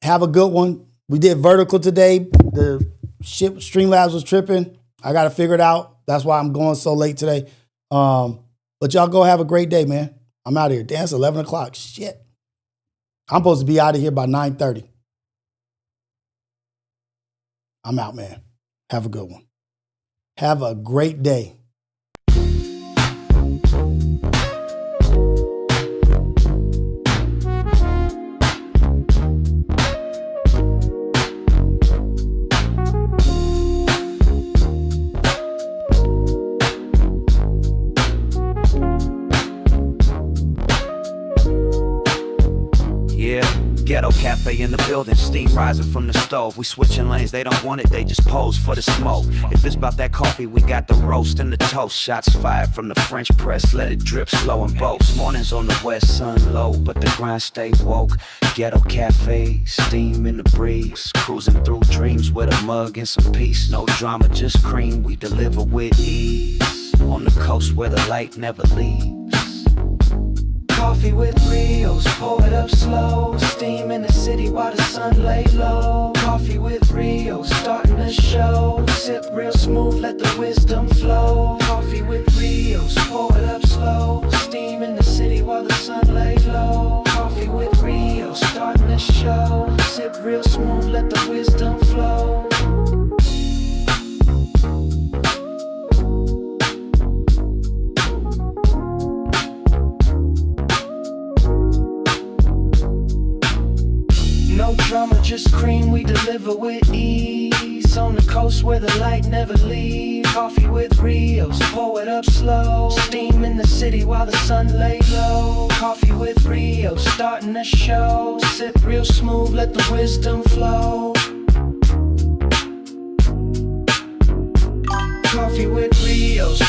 Have a good one. We did vertical today. The ship Streamlabs was tripping. I got to figure it out. That's why I'm going so late today. But y'all go have a great day, man. I'm out of here. Damn, it's 11 o'clock. Shit. I'm supposed to be out of here by 9:30. I'm out, man. Have a good one. Have a great day. Ghetto cafe in the building, steam rising from the stove. We switching lanes, they don't want it, they just pose for the smoke. If it's about that coffee, we got the roast and the toast. Shots fired from the French press, let it drip slow and boast. Mornings on the west, sun low, but the grind stay woke. Ghetto cafe, steam in the breeze. Cruising through dreams with a mug and some peace. No drama, just cream, we deliver with ease. On the coast where the light never leaves. Coffee with Rios, pour it up slow. Steam in the city while the sun lay low. Coffee with Rios, starting the show. Sip real smooth, let the wisdom flow. Coffee with Rios, pour it up slow. Steam in the city while the sun lay low. Coffee with Rios, starting the show. Sip real smooth, let the wisdom flow. No drama, just cream, we deliver with ease. On the coast where the light never leaves. Coffee with Rios, pour it up slow. Steam in the city while the sun lay low. Coffee with Rios, starting the show. Sip real smooth, let the wisdom flow. Coffee with Rios,